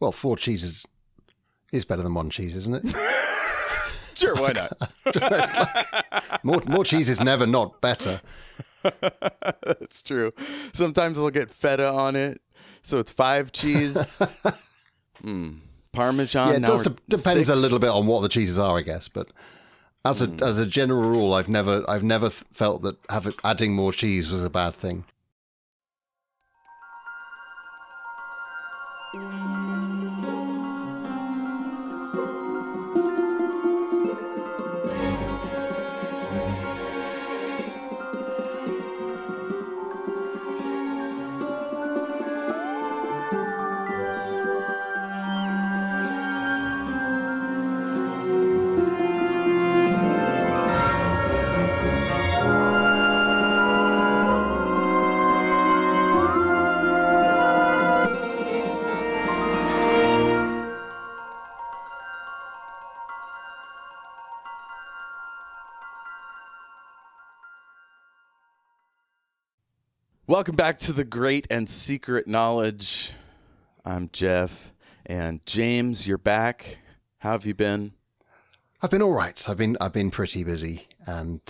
Well, 4 cheeses is better than 1 cheese, isn't it? Sure, why not? More cheese is never not better. That's true. Sometimes I'll get feta on it, so it's 5 cheese. Parmesan. Yeah, it now does we're depends 6. a little bit on what the cheeses are, I guess. But as a general rule, I've never felt that adding more cheese was a bad thing. Welcome back to the Great and Secret Knowledge. I'm Jeff, and James, you're back. How have you been? I've been all right. I've been pretty busy, and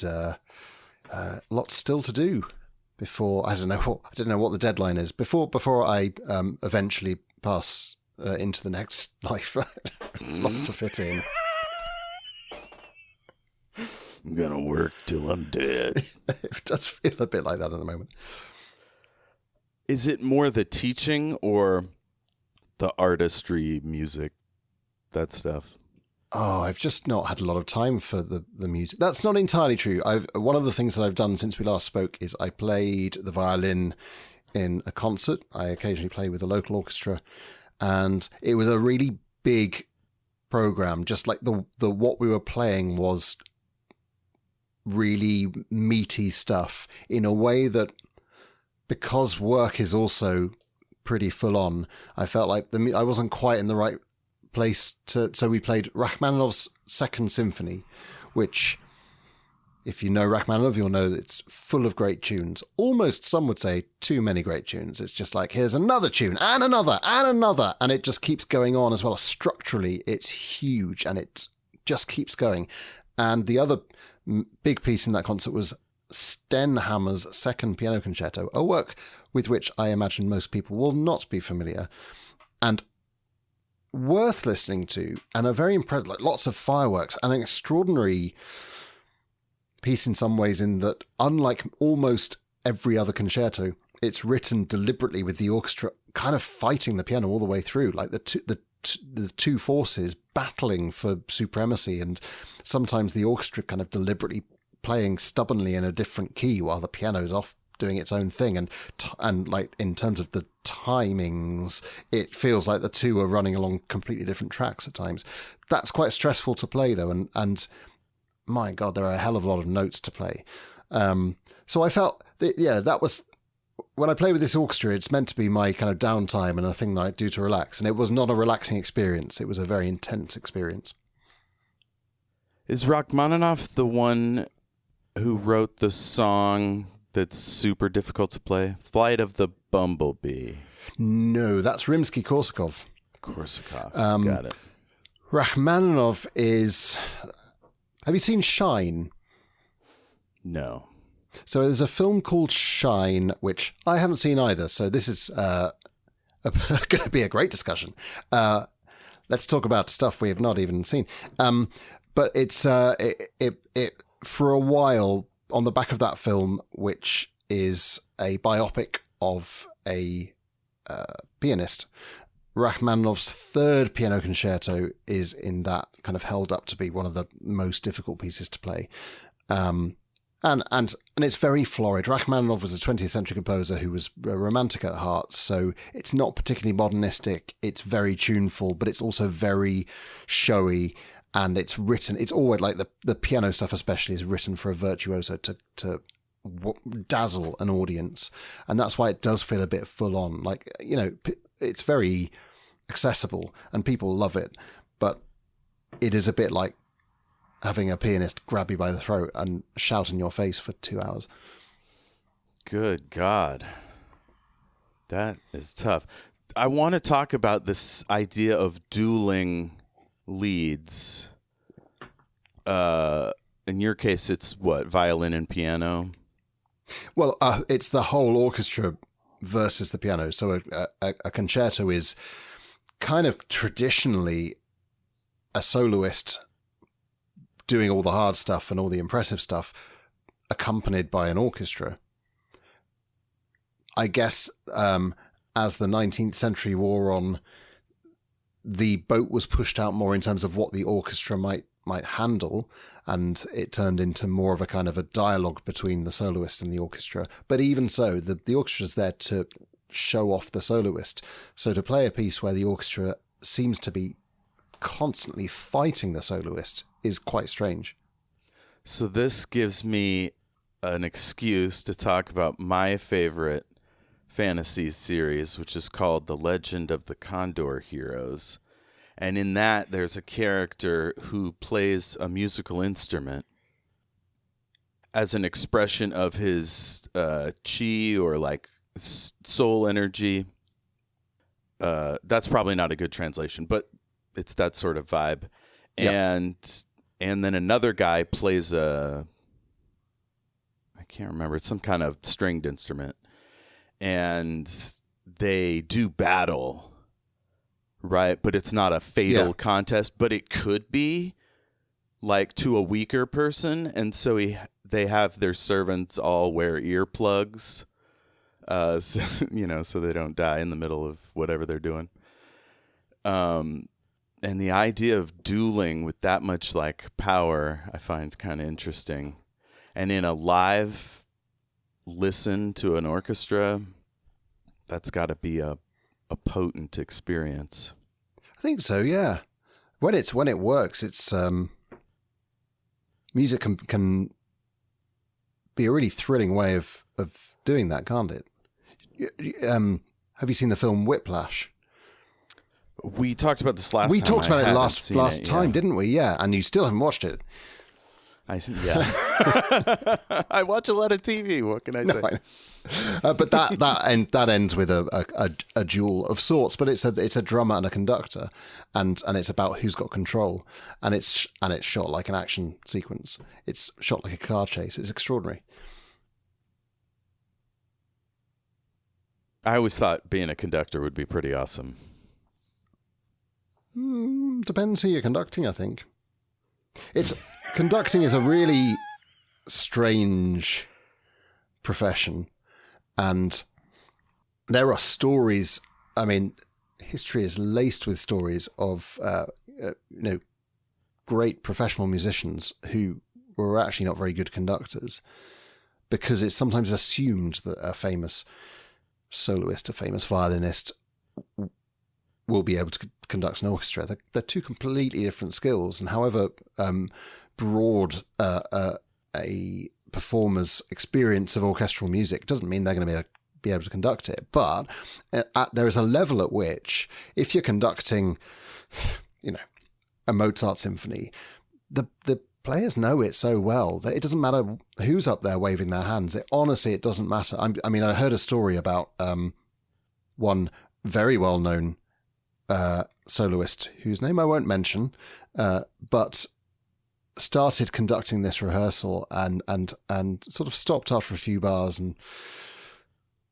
lots still to do before I don't know what the deadline is before I eventually pass into the next life. Lots to fit in. I'm gonna work till I'm dead. It does feel a bit like that at the moment. Is it more the teaching or the artistry, music, that stuff? Oh, I've just not had a lot of time for the music. That's not entirely true. One of the things that I've done since we last spoke is I played the violin in a concert. I occasionally play with a local orchestra, and it was a really big program. Just like the what we were playing was really meaty stuff in a way that, because work is also pretty full on, I felt like I wasn't quite in the right place so we played Rachmaninoff's Second Symphony, which, if you know Rachmaninoff, you'll know that it's full of great tunes. Almost, some would say, too many great tunes. It's just like, here's another tune and another and another, and it just keeps going on as well. Structurally, it's huge, and it just keeps going. And the other big piece in that concert was Stenhammer's Second Piano Concerto, a work with which I imagine most people will not be familiar, and worth listening to, and a very impressive, like lots of fireworks, and an extraordinary piece in some ways, in that, unlike almost every other concerto, it's written deliberately with the orchestra kind of fighting the piano all the way through, like the two forces battling for supremacy, and sometimes the orchestra kind of deliberately playing stubbornly in a different key while the piano's off doing its own thing, and like, in terms of the timings, it feels like the two are running along completely different tracks at times. That's quite stressful to play though, and my God, there are a hell of a lot of notes to play. So I felt that was, when I play with this orchestra, it's meant to be my kind of downtime and a thing that I do to relax, and it was not a relaxing experience. It was a very intense experience. Is Rachmaninoff the one who wrote the song that's super difficult to play? Flight of the Bumblebee. No, that's Rimsky-Korsakov. Korsakov. Got it. Rachmaninoff is... Have you seen Shine? No. So there's a film called Shine, which I haven't seen either. So this is going to be a great discussion. Let's talk about stuff we have not even seen. But it's it for a while, on the back of that film, which is a biopic of a pianist, Rachmaninoff's third piano concerto is in that, kind of held up to be one of the most difficult pieces to play. And it's very florid. Rachmaninoff was a 20th century composer who was a romantic at heart, so it's not particularly modernistic. It's very tuneful, but it's also very showy, and it's always like the piano stuff especially is written for a virtuoso to dazzle an audience, and that's why it does feel a bit full on. Like, you know, it's very accessible and people love it, but it is a bit like having a pianist grab you by the throat and shout in your face for 2 hours. Good God. That is tough. I want to talk about this idea of dueling leads. In your case, it's what, violin and piano? Well, it's the whole orchestra versus the piano. So a concerto is kind of traditionally a soloist doing all the hard stuff and all the impressive stuff, accompanied by an orchestra. I guess as the 19th century wore on, the boat was pushed out more in terms of what the orchestra might handle, and it turned into more of a kind of a dialogue between the soloist and the orchestra. But even so, the orchestra's there to show off the soloist. So to play a piece where the orchestra seems to be constantly fighting the soloist is quite strange. So this gives me an excuse to talk about my favorite fantasy series, which is called The Legend of the Condor Heroes. And in that, there's a character who plays a musical instrument as an expression of his chi or like soul energy. That's probably not a good translation, but it's that sort of vibe. Yep. And then another guy plays I can't remember, it's some kind of stringed instrument. And they do battle, right? But it's not a fatal contest, but it could be, like, to a weaker person. And so they have their servants all wear earplugs, so, so they don't die in the middle of whatever they're doing. And the idea of dueling with that much, like, power, I find kind of interesting. And in a live listen to an orchestra, that's got to be a potent experience. I think so, yeah. When it works, it's music can be a really thrilling way of doing that, can't it? Have you seen the film Whiplash? We talked about this last time. We talked about it last time, yeah. Didn't we? Yeah, and you still haven't watched it. Yeah. I watch a lot of TV. What can I say? But that ends with a duel of sorts. But it's a drummer and a conductor, and it's about who's got control, and it's shot like an action sequence. It's shot like a car chase. It's extraordinary. I always thought being a conductor would be pretty awesome. Depends who you're conducting, I think. Conducting is a really strange profession, and there are stories. I mean, history is laced with stories of great professional musicians who were actually not very good conductors, because it's sometimes assumed that a famous soloist, a famous violinist, will be able to conduct an orchestra. They're two completely different skills, and however broad a performer's experience of orchestral music doesn't mean they're going to be able to conduct it. But there is a level at which, if you're conducting, a Mozart symphony, the players know it so well that it doesn't matter who's up there waving their hands. Honestly, it doesn't matter. I heard a story about one very well-known soloist whose name I won't mention, but started conducting this rehearsal and sort of stopped after a few bars and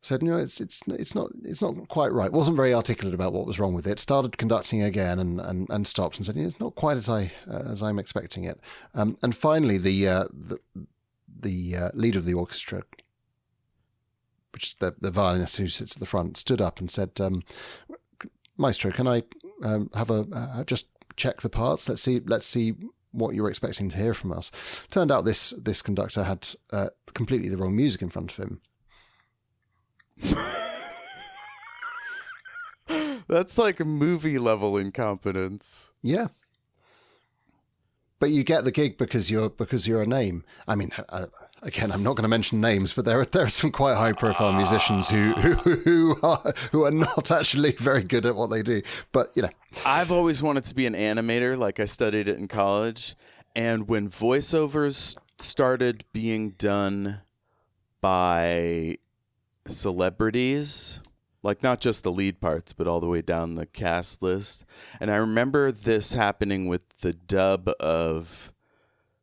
said, it's not quite right. Wasn't very articulate about what was wrong with it. Started conducting again and stopped and said, it's not quite as I'm expecting it. And finally, the leader of the orchestra, which is the violinist who sits at the front, stood up and said, Maestro, can I have just check the parts? Let's see what you're expecting to hear from us. Turned out this conductor had completely the wrong music in front of him. That's like movie level incompetence. Yeah, but you get the gig because you're a name. I mean, again, I'm not going to mention names, but there are some quite high profile musicians who are not actually very good at what they do. But I've always wanted to be an animator. Like, I studied it in college, and when voiceovers started being done by celebrities, like not just the lead parts, but all the way down the cast list. And I remember this happening with the dub of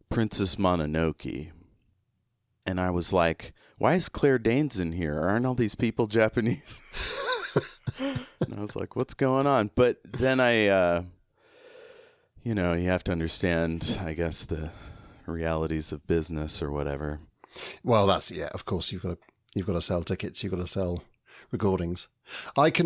Princess Mononoke. And I was like, why is Claire Danes in here? Aren't all these people Japanese? And I was like, what's going on? But then you have to understand, I guess, the realities of business or whatever. Well, of course, you've got to sell tickets, you've got to sell recordings.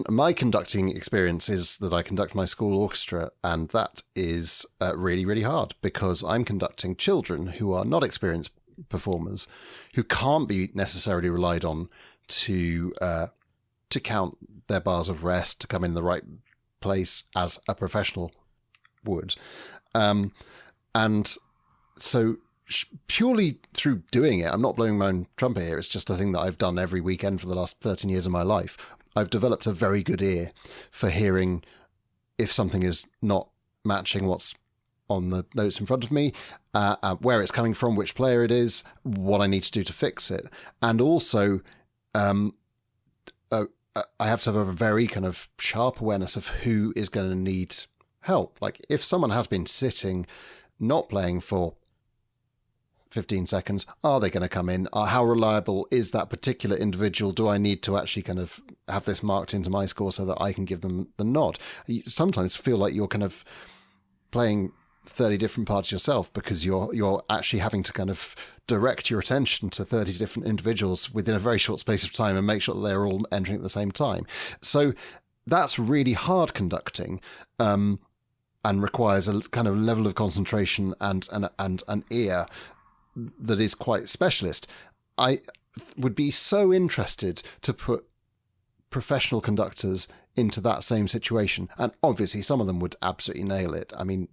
My conducting experience is that I conduct my school orchestra, and that is really, really hard because I'm conducting children who are not experienced performers, who can't be necessarily relied on to count their bars of rest, to come in the right place as a professional would. And so purely through doing it, I'm not blowing my own trumpet here, it's just a thing that I've done every weekend for the last 13 years of my life. I've developed a very good ear for hearing if something is not matching what's on the notes in front of me, where it's coming from, which player it is, what I need to do to fix it. And also, I have to have a very kind of sharp awareness of who is going to need help. Like if someone has been sitting, not playing for 15 seconds, are they going to come in? How reliable is that particular individual? Do I need to actually kind of have this marked into my score so that I can give them the nod? You sometimes feel like you're kind of playing 30 different parts yourself because you're actually having to kind of direct your attention to 30 different individuals within a very short space of time and make sure that they're all entering at the same time. So that's really hard conducting, and requires a kind of level of concentration and an ear that is quite specialist. I would be so interested to put professional conductors into that same situation. And obviously some of them would absolutely nail it. I mean,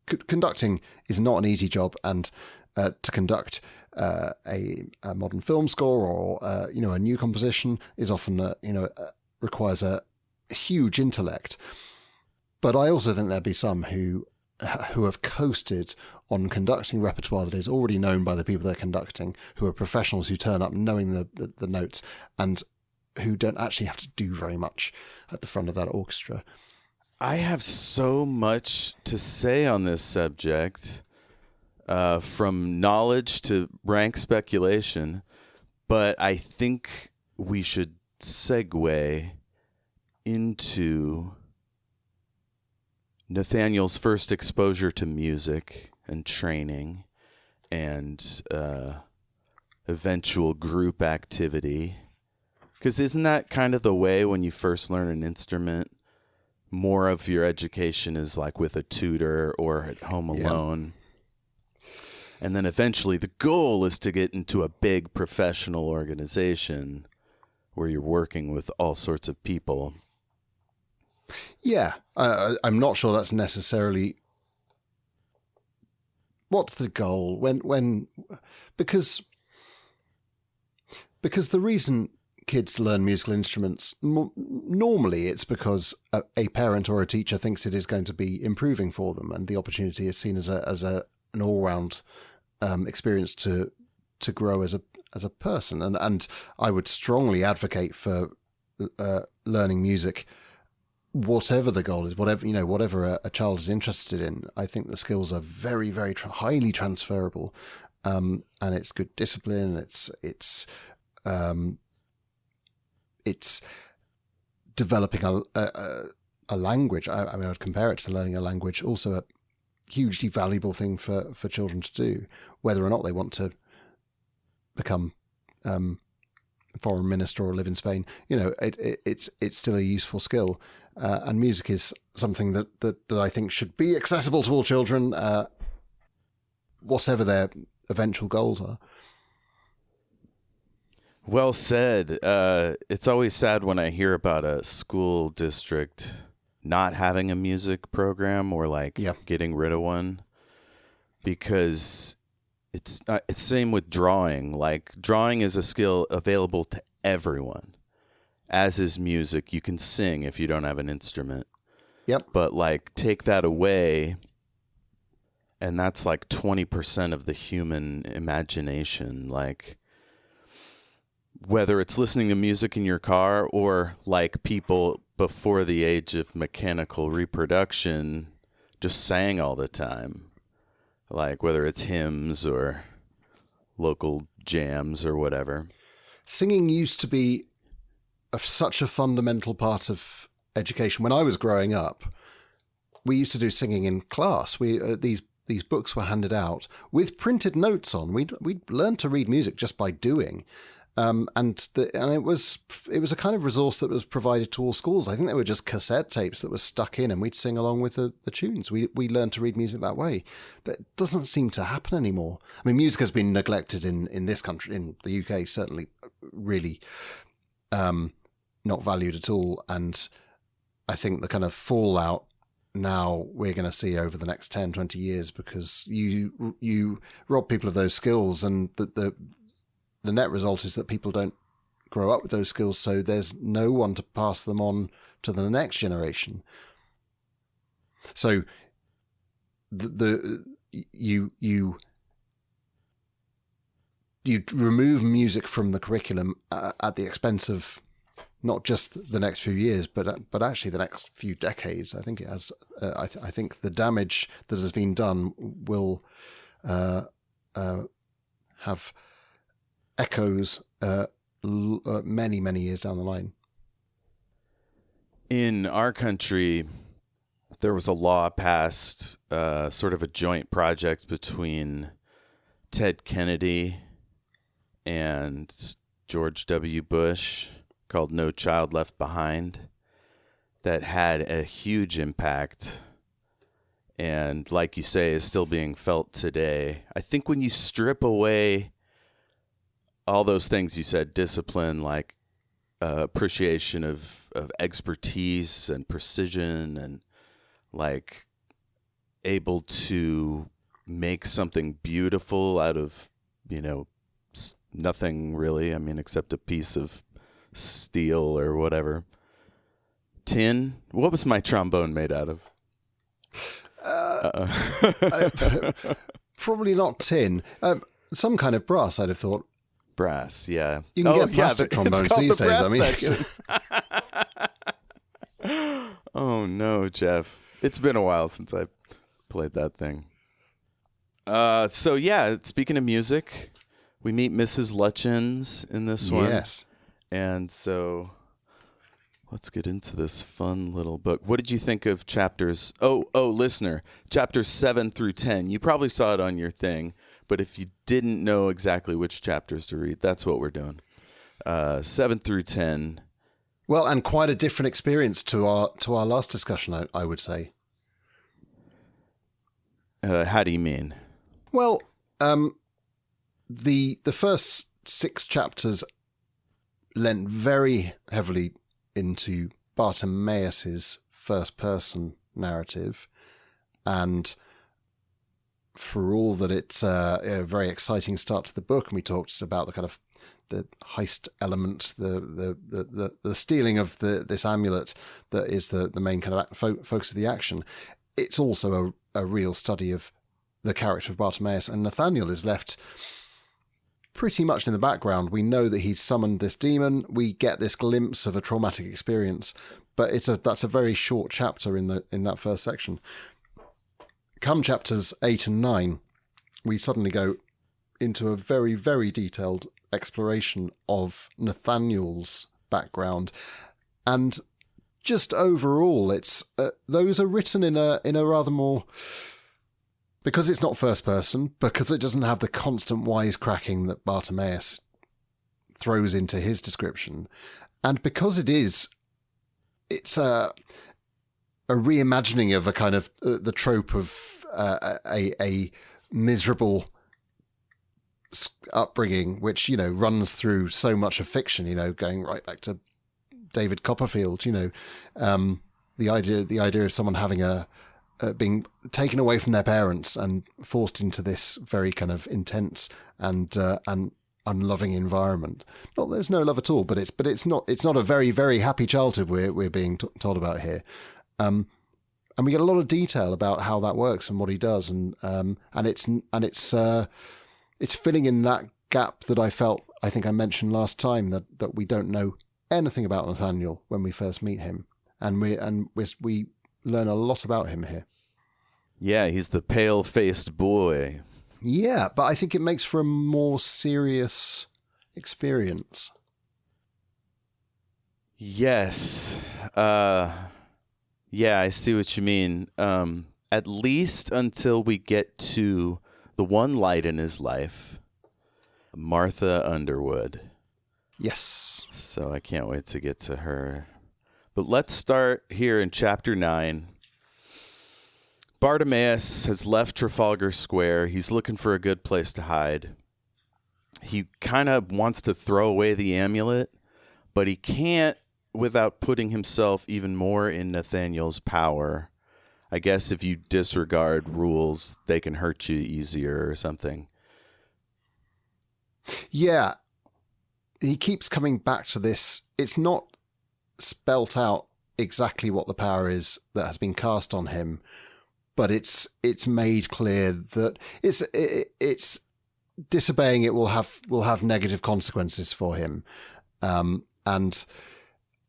conducting is not an easy job, and to conduct a modern film score or a new composition is often requires a huge intellect. But I also think there'd be some who have coasted on conducting repertoire that is already known by the people they're conducting, who are professionals who turn up knowing the notes and who don't actually have to do very much at the front of that orchestra. I have so much to say on this subject, from knowledge to rank speculation, but I think we should segue into Nathaniel's first exposure to music and training and eventual group activity. Because isn't that kind of the way when you first learn an instrument? More of your education is like with a tutor or at home alone. Yeah. And then eventually the goal is to get into a big professional organization where you're working with all sorts of people. Yeah, I'm not sure that's necessarily what's the goal because the reason kids learn musical instruments normally it's because a parent or a teacher thinks it is going to be improving for them, and the opportunity is seen as an all-round experience to grow as a person, and I would strongly advocate for learning music. Whatever the goal is, whatever a child is interested in, I think the skills are very, very highly transferable, and it's good discipline. It's developing a language. I mean, I'd compare it to learning a language. Also, a hugely valuable thing for children to do, whether or not they want to become a foreign minister or live in Spain. It's still a useful skill. And music is something that I think should be accessible to all children, whatever their eventual goals are. Well said. It's always sad when I hear about a school district not having a music program or getting rid of one, because it's same with drawing. Like drawing is a skill available to everyone. As is music. You can sing if you don't have an instrument. Yep. But take that away, and that's 20% of the human imagination. whether it's listening to music in your car or like people before the age of mechanical reproduction just sang all the time, like whether it's hymns or local jams or whatever. Singing used to be such a fundamental part of education. When I was growing up, we used to do singing in class. These books were handed out with printed notes on. We'd learned to read music just by doing. And it was a kind of resource that was provided to all schools. I think they were just cassette tapes that were stuck in, and we'd sing along with the tunes. We learned to read music that way. That doesn't seem to happen anymore. I mean, music has been neglected in this country, in the UK, certainly, really not valued at all. And I think the kind of fallout now we're going to see over the next 10, 20 years, because you rob people of those skills, and the net result is that people don't grow up with those skills, so there's no one to pass them on to the next generation. So you remove music from the curriculum at the expense of not just the next few years, but actually the next few decades. I think it has. I think the damage that has been done will have echoes many, many years down the line. In our country, there was a law passed, sort of a joint project between Ted Kennedy and George W. Bush, called No Child Left Behind, that had a huge impact and, like you say, is still being felt today. I think when you strip away all those things you said, discipline, like appreciation of expertise and precision, and like able to make something beautiful out of, nothing really, I mean, except a piece of steel or whatever. Tin? What was my trombone made out of? Probably not tin. Some kind of brass, I'd have thought. Brass, yeah. You can get plastic trombones these days. I mean, oh no, Jeff! It's been a while since I played that thing. So yeah, speaking of music, we meet Mrs. Lutchins in this one. Yes. And so let's get into this fun little book. What did you think of chapters? Oh, listener, chapters 7 through 10. You probably saw it on your thing, but if you didn't know exactly which chapters to read, that's what we're doing. 7 through 10. Well, and quite a different experience to our last discussion, I would say. How do you mean? Well, the first 6 chapters lent very heavily into Bartimaeus's first-person narrative, and for all that it's a very exciting start to the book, and we talked about the kind of the heist element, the stealing of this amulet that is the main kind of focus of the action. It's also a real study of the character of Bartimaeus, and Nathaniel is left pretty much in the background. We know that he's summoned this demon. We get this glimpse of a traumatic experience, but that's a very short chapter in that first section. Come chapters 8 and 9, we suddenly go into a very, very detailed exploration of Nathaniel's background, and just overall, it's those are written in a rather more, because it's not first person, because it doesn't have the constant wisecracking that Bartimaeus throws into his description, and because it's a reimagining of a kind of the trope of a miserable upbringing, which runs through so much of fiction. Going right back to David Copperfield. The idea of someone having being taken away from their parents and forced into this very kind of intense and unloving environment. Not that there's no love at all, but it's not a very, very happy childhood we're being told about here. And we get a lot of detail about how that works and what he does, and it's filling in that gap that I felt I think I mentioned last time that we don't know anything about Nathaniel when we first meet him, and we learn a lot about him here. Yeah, he's the pale-faced boy. Yeah, but I think it makes for a more serious experience. Yes. Yeah, I see what you mean. At least until we get to the one light in his life, Martha Underwood. Yes. So I can't wait to get to her. But let's start here in chapter 9. Bartimaeus has left Trafalgar Square. He's looking for a good place to hide. He kind of wants to throw away the amulet, but he can't without putting himself even more in Nathaniel's power. I guess if you disregard rules, they can hurt you easier or something. Yeah. He keeps coming back to this. It's not spelt out exactly what the power is that has been cast on him, but it's made clear that it's disobeying it will have negative consequences for him, and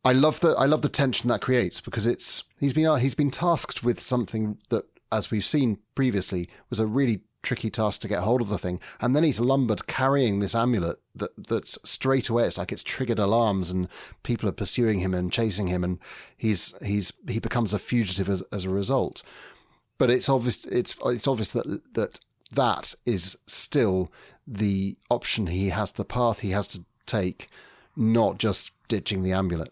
I love the tension that creates, because he's been tasked with something that, as we've seen previously, was a really tricky task to get hold of the thing, and then he's lumbered carrying this amulet that's straight away, it's like it's triggered alarms and people are pursuing him and chasing him, and he becomes a fugitive as a result. But it's obvious that is still the option he has, the path he has to take, not just ditching the amulet.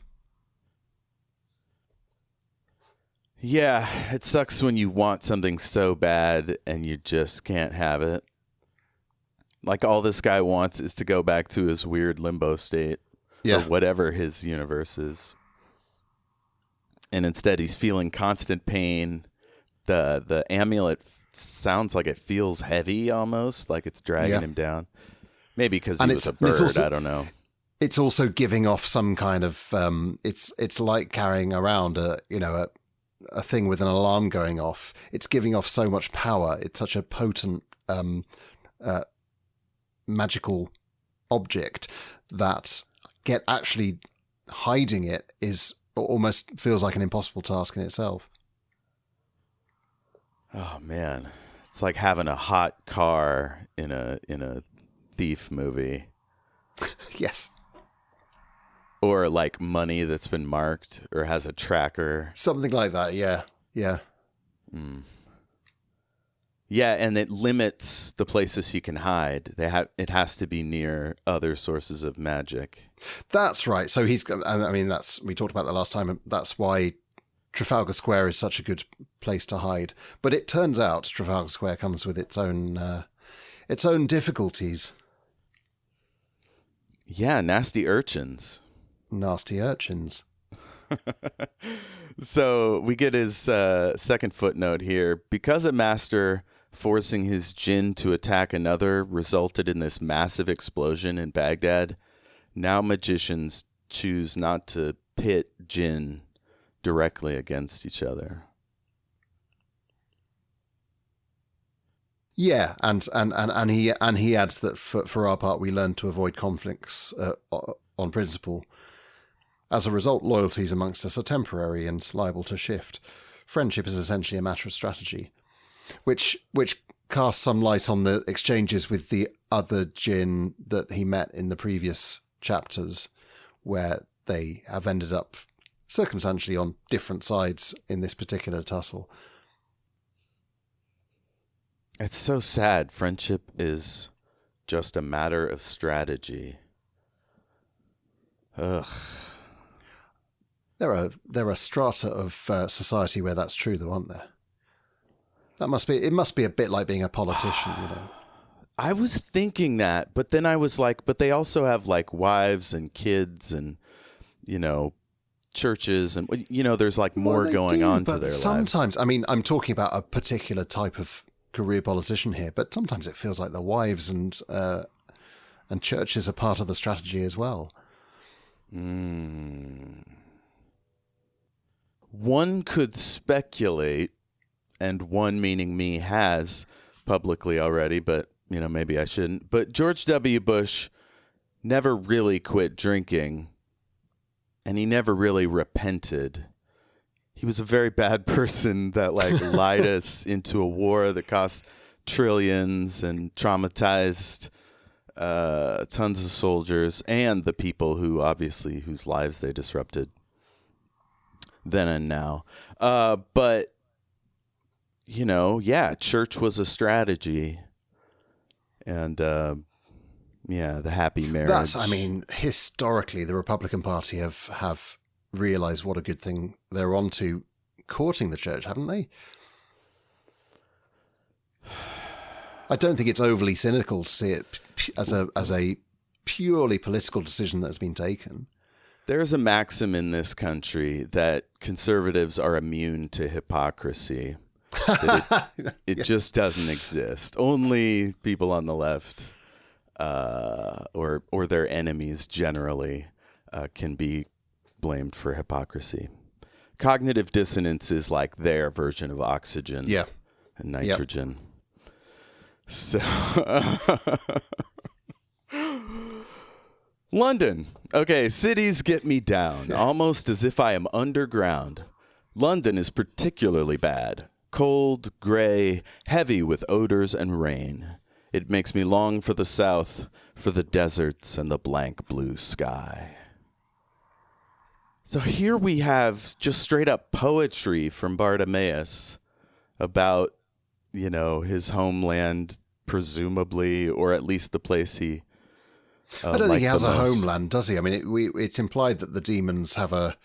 Yeah, it sucks when you want something so bad and you just can't have it. Like, all this guy wants is to go back to his weird limbo state, or whatever his universe is. And instead he's feeling constant pain. The amulet sounds like it feels heavy, almost like it's dragging him down. Maybe because he was a bird, also, I don't know. It's also giving off some kind of it's like carrying around a thing with an alarm going off. It's giving off so much power. It's such a potent magical object that actually hiding it is almost feels like an impossible task in itself. Oh man, it's like having a hot car in a thief movie. Yes. Or like money that's been marked or has a tracker. Something like that, yeah. Yeah. Mm. Yeah, and it limits the places he can hide. It has to be near other sources of magic. That's right. So we talked about that last time. That's why Trafalgar Square is such a good place to hide. But it turns out Trafalgar Square comes with its own difficulties. Yeah, nasty urchins. Nasty urchins. So we get his second footnote here. Because a master forcing his jinn to attack another resulted in this massive explosion in Baghdad, now magicians choose not to pit jinn directly against each other. Yeah, and he adds that for our part we learn to avoid conflicts on principle. As a result, loyalties amongst us are temporary and liable to shift. Friendship is essentially a matter of strategy, which casts some light on the exchanges with the other jinn that he met in the previous chapters, where they have ended up circumstantially on different sides in this particular tussle. It's so sad. Friendship is just a matter of strategy. Ugh. There are strata of society where that's true, though, aren't there? It must be a bit like being a politician, you know. I was thinking that, but then I was like, but they also have like wives and kids and, churches and, there's like more going on to their lives. Sometimes, I mean, I'm talking about a particular type of career politician here, but sometimes it feels like the wives and churches are part of the strategy as well. One could speculate, and one meaning me has publicly already, but maybe I shouldn't. But George W. Bush never really quit drinking, and he never really repented. He was a very bad person that lied us into a war that cost trillions and traumatized tons of soldiers and the people whose lives they disrupted then and now. But, church was a strategy. And, the happy marriage. Historically, the Republican Party have realized what a good thing they're onto courting the church, haven't they? I don't think it's overly cynical to see it as a purely political decision that's been taken. There's a maxim in this country that conservatives are immune to hypocrisy. That it just doesn't exist. Only people on the left or their enemies generally can be blamed for hypocrisy. Cognitive dissonance is like their version of oxygen and nitrogen. Yep. So, London. Okay, cities get me down, almost as if I am underground. London is particularly bad. Cold, gray, heavy with odors and rain. It makes me long for the south, for the deserts and the blank blue sky. So here we have just straight up poetry from Bartimaeus about, his homeland, presumably, or at least the place he I don't think he has a homeland, does he? I mean, it's implied that the demons have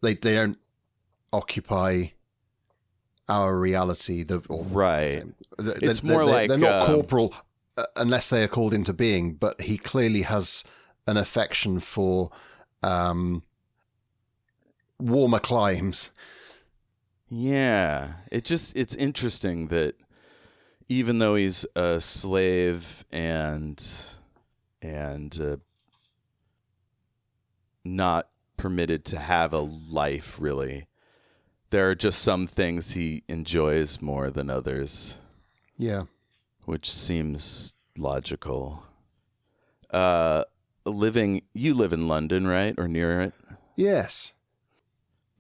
they don't occupy our reality. Right. It's more like they're not corporal unless they are called into being, but he clearly has an affection for warmer climes. Yeah. It's interesting that even though he's a slave and not permitted to have a life, really, there are just some things he enjoys more than others. Yeah. Which seems logical. You live in London, right? Or near it? Yes.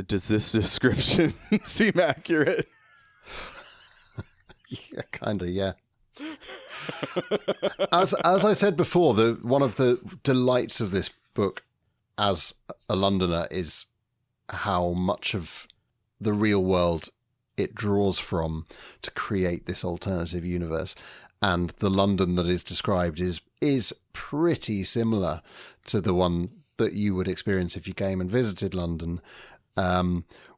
Does this description seem accurate? Yeah, kind of, yeah. As I said before, one of the delights of this book as a Londoner is how much of the real world it draws from to create this alternative universe. And the London that is described is pretty similar to the one that you would experience if you came and visited London.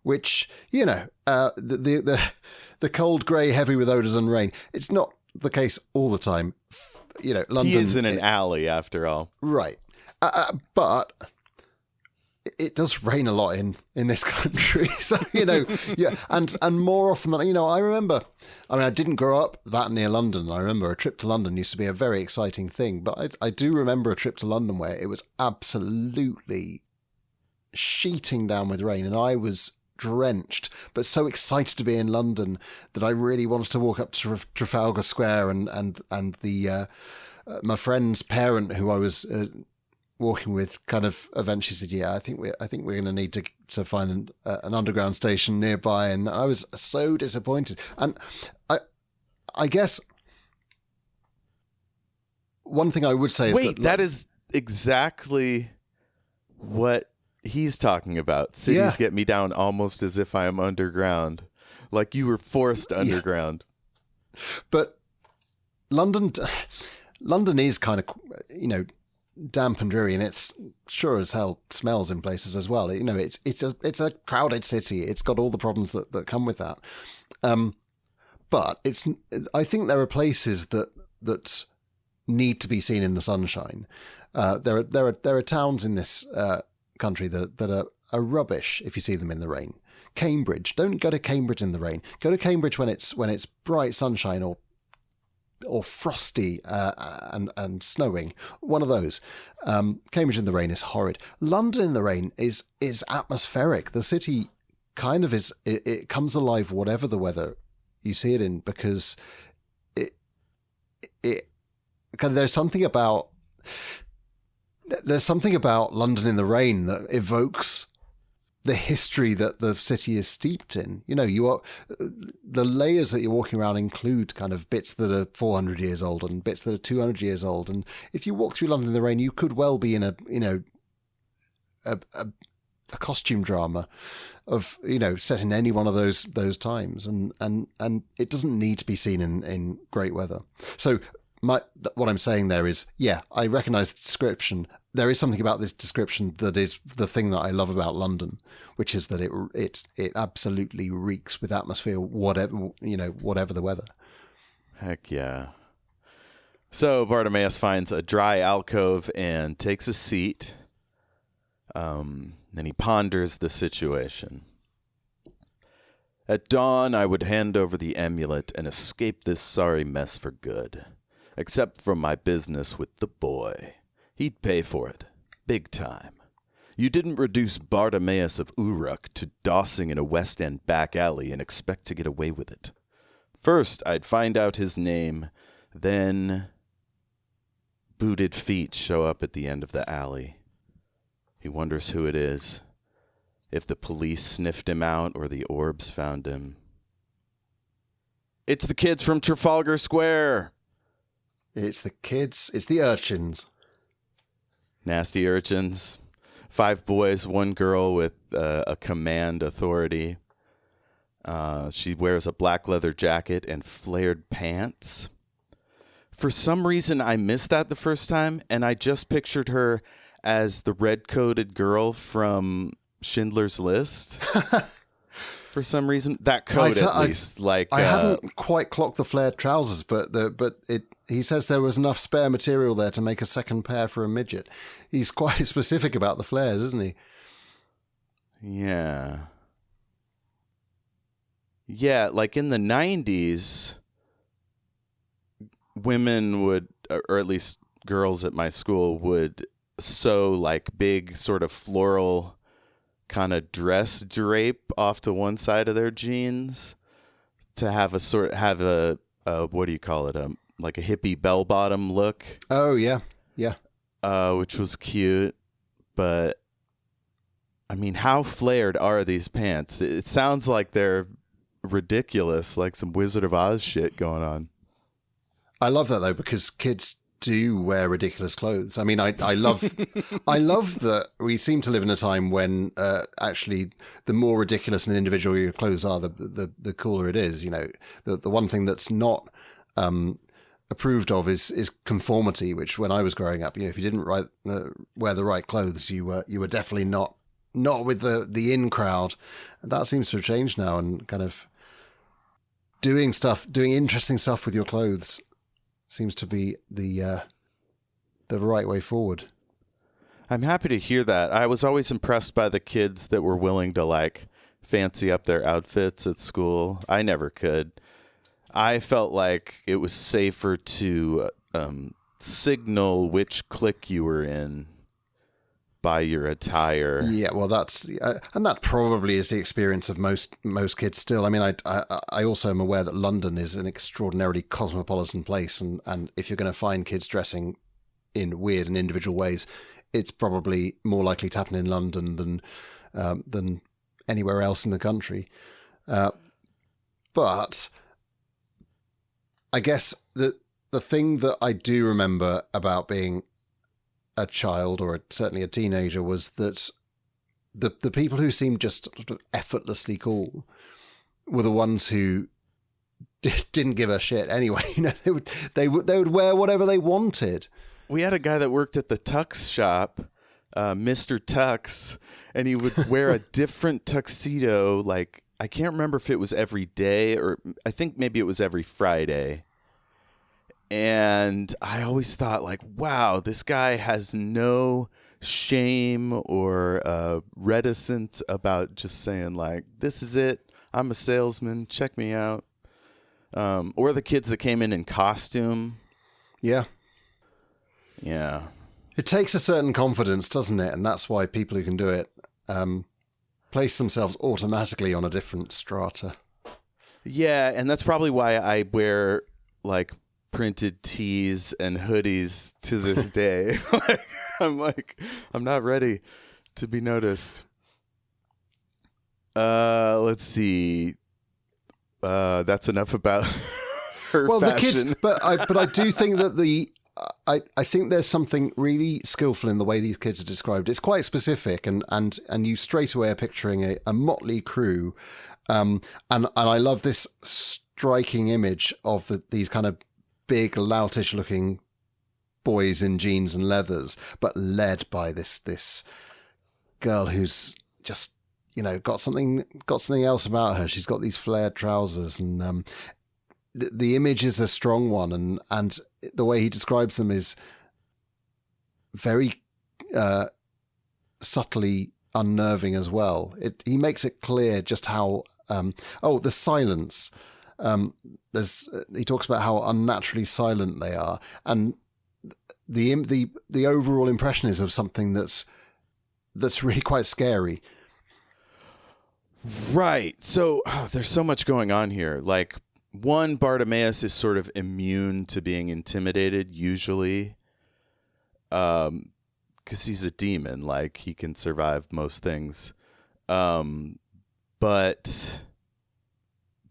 Which, the cold, grey, heavy with odours and rain, it's not the case all the time. London... He is in an alley, after all. Right. But it does rain a lot in this country. So, and more often than, I remember, I didn't grow up that near London. I remember a trip to London used to be a very exciting thing. But I do remember a trip to London where it was absolutely sheeting down with rain, and I was drenched, but so excited to be in London that I really wanted to walk up to Trafalgar Square and the my friend's parent, who I was walking with, kind of eventually said, "Yeah, I think we're going to need to find an underground station nearby." And I was so disappointed. And I guess one thing I would say is that is exactly what he's talking about. Cities get me down almost as if I am underground, like you were forced underground. But London is kind of, damp and dreary, and it's sure as hell smells in places as well. It's a crowded city. It's got all the problems that come with that. But I think there are places that need to be seen in the sunshine. There are towns in this country that are rubbish if you see them in the rain. Cambridge, don't go to Cambridge in the rain. Go to Cambridge when it's bright sunshine or frosty and snowing. One of those. Cambridge in the rain is horrid. London in the rain is atmospheric. The city kind of is. It comes alive whatever the weather you see it in, because it kind of, there's something about there's something about London in the rain that evokes the history that the city is steeped in. You know, the layers that you're walking around include kind of bits that are 400 years old and bits that are 200 years old. And if you walk through London in the rain, you could well be in a costume drama of, set in any one of those times. And it doesn't need to be seen in great weather. So what I'm saying there is, I recognize the description. There is something about this description that is the thing that I love about London, which is that it absolutely reeks with atmosphere, whatever the weather. Heck yeah. So Bartimaeus finds a dry alcove and takes a seat. Then he ponders the situation. At dawn, I would hand over the amulet and escape this sorry mess for good. Except for my business with the boy. He'd pay for it. Big time. You didn't reduce Bartimaeus of Uruk to dossing in a West End back alley and expect to get away with it. First, I'd find out his name, then booted feet show up at the end of the alley. He wonders who it is, if the police sniffed him out or the orbs found him. It's the kids from Trafalgar Square! It's the kids. It's the urchins. Nasty urchins. 5 boys, 1 girl with a command authority. She wears a black leather jacket and flared pants. For some reason, I missed that the first time, and I just pictured her as the red-coated girl from Schindler's List. For some reason, that coat at least. I hadn't quite clocked the flared trousers, but he says there was enough spare material there to make a second pair for a midget. He's quite specific about the flares, isn't he? Yeah. Yeah, like in the 90s, women would, or at least girls at my school, would sew like big sort of floral kind of dress drape off to one side of their jeans to have a what do you call it? Like a hippie bell bottom look. Oh yeah. Yeah. Which was cute, but I mean, how flared are these pants? It sounds like they're ridiculous, like some Wizard of Oz shit going on. I love that though, because kids do wear ridiculous clothes. I mean, I love that we seem to live in a time when actually the more ridiculous an individual your clothes are, the cooler it is. You know, the one thing that's not approved of is conformity. Which when I was growing up, if you didn't wear the right clothes, you were definitely not with the in crowd. That seems to have changed now, and kind of doing interesting stuff with your clothes seems to be the right way forward. I'm happy to hear that. I was always impressed by the kids that were willing to like fancy up their outfits at school. I never could. I felt like it was safer to signal which clique you were in by your attire. Yeah, well, that's and that probably is the experience of most kids still. I mean, I also am aware that London is an extraordinarily cosmopolitan place, and if you're going to find kids dressing in weird and individual ways, it's probably more likely to happen in London than anywhere else in the country. But I guess the thing that I do remember about being a child, or certainly a teenager, was that the people who seemed just sort of effortlessly cool were the ones who didn't give a shit anyway. They would wear whatever they wanted. We had a guy that worked at the Tux shop, Mr. Tux, and he would wear a different tuxedo. Like, I can't remember if it was every day, or I think maybe it was every Friday. And I always thought, like, wow, this guy has no shame or reticence about just saying, like, this is it. I'm a salesman. Check me out. Or the kids that came in costume. Yeah. Yeah. It takes a certain confidence, doesn't it? And that's why people who can do it place themselves automatically on a different strata. Yeah, and that's probably why I wear, like, printed tees and hoodies to this day. I'm not ready to be noticed. Let's see. That's enough about her fashion. The kids, but I do think that I think there's something really skillful in the way these kids are described. It's quite specific, and you straight away are picturing a motley crew, and I love this striking image of these kind of big, loutish looking boys in jeans and leathers, but led by this girl who's just, got something else about her. She's got these flared trousers, and the image is a strong one, and the way he describes them is very subtly unnerving as well. He makes it clear just how the silence. He talks about how unnaturally silent they are, and the overall impression is of something that's really quite scary. Right. So there's so much going on here. Like, one, Bartimaeus is sort of immune to being intimidated, usually, because he's a demon. Like, he can survive most things. But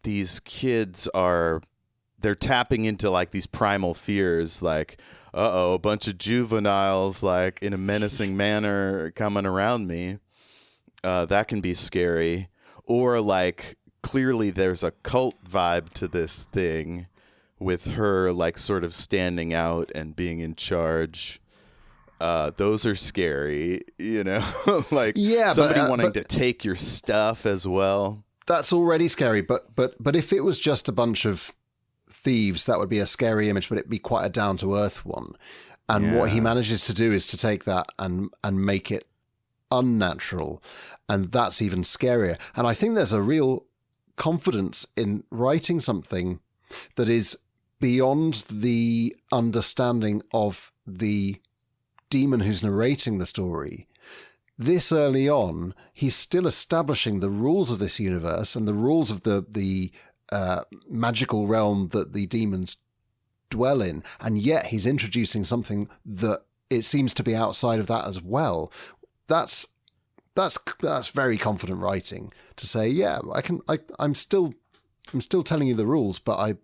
these kids they're tapping into like these primal fears, like, a bunch of juveniles, like, in a menacing manner coming around me. That can be scary. Or like, clearly there's a cult vibe to this thing with her like sort of standing out and being in charge. Those are scary, like, somebody wanting to take your stuff as well. That's already scary. But if it was just a bunch of thieves, that would be a scary image, but it'd be quite a down to earth one. And what he manages to do is to take that and make it unnatural, and that's even scarier. And I think there's a real confidence in writing something that is beyond the understanding of the demon who's narrating the story. This early on, he's still establishing the rules of this universe and the rules of the magical realm that the demons dwell in, and yet he's introducing something that it seems to be outside of that as well. That's very confident writing to say, yeah, I'm still telling you the rules, but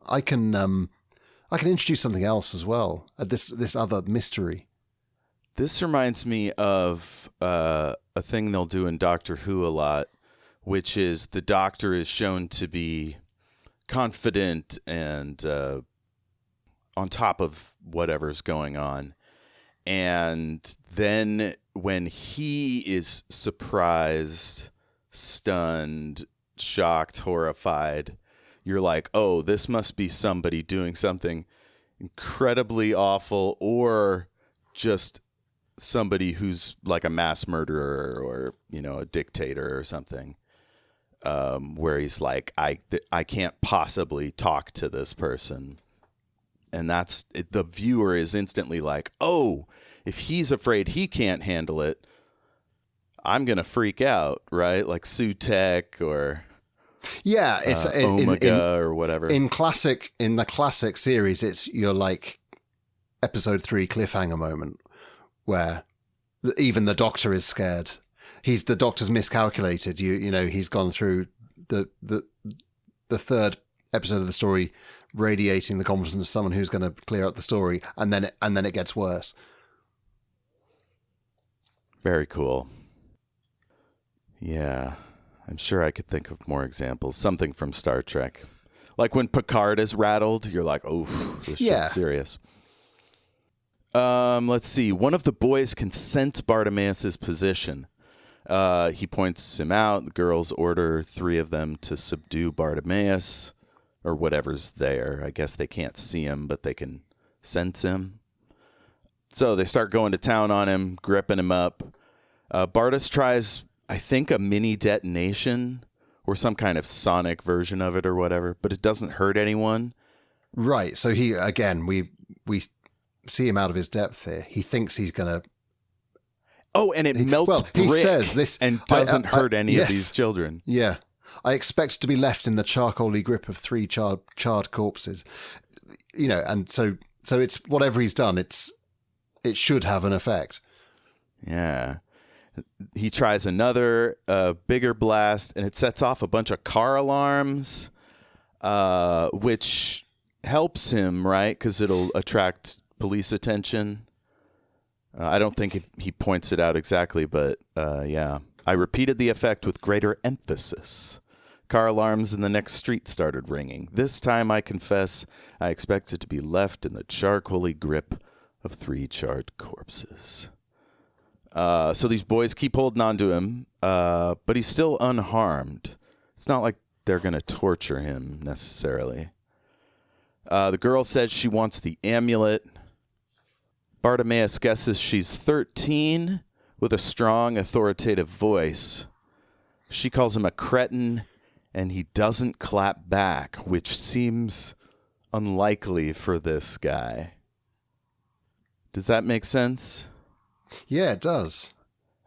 I can introduce something else as well. This other mystery. This reminds me of a thing they'll do in Doctor Who a lot, which is the Doctor is shown to be confident and on top of whatever's going on. And then when he is surprised, stunned, shocked, horrified, you're like, oh, this must be somebody doing something incredibly awful, or just somebody who's like a mass murderer or, a dictator or something, where he's like, I can't possibly talk to this person. And that's the viewer is instantly like, oh, if he's afraid he can't handle it, I'm going to freak out, right? Like Sutek or it's Omega or whatever. In the classic series, it's your like episode 3 cliffhanger moment where even the Doctor is scared. The Doctor's miscalculated. He's gone through the third episode of the story, radiating the confidence of someone who's going to clear up the story, and then it gets worse. Very cool. Yeah, I'm sure I could think of more examples. Something from Star Trek, like when Picard is rattled, you're like, "Oh, this shit's serious." Let's see. One of the boys can sense Bartimaeus' position. He points him out. The girls order 3 of them to subdue Bartimaeus, or whatever's there. I guess they can't see him, but they can sense him. So they start going to town on him, gripping him up. Bartis tries, I think, a mini detonation or some kind of sonic version of it or whatever, but it doesn't hurt anyone. Right. So he, again, we see him out of his depth here. He thinks he's going to... Oh, and it melts brick he says this, and doesn't hurt any of these children. Yeah. I expect to be left in the charcoaly grip of 3 charred corpses. and so it's whatever he's done, it should have an effect. Yeah. He tries another bigger blast, and it sets off a bunch of car alarms, which helps him, right? Because it'll attract police attention. I don't think he points it out exactly, but yeah. I repeated the effect with greater emphasis. Car alarms in the next street started ringing. This time, I confess, I expected to be left in the charcoaly grip of 3 charred corpses. So these boys keep holding on to him, but he's still unharmed. It's not like they're going to torture him necessarily. The girl says she wants the amulet. Bartimaeus guesses she's 13 with a strong, authoritative voice. She calls him a cretin, and he doesn't clap back, which seems unlikely for this guy. Does that make sense? Yeah, it does.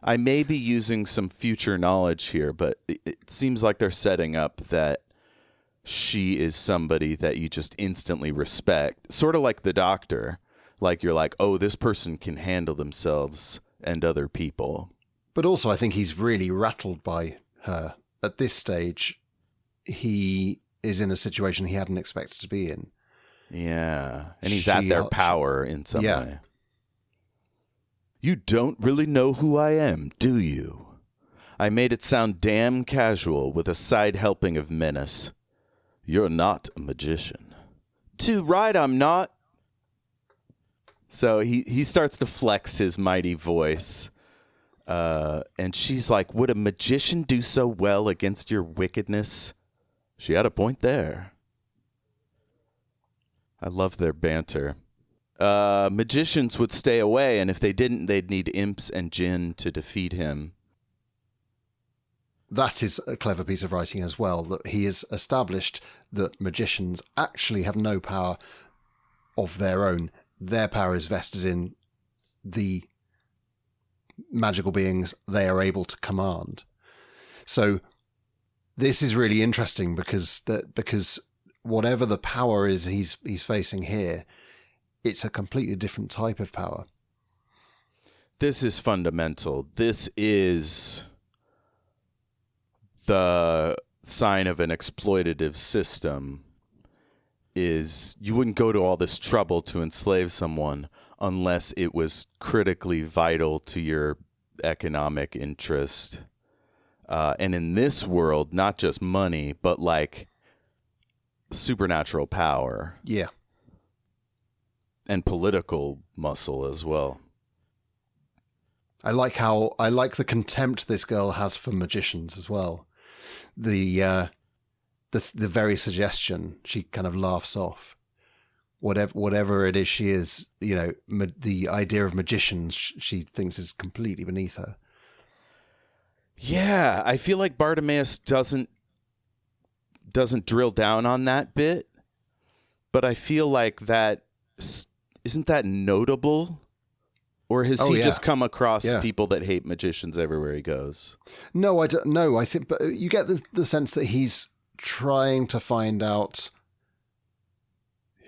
I may be using some future knowledge here, but it seems like they're setting up that she is somebody that you just instantly respect. Sort of like the doctor. Like you're like, oh, this person can handle themselves and other people. But also I think he's really rattled by her. At this stage, he is in a situation he hadn't expected to be in. Yeah. And he's at their power in some way. You don't really know who I am, do you? I made it sound damn casual with a side helping of menace. You're not a magician. Too right, I'm not. So he starts to flex his mighty voice. And she's like, would a magician do so well against your wickedness? She had a point there. I love their banter. Magicians would stay away, and if they didn't, they'd need imps and jinn to defeat him. That is a clever piece of writing as well, that he has established that magicians actually have no power of their own. Their power is vested in the magical beings they are able to command. So this is really interesting because whatever the power is he's facing here, it's a completely different type of power. This is fundamental. This is the sign of an exploitative system. Is you wouldn't go to all this trouble to enslave someone unless it was critically vital to your economic interest. And in this world, not just money, but like supernatural power. Yeah. And political muscle as well. I like the contempt this girl has for magicians as well. The very suggestion, she kind of laughs off. Whatever it is she is, the idea of magicians she thinks is completely beneath her. Yeah, I feel like Bartimaeus doesn't drill down on that bit, but I feel like that isn't that notable, or has he just come across people that hate magicians everywhere he goes? No, I don't know. I think, but you get the sense that he's trying to find out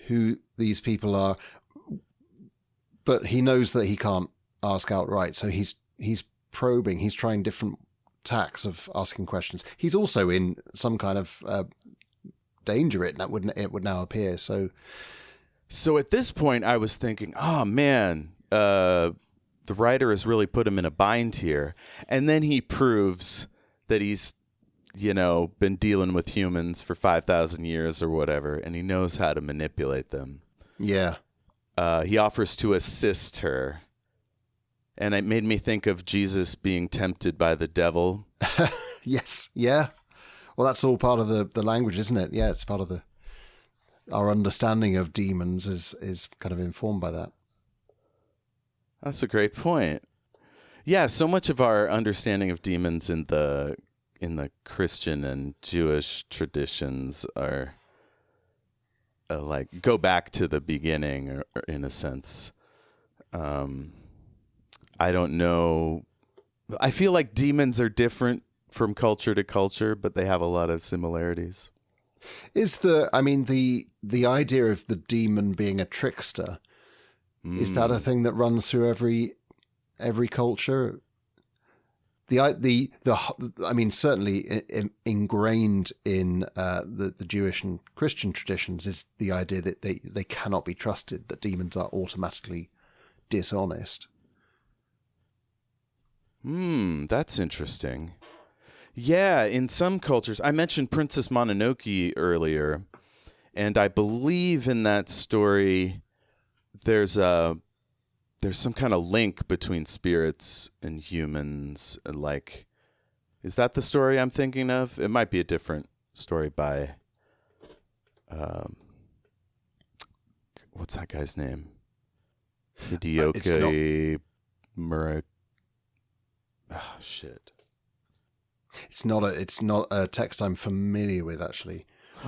who these people are, but he knows that he can't ask outright, so he's probing. He's trying different tacks of asking questions. He's also in some kind of danger. It would now appear. So at this point, I was thinking, oh man, the writer has really put him in a bind here, and then he proves that he's been dealing with humans for 5,000 years or whatever, and he knows how to manipulate them. Yeah. He offers to assist her. And it made me think of Jesus being tempted by the devil. Yes. Yeah. Well, that's all part of the language, isn't it? Yeah. It's part of our understanding of demons is kind of informed by that. That's a great point. Yeah. So much of our understanding of demons in the Christian and Jewish traditions are like go back to the beginning, or in a sense. I don't know. I feel like demons are different from culture to culture, but they have a lot of similarities. The idea of the demon being a trickster, is that a thing that runs through every culture? Certainly ingrained in the Jewish and Christian traditions is the idea that they cannot be trusted, that demons are automatically dishonest. That's interesting. Yeah, in some cultures, I mentioned Princess Mononoke earlier, and I believe in that story there's some kind of link between spirits and humans. Like, is that the story I'm thinking of? It might be a different story by, what's that guy's name? Hideyori Mura. Oh, shit. It's not a text I'm familiar with, actually.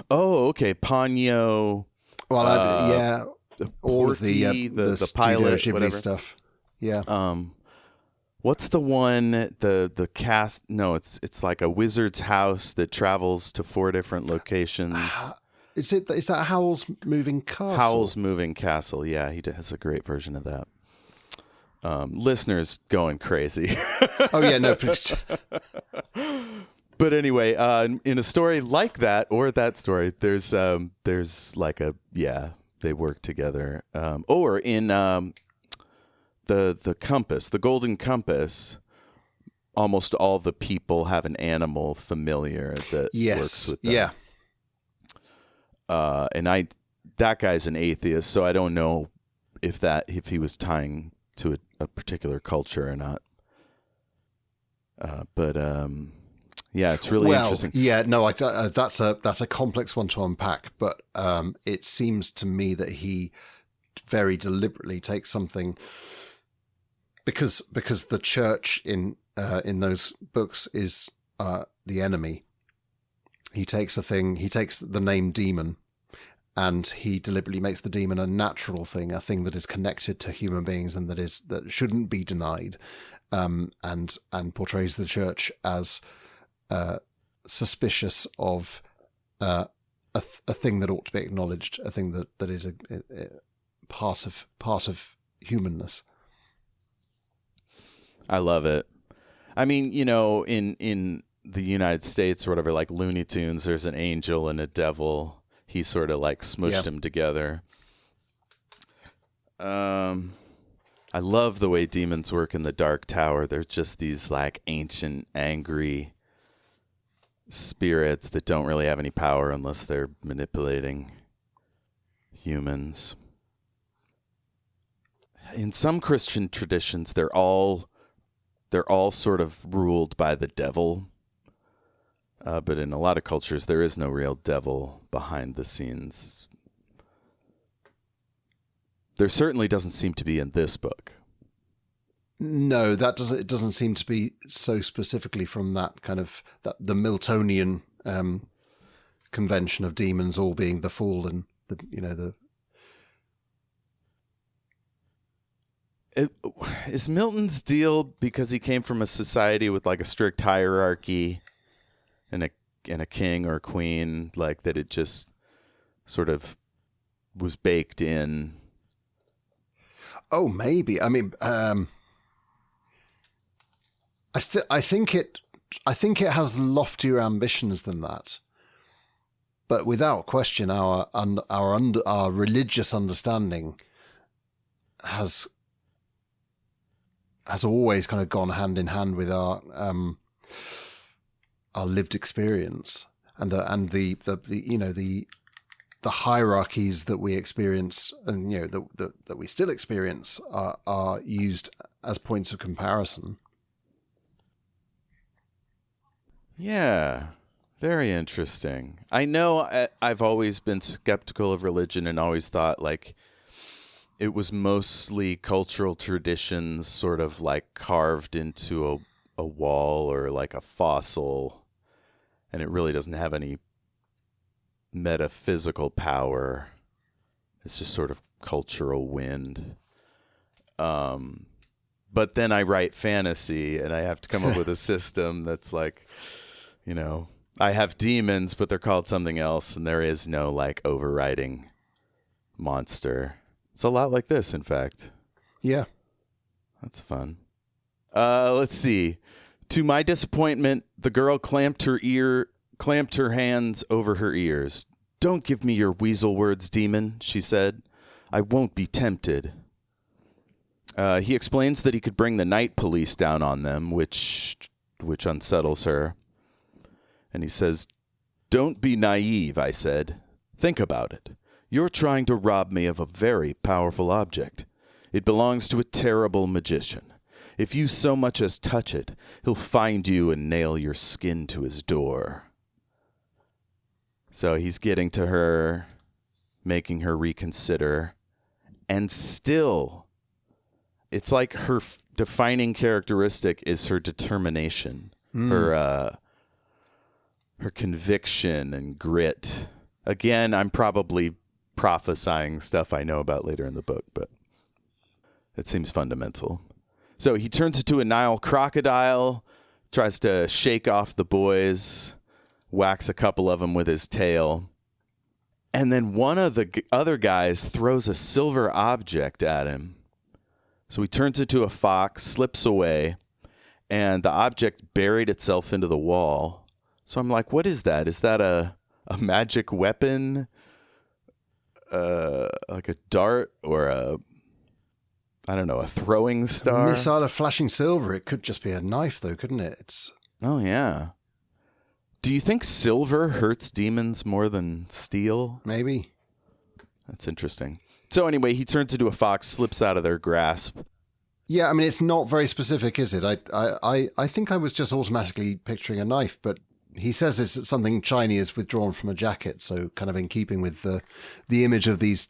Oh, okay. Ponyo. Well, all of the pilot, Studio Ghibli whatever. stuff. Yeah. What's the one, the cast? No, it's like a wizard's house that travels to 4 different locations. Is that Howl's Moving Castle? Howl's Moving Castle. Yeah, he has a great version of that. Listeners going crazy. Oh yeah, no, please. But anyway, in a story like that, or that story, there's like they work together. Or in the compass, the golden compass, almost all the people have an animal familiar that works with them. Yeah. And that guy's an atheist, so I don't know if he was tying to a particular culture or not. Yeah, it's really interesting. Yeah, no, that's a complex one to unpack, but it seems to me that he very deliberately takes something, because the church in those books is the enemy. He takes the name demon, and he deliberately makes the demon a natural thing, a thing that is connected to human beings and that shouldn't be denied, and portrays the church as suspicious of a thing that ought to be acknowledged, a thing that is a part of humanness. I love it. I mean, in the United States or whatever, like Looney Tunes, there's an angel and a devil. He sort of like smushed them together. I love the way demons work in the Dark Tower. They're just these like ancient, angry spirits that don't really have any power unless they're manipulating humans. In some Christian traditions, they're all sort of ruled by the devil. But in a lot of cultures, there is no real devil behind the scenes. There certainly doesn't seem to be in this book. No, it doesn't seem to be so specifically from that kind of the Miltonian convention of demons all being the fallen. Is Milton's deal because he came from a society with like a strict hierarchy and a king or queen, like that it just sort of was baked in? Oh, maybe. I mean, I think it has loftier ambitions than that, but without question, our religious understanding has always kind of gone hand in hand with our lived experience, and the hierarchies that we experience and that we still experience are used as points of comparison. Yeah, very interesting. I know I've always been skeptical of religion and always thought like it was mostly cultural traditions sort of like carved into a wall or like a fossil, and it really doesn't have any metaphysical power. It's just sort of cultural wind. But then I write fantasy and I have to come up with a system that's like, I have demons, but they're called something else, and there is no like overriding monster. It's a lot like this, in fact. Yeah. That's fun. Let's see. To my disappointment, the girl clamped her hands over her ears. "Don't give me your weasel words, demon," she said. "I won't be tempted." He explains that he could bring the night police down on them, which unsettles her. And he says, "Don't be naive," I said. "Think about it. You're trying to rob me of a very powerful object. It belongs to a terrible magician. If you so much as touch it, he'll find you and nail your skin to his door." So he's getting to her, making her reconsider. And still, it's like her defining characteristic is her determination, her conviction and grit. Again, I'm probably prophesying stuff I know about later in the book, but it seems fundamental. So he turns into a Nile crocodile, tries to shake off the boys, whacks a couple of them with his tail. And then one of the other guys throws a silver object at him. So he turns into a fox, slips away, and the object buried itself into the wall. So I'm like, what is that? Is that a magic weapon? Like a dart or a throwing star? A missile of flashing silver. It could just be a knife, though, couldn't it? Oh, yeah. Do you think silver hurts demons more than steel? Maybe. That's interesting. So anyway, he turns into a fox, slips out of their grasp. Yeah, I mean, it's not very specific, is it? I think I was just automatically picturing a knife, but he says it's something shiny is withdrawn from a jacket, so kind of in keeping with the image of these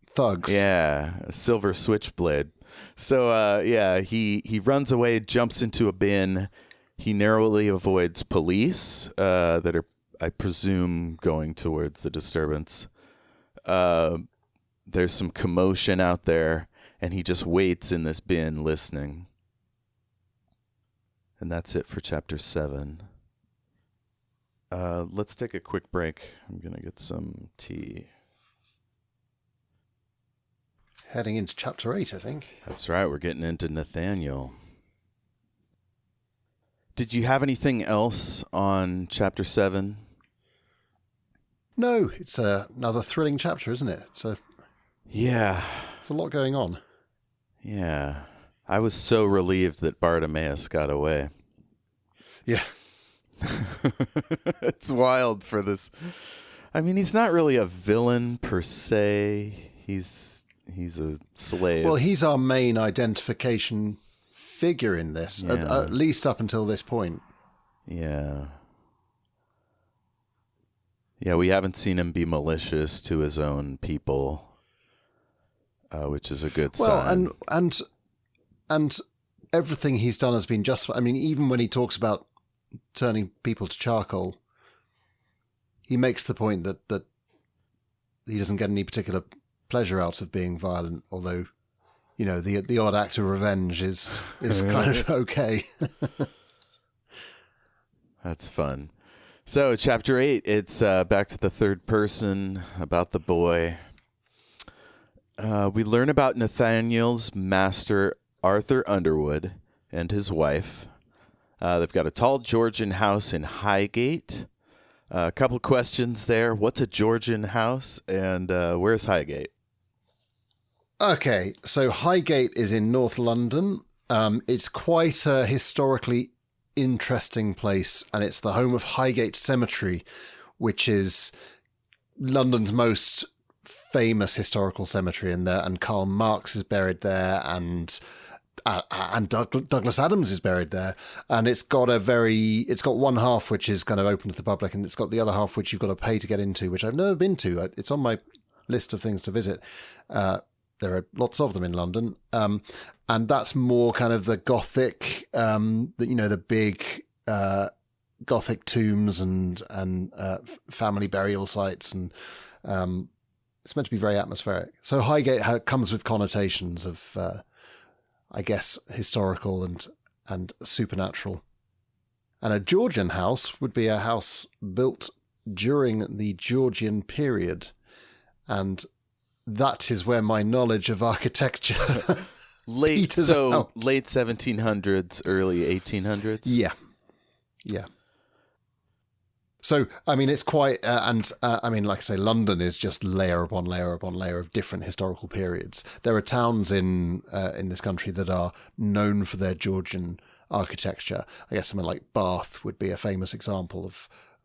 thugs. Yeah, a silver switchblade. So, he runs away, jumps into a bin. He narrowly avoids police that are, I presume, going towards the disturbance. There's some commotion out there, and he just waits in this bin listening. And that's it for chapter 7. Let's take a quick break. I'm going to get some tea. Heading into chapter 8, I think. That's right. We're getting into Nathaniel. Did you have anything else on chapter 7? No, it's another thrilling chapter, isn't it? It's a lot going on. Yeah. I was so relieved that Bartimaeus got away. Yeah. It's wild for this. I mean, he's not really a villain per se. He's a slave. Well, he's our main identification figure in this, at least up until this point. Yeah. Yeah, we haven't seen him be malicious to his own people, which is a good sign. Well, and everything he's done has been justified. I mean, even when he talks about turning people to charcoal, he makes the point that he doesn't get any particular pleasure out of being violent, although, you know, the odd act of revenge is kind of okay. That's fun. So, chapter 8, it's back to the third person, about the boy. We learn about Nathaniel's master, Arthur Underwood, and his wife. They've got a tall Georgian house in Highgate. A couple questions there. What's a Georgian house, and where's Highgate? Okay, so Highgate is in North London. It's quite a historically interesting place, and it's the home of Highgate Cemetery, which is London's most famous historical cemetery in there, and Karl Marx is buried there, and Douglas Adams is buried there, and it's got one half which is kind of open to the public, and it's got the other half which you've got to pay to get into, which I've never been to. It's on my list of things to visit. There are lots of them in London, and that's more kind of the Gothic, the big Gothic tombs and family burial sites, and it's meant to be very atmospheric. So Highgate comes with connotations of, I guess, historical and supernatural. And a Georgian house would be a house built during the Georgian period. And that is where my knowledge of architecture peters out. Late 1700s, early 1800s? Yeah. So, I mean, it's quite, I mean, like I say, London is just layer upon layer upon layer of different historical periods. There are towns in this country that are known for their Georgian architecture. I guess something like Bath would be a famous example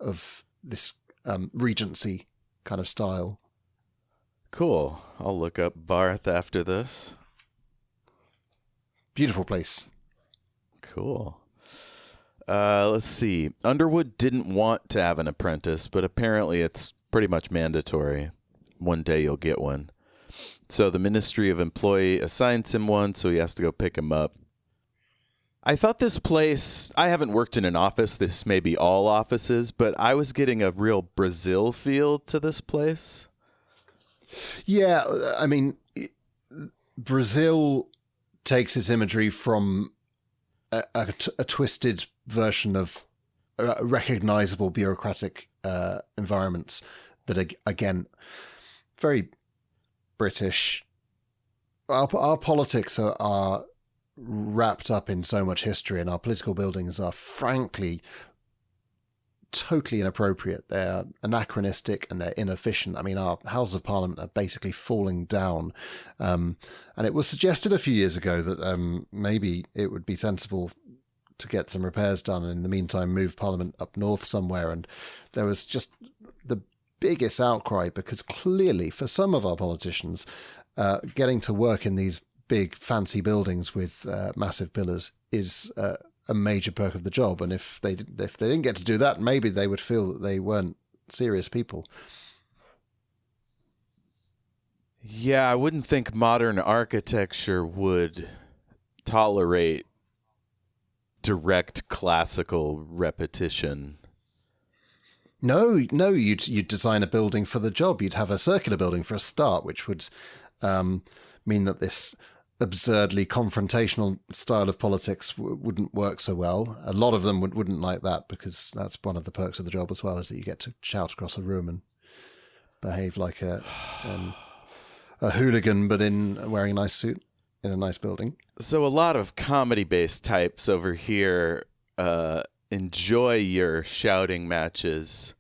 of this Regency kind of style. Cool. I'll look up Bath after this. Beautiful place. Cool. Let's see. Underwood didn't want to have an apprentice, but apparently it's pretty much mandatory. One day you'll get one. So the Ministry of Employee assigns him one, so he has to go pick him up. I thought this place, I haven't worked in an office, this may be all offices, but I was getting a real Brazil feel to this place. Yeah, I mean, Brazil takes its imagery from a twisted version of recognizable bureaucratic environments that are, again, very British. Our politics are wrapped up in so much history, and our political buildings are frankly totally inappropriate. They're anachronistic and they're inefficient. I mean, our Houses of Parliament are basically falling down. And it was suggested a few years ago that maybe it would be sensible to get some repairs done and in the meantime move Parliament up north somewhere. And there was just the biggest outcry because clearly for some of our politicians, getting to work in these big fancy buildings with massive pillars is a major perk of the job, and if they didn't get to do that, maybe they would feel that they weren't serious people. Yeah, I wouldn't think modern architecture would tolerate direct classical repetition. No, you'd design a building for the job. You'd have a circular building for a start, which would mean that this absurdly confrontational style of politics wouldn't work so well. A lot of them wouldn't like that because that's one of the perks of the job as well, is that you get to shout across a room and behave like a hooligan, but in wearing a nice suit in a nice building. So a lot of comedy-based types over here enjoy your shouting matches.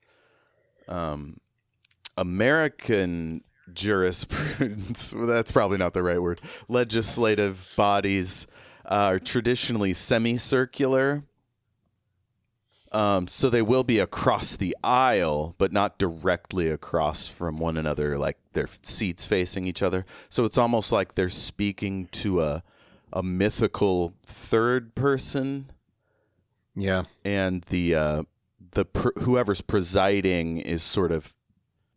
American jurisprudence, well, that's probably not the right word, legislative bodies are traditionally semicircular. So they will be across the aisle, but not directly across from one another, like their seats facing each other. So it's almost like they're speaking to a mythical third person. Yeah. And whoever's presiding is sort of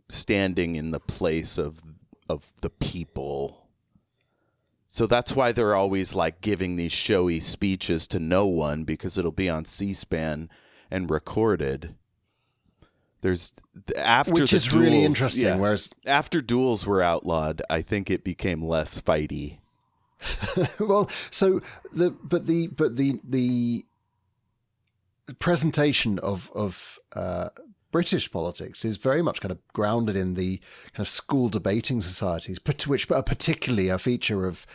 standing in the place of the people. So that's why they're always like giving these showy speeches to no one, because it'll be on C-SPAN and recorded. Which is really interesting. Yeah. Whereas after duels were outlawed, I think it became less fighty. Well, so the presentation of British politics is very much kind of grounded in the kind of school debating societies, which are particularly a feature of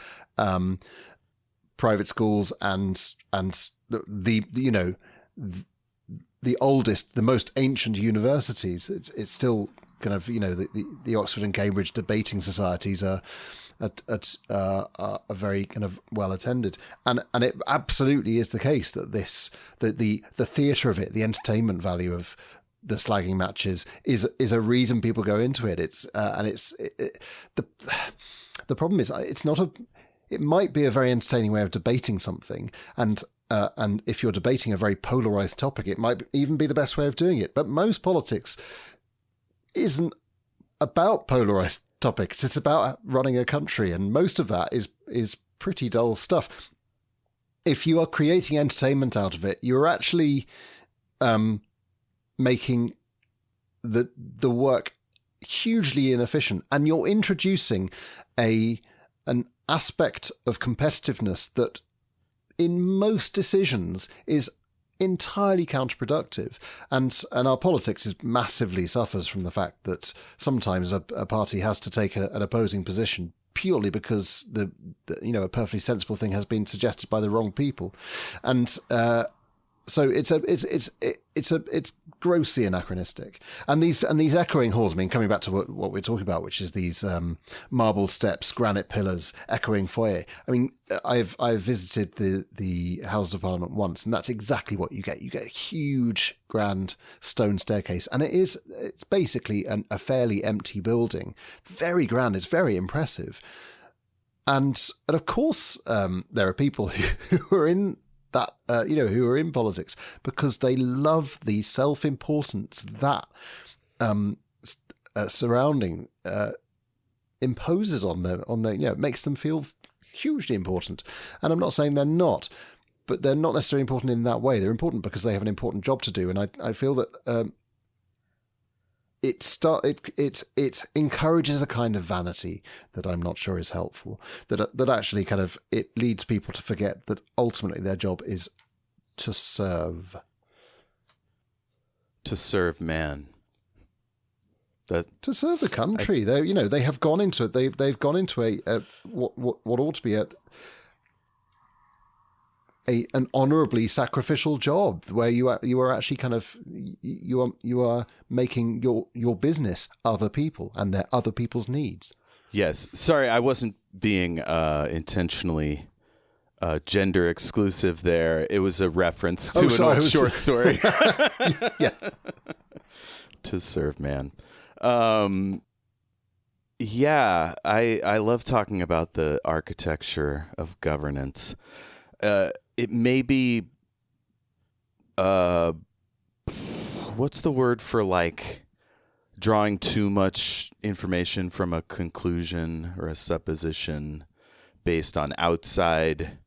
private schools and the oldest, the most ancient universities. It's still kind of the Oxford and Cambridge debating societies are very kind of well attended, and it absolutely is the case that the theatre of it, the entertainment value of the slagging matches is a reason people go into it. The problem is it might be a very entertaining way of debating something, and if you're debating a very polarized topic, it might even be the best way of doing it. But most politics isn't about polarized topics. It's about running a country, and most of that is pretty dull stuff. If you are creating entertainment out of it, you're actually making the work hugely inefficient, and you're introducing an aspect of competitiveness that in most decisions is entirely counterproductive. And our politics is massively suffers from the fact that sometimes a party has to take an opposing position purely because the a perfectly sensible thing has been suggested by the wrong people, and so it's grossly anachronistic. And these echoing halls. I mean, coming back to what we're talking about, which is these marble steps, granite pillars, echoing foyer. I mean, I've visited the Houses of Parliament once, and that's exactly what you get. You get a huge, grand stone staircase, and it's basically a fairly empty building. Very grand. It's very impressive. And of course, there are people who are in that, who are in politics because they love the self-importance that surrounding imposes on them. It makes them feel hugely important. And I'm not saying they're not, but they're not necessarily important in that way. They're important because they have an important job to do. And I feel that it encourages a kind of vanity that I'm not sure is helpful. That actually kind of it leads people to forget that ultimately their job is to serve. To serve man. To serve the country. They have gone into it. They've gone into what ought to be an honorably sacrificial job where you are actually kind of you are making your business other people and their other people's needs. Yes. Sorry, I wasn't being intentionally gender exclusive there. It was a reference to an old short story. Yeah. To serve man. Yeah, I love talking about the architecture of governance. It may be, what's the word for like drawing too much information from a conclusion or a supposition based on outside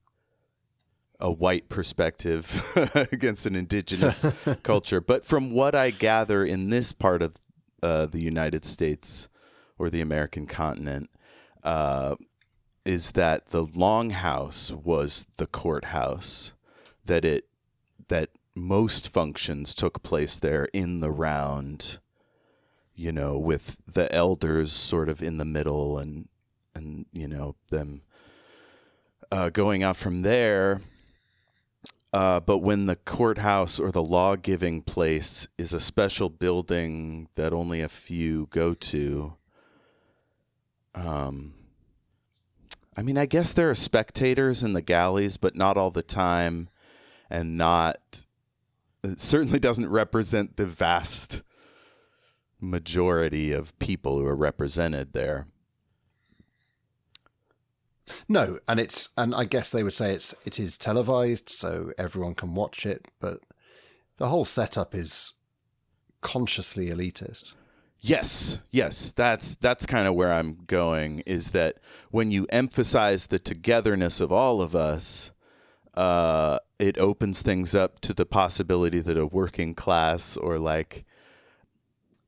a white perspective against an indigenous culture. But from what I gather in this part of the United States or the American continent, is that the Longhouse was the courthouse, that most functions took place there in the round, with the elders sort of in the middle and them going out from there. But when the courthouse or the law-giving place is a special building that only a few go to, I guess there are spectators in the galleys, but not all the time, and it certainly doesn't represent the vast majority of people who are represented there. No, and I guess they would say it is televised, so everyone can watch it, but the whole setup is consciously elitist. Yes, that's kind of where I'm going, is that when you emphasize the togetherness of all of us, it opens things up to the possibility that a working class or like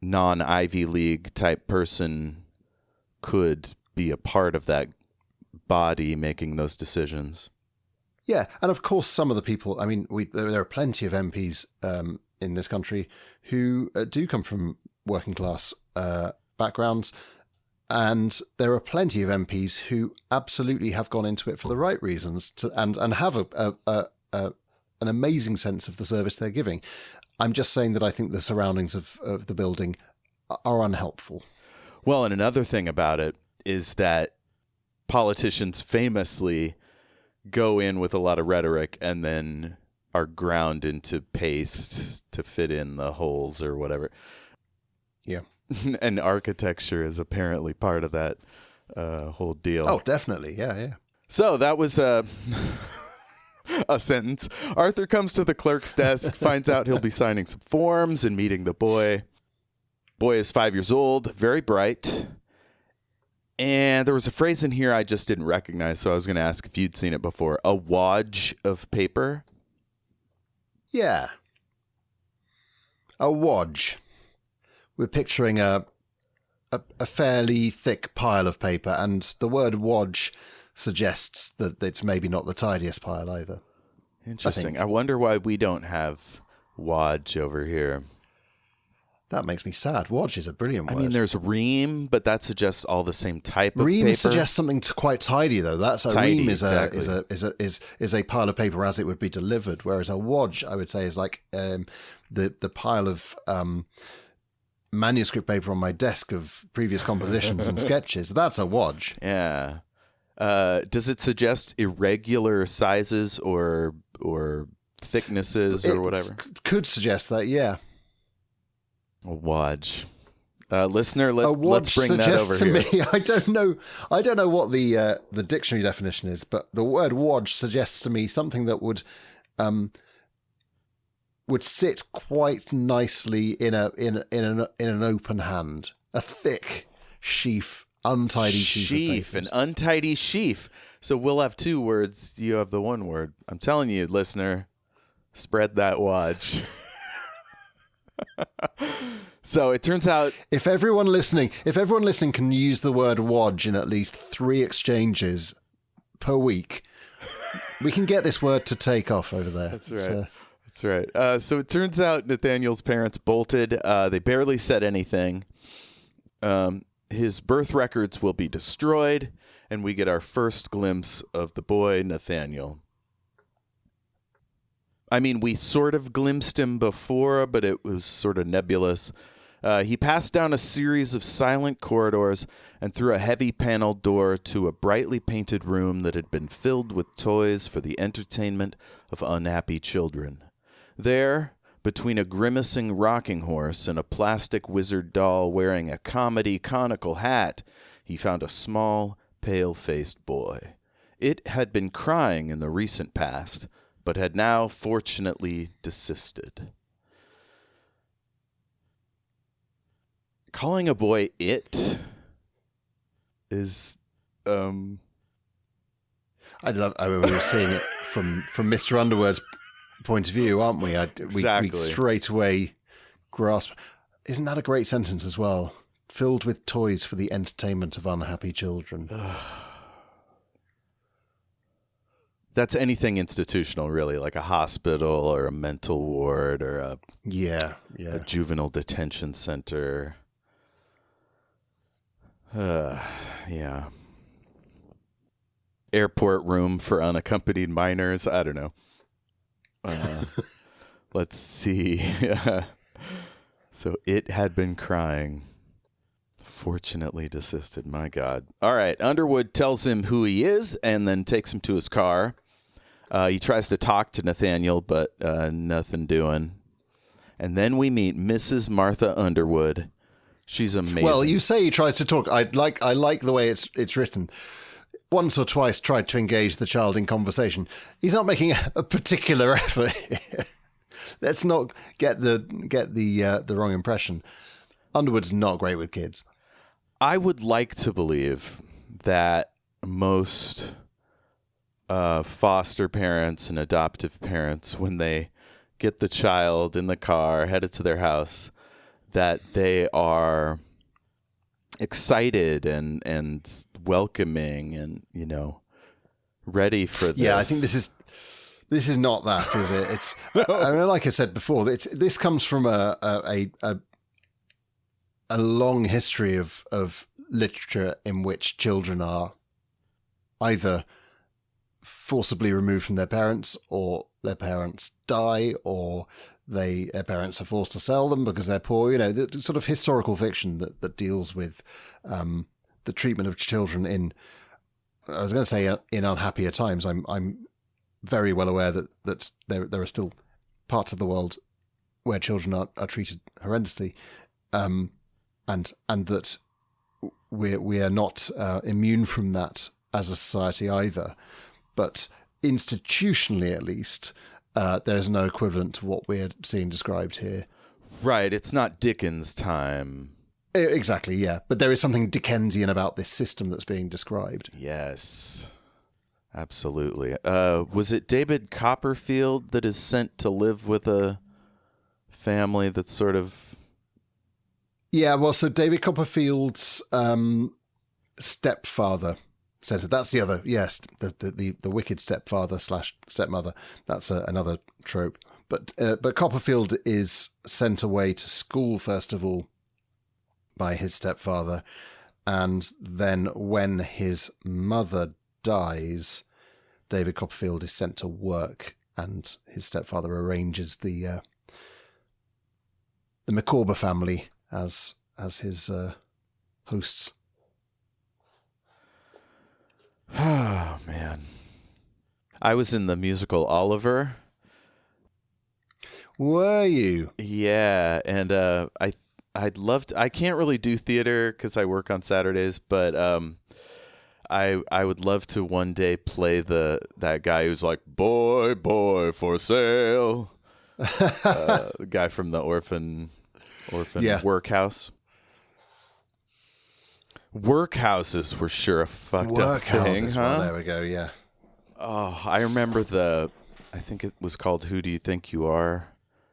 non-Ivy League type person could be a part of that body making those decisions. Yeah, and of course some of the people, there are plenty of MPs in this country who do come from working class backgrounds, and there are plenty of MPs who absolutely have gone into it for the right reasons and have an amazing sense of the service they're giving. I'm just saying that I think the surroundings of the building are unhelpful. Well, and another thing about it is that politicians famously go in with a lot of rhetoric and then are ground into paste to fit in the holes or whatever. Yeah. And architecture is apparently part of that whole deal. Oh, definitely. Yeah. So that was a sentence. Arthur comes to the clerk's desk, finds out he'll be signing some forms and meeting the boy. Boy is 5 years old, very bright. And there was a phrase in here I just didn't recognize, so I was going to ask if you'd seen it before. A wadge of paper? Yeah. A wadge. We're picturing a fairly thick pile of paper, and the word wadge suggests that it's maybe not the tidiest pile either. Interesting. I wonder why we don't have Wadge over here. That makes me sad. Wadge is a brilliant word. I mean, there's ream, but that suggests all the same type of ream paper. Suggests something quite tidy, though. That's a tidy, ream is exactly. is a pile of paper as it would be delivered, whereas a wadge, I would say, is like the pile of manuscript paper on my desk of previous compositions and sketches. That's a wadge. Yeah. Does it suggest irregular sizes or thicknesses or whatever? Could suggest that, yeah. A wadge. Listener, let's bring that over to here. Me, I don't know what the dictionary definition is, but the word wadge suggests to me something that would sit quite nicely in an open hand. A thick sheaf, untidy sheaf. An untidy sheaf. So we'll have two words. You have the one word. I'm telling you, listener, spread that wadge. So it turns out if everyone listening can use the word wadge in at least 3 exchanges per week, we can get this word to take off over there. That's right. That's right. So it turns out Nathaniel's parents bolted. They barely said anything. His birth records will be destroyed, and we get our first glimpse of the boy, Nathaniel. I mean, we sort of glimpsed him before, but it was sort of nebulous. He passed down a series of silent corridors and through a heavy paneled door to a brightly painted room that had been filled with toys for the entertainment of unhappy children. There, between a grimacing rocking horse and a plastic wizard doll wearing a comedy conical hat, he found a small, pale-faced boy. It had been crying in the recent past, but had now fortunately desisted. Calling a boy "it" is, I mean, we're seeing it from Mr. Underwood's point of view, aren't we? Exactly. We straight away grasp. Isn't that a great sentence as well? Filled with toys for the entertainment of unhappy children. That's anything institutional, really, like a hospital or a mental ward or a juvenile detention center. Yeah. Airport room for unaccompanied minors. I don't know. Let's see. So it had been crying. Fortunately desisted. My God. All right. Underwood tells him who he is and then takes him to his car. He tries to talk to Nathaniel, but nothing doing. And then we meet Mrs. Martha Underwood. She's amazing. Well, you say he tries to talk. I like the way it's written. Once or twice tried to engage the child in conversation. He's not making a particular effort. Let's not get the wrong impression. Underwood's not great with kids. I would like to believe that most foster parents and adoptive parents, when they get the child in the car headed to their house, that they are excited and welcoming and, ready for this. Yeah, I think this is not that, is it? It's I mean, like I said before, this comes from a long history of literature in which children are either forcibly removed from their parents, or their parents die, or their parents are forced to sell them because they're poor. The sort of historical fiction that deals with the treatment of children in, I was going to say, in unhappier times. I'm very well aware that there are still parts of the world where children are treated horrendously, and that we are not immune from that as a society either. But institutionally, at least, there's no equivalent to what we're seeing described here. Right. It's not Dickens' time. Exactly, yeah. But there is something Dickensian about this system that's being described. Yes, absolutely. Was it David Copperfield that is sent to live with a family that's sort of... Yeah, well, so David Copperfield's stepfather center. That's the other, yes, the wicked stepfather / stepmother. That's another trope. But Copperfield is sent away to school first of all by his stepfather, and then when his mother dies, David Copperfield is sent to work, and his stepfather arranges the Micawber family as his hosts. Oh man, I was in the musical Oliver. Were you? Yeah, and I'd love to. I can't really do theater because I work on Saturdays, but I would love to one day play that guy who's like boy for sale, the guy from the orphan workhouse. Workhouses were sure a fucked up thing, huh? Well, there we go. Yeah. Oh, I remember I think it was called Who Do You Think You Are?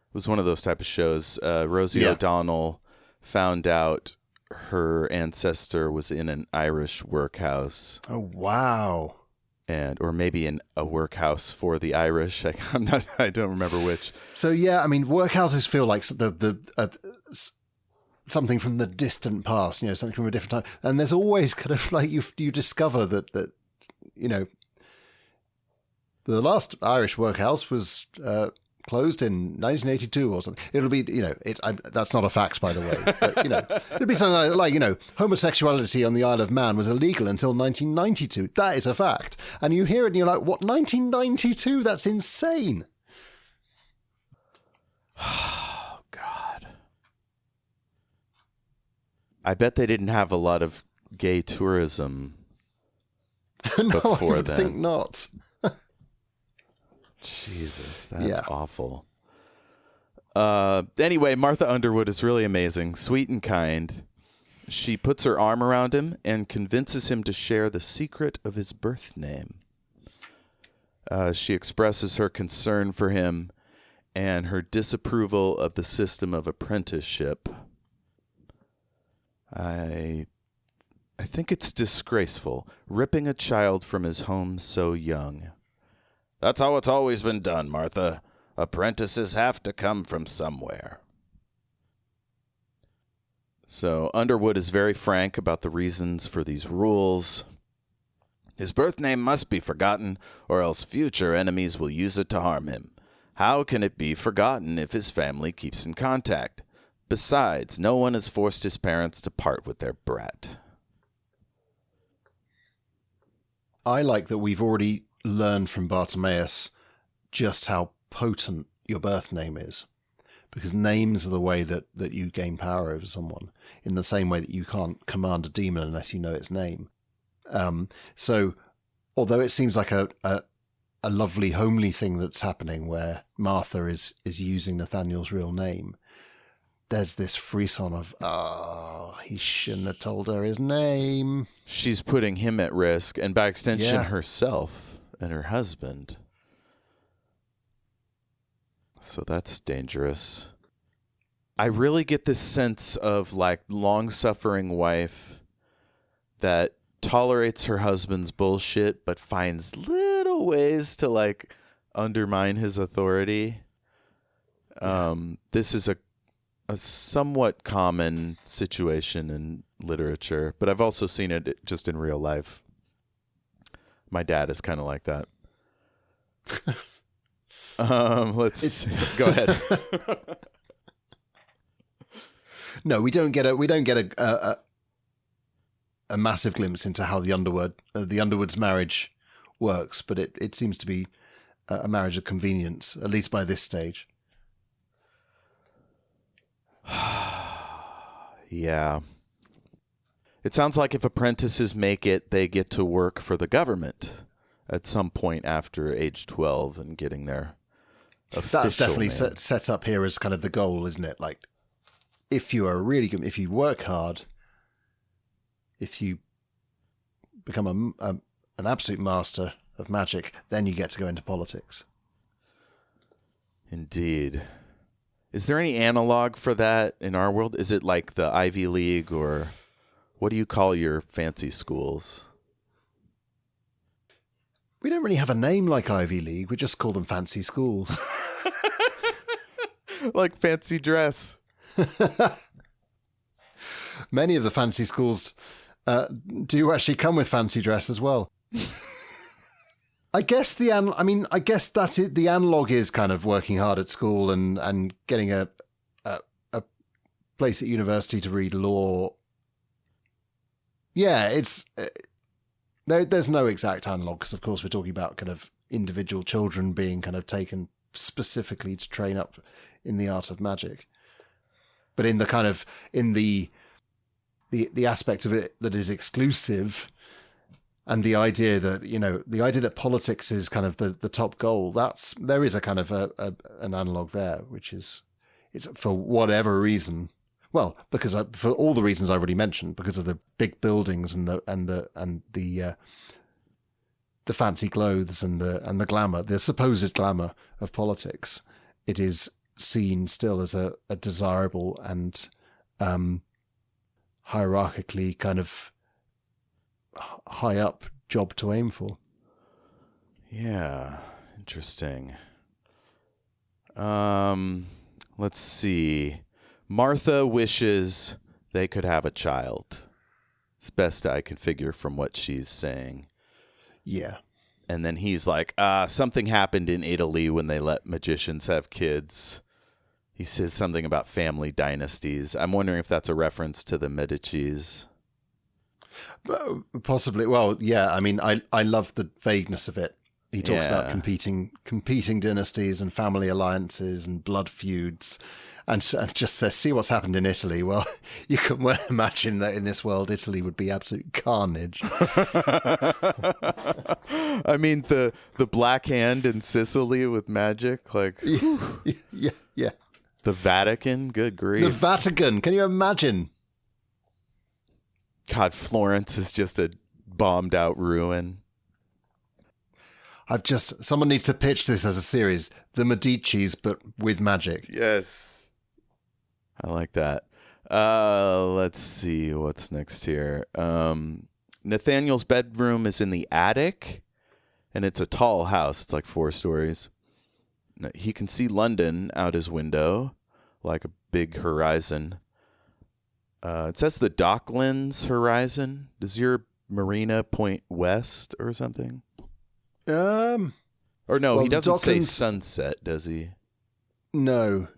It was one of those type of shows. Rosie O'Donnell found out her ancestor was in an Irish workhouse. Oh, wow. Or maybe in a workhouse for the Irish. I don't remember which. So, yeah, I mean, workhouses feel like something from the distant past, something from a different time. And there's always kind of like you discover that the last Irish workhouse was closed in 1982 or something. It'll be, that's not a fact, by the way. But, it'll be something like, homosexuality on the Isle of Man was illegal until 1992. That is a fact. And you hear it and you're like, what, 1992? That's insane. Oh, God. I bet they didn't have a lot of gay tourism No, before I would then. think not. Jesus, that's awful. Anyway, Martha Underwood is really amazing, sweet and kind. She puts her arm around him and convinces him to share the secret of his birth name. She expresses her concern for him and her disapproval of the system of apprenticeship. I think it's disgraceful, ripping a child from his home so young. That's how it's always been done, Martha. Apprentices have to come from somewhere. So Underwood is very frank about the reasons for these rules. His birth name must be forgotten, or else future enemies will use it to harm him. How can it be forgotten if his family keeps in contact? Besides, no one has forced his parents to part with their brat. I like that we've already learned from Bartimaeus just how potent your birth name is. Because names are the way that you gain power over someone, in the same way that you can't command a demon unless you know its name. So, although it seems like a lovely, homely thing that's happening where Martha is using Nathaniel's real name, there's this frisson of, he shouldn't have told her his name. She's putting him at risk, and by extension, herself and her husband. So that's dangerous. I really get this sense of like long-suffering wife that tolerates her husband's bullshit, but finds little ways to like undermine his authority. This is a somewhat common situation in literature, but I've also seen it just in real life. My dad is kind of like that. Go ahead. No, we don't get a massive glimpse into how the Underwood's marriage works, but it seems to be a marriage of convenience, at least by this stage. Yeah. It sounds like if apprentices make it, they get to work for the government at some point after age 12 and getting their official That's definitely name. set up here as kind of the goal, isn't it? Like, if you are really good, if you work hard, if you become an absolute master of magic, then you get to go into politics. Indeed. Is there any analog for that in our world? Is it like the Ivy League, or what do you call your fancy schools? We don't really have a name like Ivy League. We just call them fancy schools. Like fancy dress. Many of the fancy schools do actually come with fancy dress as well. I guess the analog is kind of working hard at school and getting a place at university to read law. Yeah, it's there's no exact analog because, of course, we're talking about kind of individual children being kind of taken specifically to train up in the art of magic. But in the kind of the aspect of it that is exclusive, and the idea that politics is kind of the top goal, there is a kind of an analog there, which is, it's for whatever reason. Well, because for all the reasons I already mentioned, because of the big buildings and the fancy clothes and the glamour, the supposed glamour of politics, it is seen still as a desirable and hierarchically kind of high up job to aim for. Yeah, interesting. Let's see. Martha wishes they could have a child. It's best I can figure from what she's saying. Yeah. And then he's like, something happened in Italy when they let magicians have kids. He says something about family dynasties. I'm wondering if that's a reference to the Medicis. Possibly. Well, yeah. I mean, I love the vagueness of it. He talks about competing dynasties and family alliances and blood feuds, and just says, "See what's happened in Italy." Well, you can well imagine that in this world, Italy would be absolute carnage. I mean, the Black Hand in Sicily with magic, like yeah. The Vatican, good grief. The Vatican, can you imagine? God, Florence is just a bombed out ruin. Someone needs to pitch this as a series. The Medicis, but with magic. Yes. I like that. Let's see what's next here. Nathaniel's bedroom is in the attic, and it's a tall house. It's like 4 stories. He can see London out his window, like a big horizon. It says the Docklands horizon. Does your marina point west or something? Or no, he doesn't say sunset, does he? No.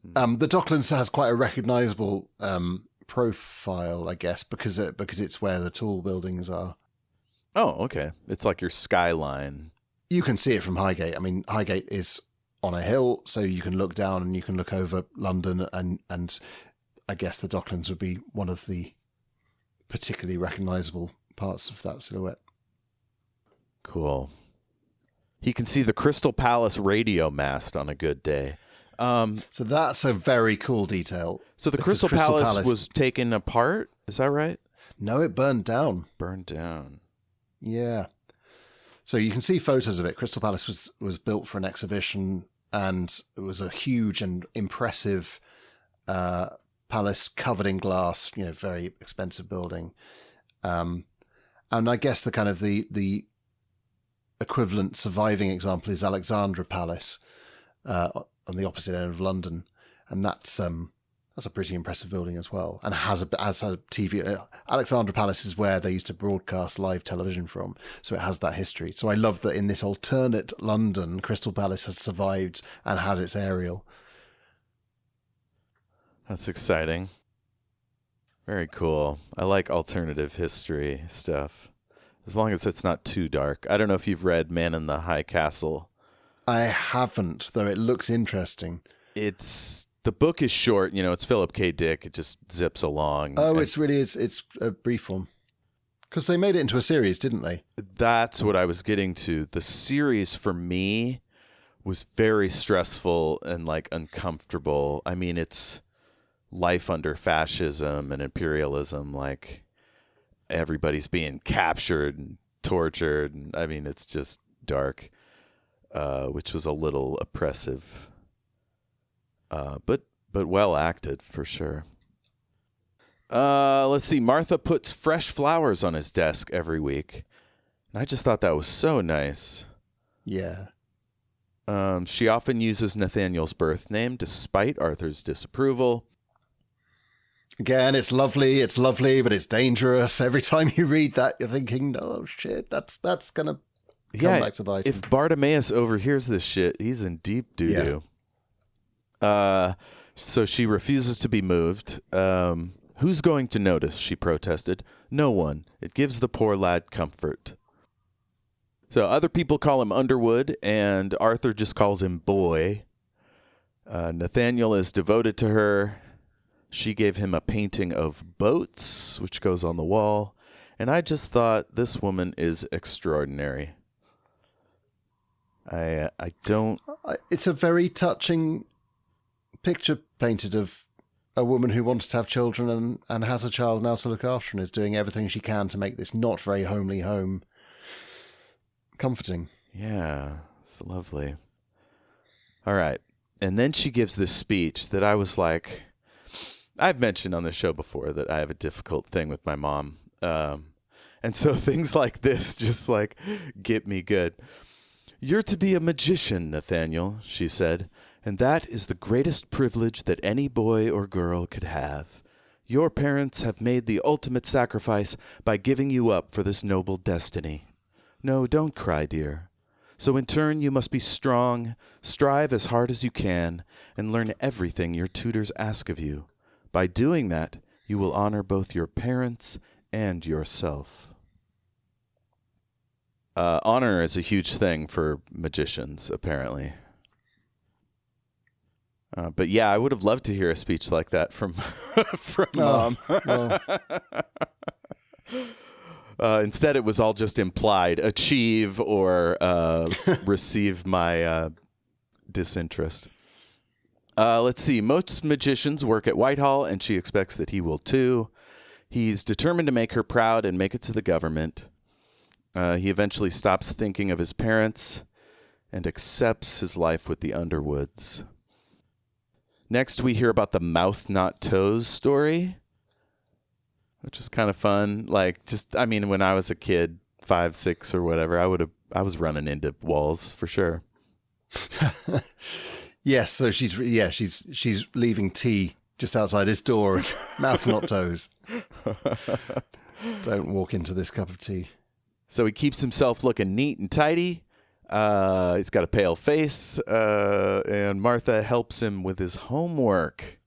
The Docklands has quite a recognizable profile, I guess, because it's where the tall buildings are. Oh, okay. It's like your skyline. You can see it from Highgate. I mean, Highgate is on a hill, so you can look down and you can look over London, and I guess the Docklands would be one of the particularly recognizable parts of that silhouette. Cool. He can see the Crystal Palace radio mast on a good day. So that's a very cool detail. So the Crystal Palace was taken apart? Is that right? No, it burned down. Burned down. Yeah. So you can see photos of it. Crystal Palace was built for an exhibition, and it was a huge and impressive palace covered in glass, very expensive building. And I guess the kind of the equivalent surviving example is Alexandra Palace on the opposite end of London, and that's a pretty impressive building as well, and has a TV. Alexandra Palace is where they used to broadcast live television from, so it has that history. So I love that in this alternate London, Crystal Palace has survived and has its aerial. That's exciting. Very cool. I like alternative history stuff. As long as it's not too dark. I don't know if you've read Man in the High Castle. I haven't, though it looks interesting. The book is short. It's Philip K. Dick. It just zips along. Oh, it's a brief one. Because they made it into a series, didn't they? That's what I was getting to. The series, for me, was very stressful and, uncomfortable. I mean, it's life under fascism and imperialism, everybody's being captured and tortured. And, I mean, it's just dark, which was a little oppressive, but well acted for sure. Let's see. Martha puts fresh flowers on his desk every week, And I just thought that was so nice. Yeah. She often uses Nathaniel's birth name despite Arthur's disapproval. Again, it's lovely, but it's dangerous. Every time you read that, you're thinking, "Oh shit, that's gonna come back to bite him." If Bartimaeus overhears this shit, he's in deep doo-doo. Yeah. So she refuses to be moved. Who's going to notice? She protested. No one. It gives the poor lad comfort. So other people call him Underwood, and Arthur just calls him Boy. Nathaniel is devoted to her. She gave him a painting of boats, which goes on the wall. And I just thought, this woman is extraordinary. I don't... It's a very touching picture painted of a woman who wants to have children and has a child now to look after and is doing everything she can to make this not very homely home comforting. Yeah, it's lovely. All right. And then she gives this speech that I was like, I've mentioned on the show before that I have a difficult thing with my mom. And so things like this just like get me good. You're to be a magician, Nathaniel, she said, and that is the greatest privilege that any boy or girl could have. Your parents have made the ultimate sacrifice by giving you up for this noble destiny. No, don't cry, dear. So in turn, you must be strong, strive as hard as you can, and learn everything your tutors ask of you. By doing that, you will honor both your parents and yourself. Honor is a huge thing for magicians, apparently. But yeah, I would have loved to hear a speech like that from Mom. Well. Instead, it was all just implied. Achieve or receive my disinterest. Let's see. Most magicians work at Whitehall, and she expects that he will too. He's determined to make her proud and make it to the government. He eventually stops thinking of his parents and accepts his life with the Underwoods. Next, we hear about the mouth not toes story, which is kind of fun. Like, just, I mean, when I was a kid, 5, 6 or whatever, I was running into walls for sure. Yes, so she's leaving tea just outside his door, and mouth not toes. Don't walk into this cup of tea. So he keeps himself looking neat and tidy. He's got a pale face, and Martha helps him with his homework,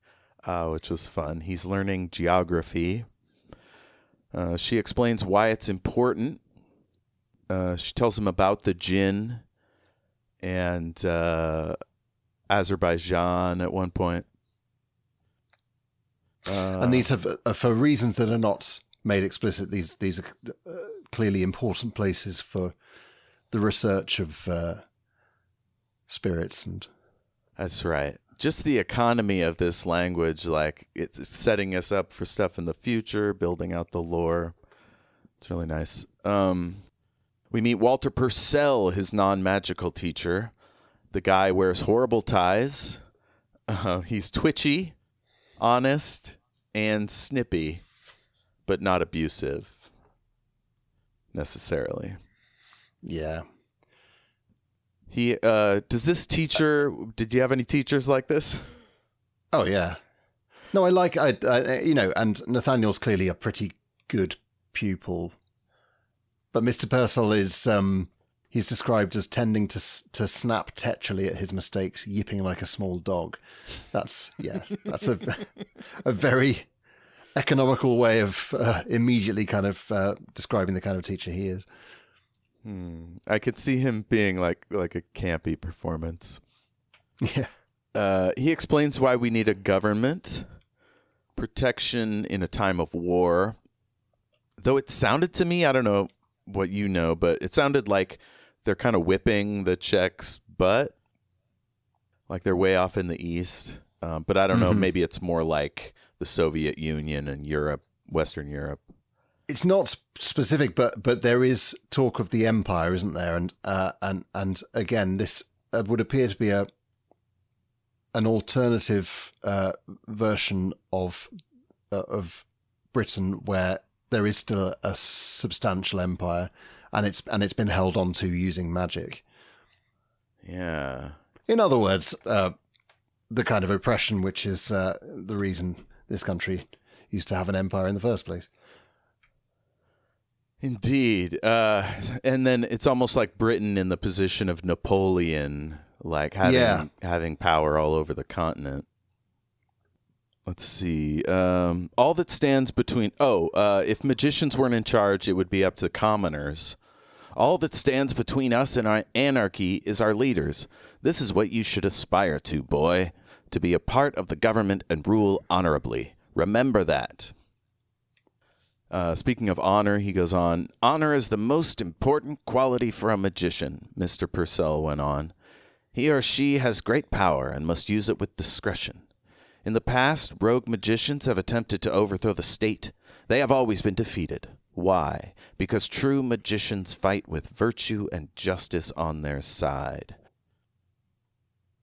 which was fun. He's learning geography. She explains why it's important. She tells him about the jinn and Azerbaijan at one point. And these are for reasons that are not made explicit. These are clearly important places for the research of spirits. And that's right. Just the economy of this language, like it's setting us up for stuff in the future, building out the lore. It's really nice. We meet Walter Purcell, his non-magical teacher. The guy wears horrible ties. He's twitchy, honest, and snippy, but not abusive necessarily. Yeah. He does this teacher? Did you have any teachers like this? Oh yeah. No, I you know, and Nathaniel's clearly a pretty good pupil, but Mr. Purcell is he's described as tending to snap tetchily at his mistakes, yipping like a small dog. That's a very economical way of immediately kind of describing the kind of teacher he is. I could see him being like a campy performance. Yeah. He explains why we need a government, protection in a time of war. Though it sounded to me, I don't know what you know, but it sounded like they're kind of whipping the Czechs' butt. Like they're way off in the east. But I don't know, maybe it's more like the Soviet Union and Europe, Western Europe. It's not specific, but there is talk of the empire, isn't there? And again, this would appear to be an alternative version of Britain, where there is still a substantial empire, and it's been held on to using magic. Yeah. In other words, the kind of oppression which is the reason this country used to have an empire in the first place. Indeed. And then it's almost like Britain in the position of Napoleon, like having power all over the continent. Let's see. All that stands between... if magicians weren't in charge, it would be up to the commoners. All that stands between us and our anarchy is our leaders. This is what you should aspire to, boy. To be a part of the government and rule honorably. Remember that. Speaking of honor, he goes on, honor is the most important quality for a magician, Mr. Purcell went on. He or she has great power and must use it with discretion. In the past, rogue magicians have attempted to overthrow the state. They have always been defeated. Why? Because true magicians fight with virtue and justice on their side.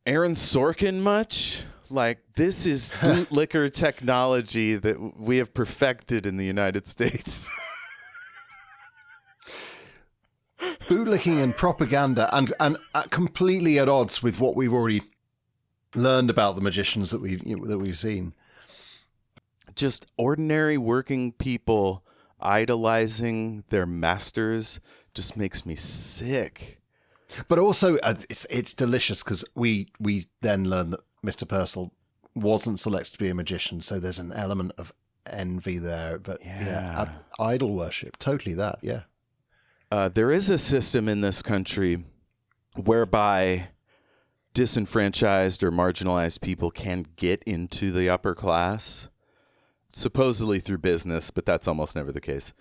Aaron Sorkin much? Like, this is bootlicker technology that we have perfected in the United States. Bootlicking and propaganda, and completely at odds with what we've already learned about the magicians that we've seen. Just ordinary working people idolizing their masters just makes me sick. But also, it's delicious because we then learn that Mr. Purcell wasn't selected to be a magician, so there's an element of envy there. But idol worship, totally that, yeah. There is a system in this country whereby disenfranchised or marginalized people can get into the upper class, supposedly through business, but that's almost never the case.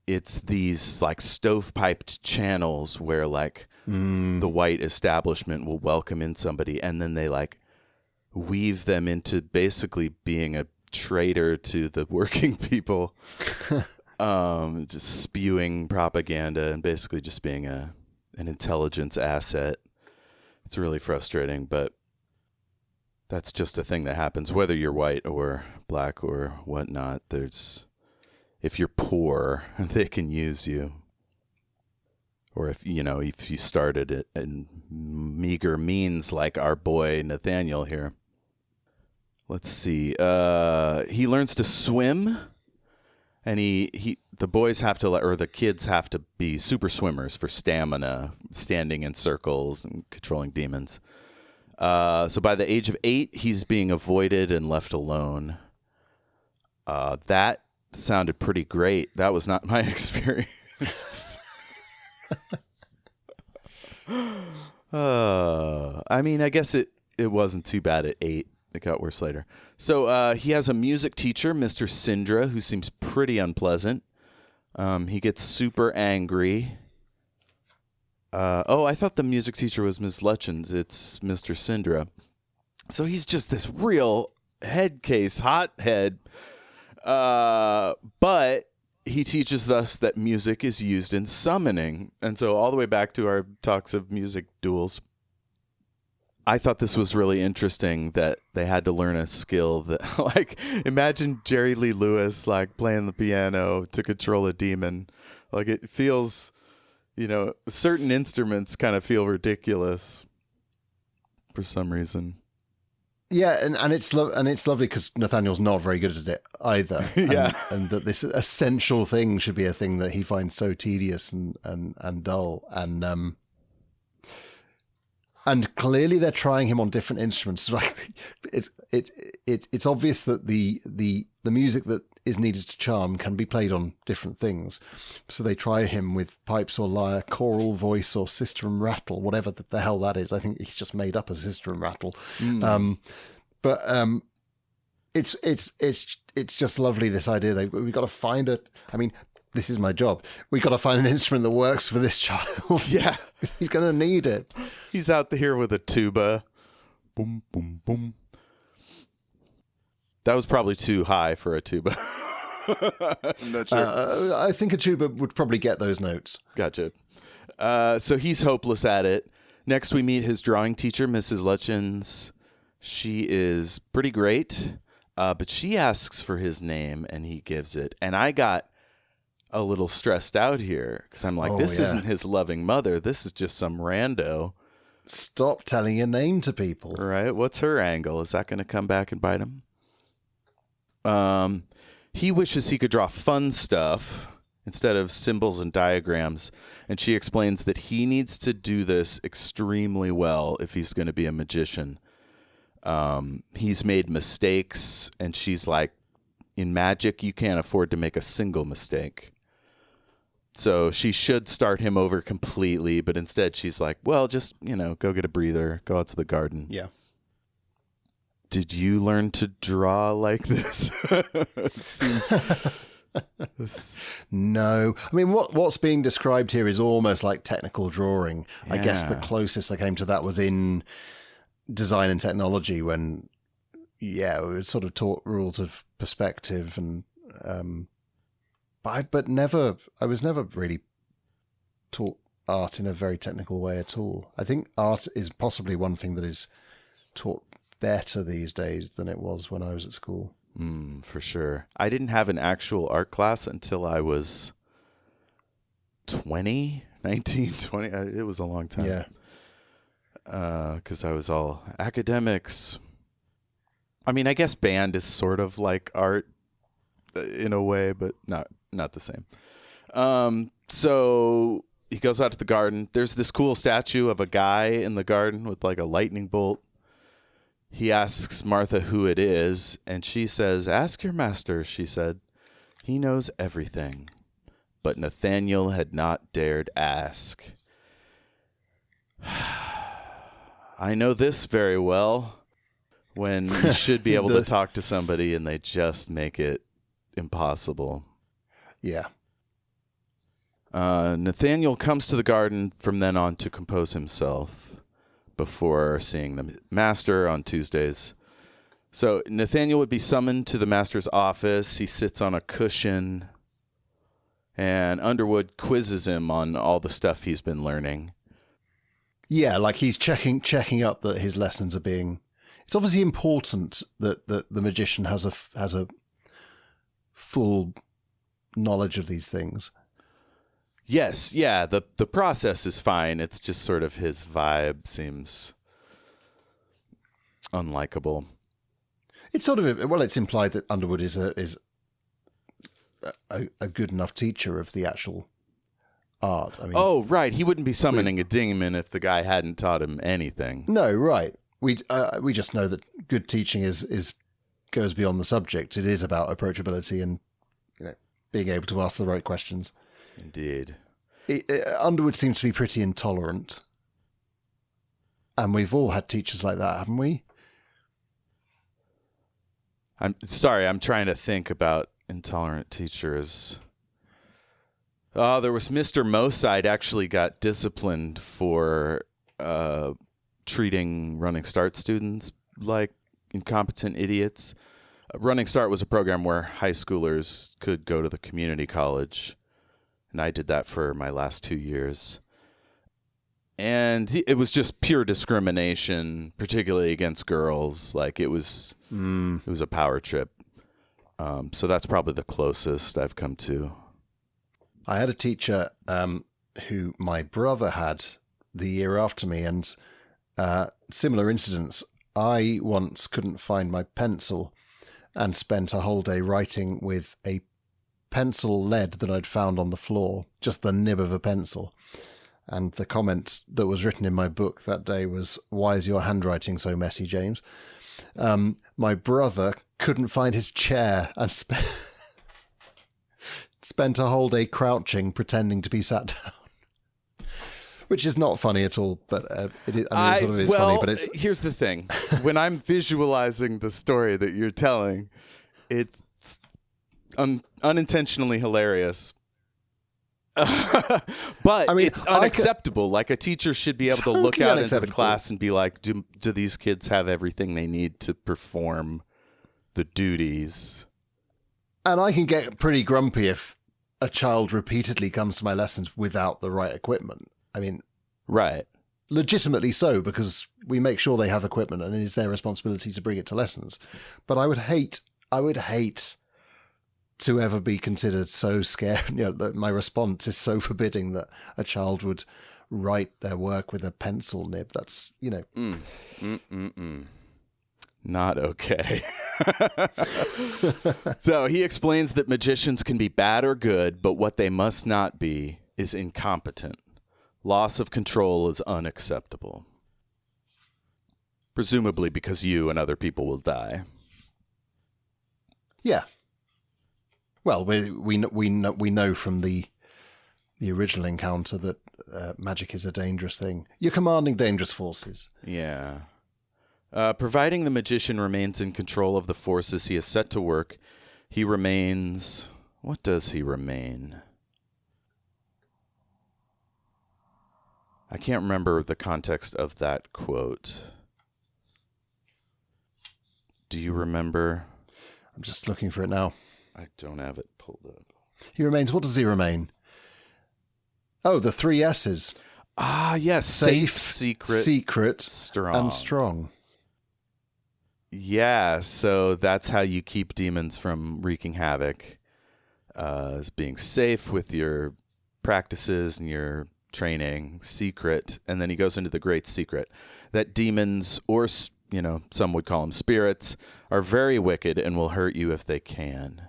It's these like stovepiped channels where like the white establishment will welcome in somebody and then they like weave them into basically being a traitor to the working people, just spewing propaganda and basically just being an intelligence asset. It's really frustrating, but that's just a thing that happens, whether you're white or black or whatnot. If you're poor, they can use you. Or if you started it in meager means like our boy Nathaniel here. Let's see. He learns to swim, and the boys have to, or the kids have to be super swimmers for stamina, standing in circles and controlling demons. So by the age of 8, he's being avoided and left alone. That sounded pretty great. That was not my experience. I mean, I guess it wasn't too bad at 8. It got worse later. So he has a music teacher, Mr. Syndra, who seems pretty unpleasant. He gets super angry. I thought the music teacher was Ms. Lutchins. It's Mr. Syndra. So he's just this real head case hothead. But he teaches us that music is used in summoning. And so all the way back to our talks of music duels, I thought this was really interesting that they had to learn a skill that, like, imagine Jerry Lee Lewis, like, playing the piano to control a demon. Like, it feels, certain instruments kind of feel ridiculous for some reason. Yeah, and it's lovely because Nathaniel's not very good at it either. And that this essential thing should be a thing that he finds so tedious and dull. And clearly they're trying him on different instruments. Like it's obvious that the music that is needed to charm can be played on different things. So they try him with pipes or lyre, choral voice or sistrum rattle, whatever the hell that is. I think he's just made up a sistrum rattle. But it's just lovely, this idea. We've got to find it. I mean, this is my job. We've got to find an instrument that works for this child. Yeah. He's going to need it. He's out here with a tuba. Boom, boom, boom. That was probably too high for a tuba. I'm not sure. I think a tuba would probably get those notes. Gotcha. So he's hopeless at it. Next, we meet his drawing teacher, Mrs. Lutchins. She is pretty great, but she asks for his name, and he gives it. And I got a little stressed out here because I'm like, this isn't his loving mother. This is just some rando. Stop telling your name to people. Right? What's her angle? Is that going to come back and bite him? He wishes he could draw fun stuff instead of symbols and diagrams. And she explains that he needs to do this extremely well if he's going to be a magician. He's made mistakes, and she's like, in magic, you can't afford to make a single mistake. So she should start him over completely, but instead she's like, well, just, go get a breather, go out to the garden. Yeah. Did you learn to draw like this? No. I mean, what's being described here is almost like technical drawing. Yeah. I guess the closest I came to that was in design and technology when, we were sort of taught rules of perspective and... I was never really taught art in a very technical way at all. I think art is possibly one thing that is taught better these days than it was when I was at school. For sure. I didn't have an actual art class until I was 19, 20. It was a long time. Yeah. Because I was all academics. I mean, I guess band is sort of like art in a way, but not the same. So he goes out to the garden. There's this cool statue of a guy in the garden with like a lightning bolt. He asks Martha who it is, and she says, ask your master, she said. He knows everything. But Nathaniel had not dared ask. I know this very well, when you should be able to talk to somebody and they just make it impossible. Yeah. Nathaniel comes to the garden from then on to compose himself before seeing the master on Tuesdays. So Nathaniel would be summoned to the master's office. He sits on a cushion, and Underwood quizzes him on all the stuff he's been learning. Yeah, like he's checking up that his lessons are being... It's obviously important that the magician has a full knowledge of these things. Yes, yeah, the process is fine. It's just sort of his vibe seems unlikable. It's sort of, well, it's implied that Underwood is a good enough teacher of the actual art. I mean, oh, right. He wouldn't be summoning a demon if the guy hadn't taught him anything. No, right. We just know that good teaching goes beyond the subject. It is about approachability and being able to ask the right questions. Indeed. Underwood seems to be pretty intolerant. And we've all had teachers like that, haven't we? I'm sorry, I'm trying to think about intolerant teachers. There was Mr. Moside actually got disciplined for treating Running Start students like incompetent idiots. Running Start was a program where high schoolers could go to the community college, and I did that for my last 2 years. And it was just pure discrimination, particularly against girls. Like it was a power trip. So that's probably the closest I've come to. I had a teacher who my brother had the year after me, and similar incidents. I once couldn't find my pencil and spent a whole day writing with a pencil lead that I'd found on the floor, just the nib of a pencil. And the comment that was written in my book that day was, "Why is your handwriting so messy, James?" My brother couldn't find his chair and spent a whole day crouching, pretending to be sat down. Which is not funny at all, but it is funny. But it's... Here's the thing. When I'm visualizing the story that you're telling, it's unintentionally hilarious. But I mean, it's unacceptable. Like a teacher should be able to look out into the class and be like, do these kids have everything they need to perform the duties? And I can get pretty grumpy if a child repeatedly comes to my lessons without the right equipment. I mean, right. Legitimately so, because we make sure they have equipment and it is their responsibility to bring it to lessons. But I would hate to ever be considered so scary. That my response is so forbidding that a child would write their work with a pencil nib. That's, Not okay. So he explains that magicians can be bad or good, but what they must not be is incompetent. Loss of control is unacceptable. Presumably because you and other people will die. Yeah. Well, we know from the original encounter that magic is a dangerous thing. You're commanding dangerous forces. Yeah. Providing the magician remains in control of the forces he has set to work, he remains... What does he remain? I can't remember the context of that quote. Do you remember? I'm just looking for it now. I don't have it pulled up. He remains... What does he remain? Oh, the 3 S's. Ah, yes. Safe, secret, strong. And strong. Yeah, so that's how you keep demons from wreaking havoc. Is being safe with your practices and your training, secret, and then he goes into the great secret that demons, or some would call them spirits, are very wicked and will hurt you if they can.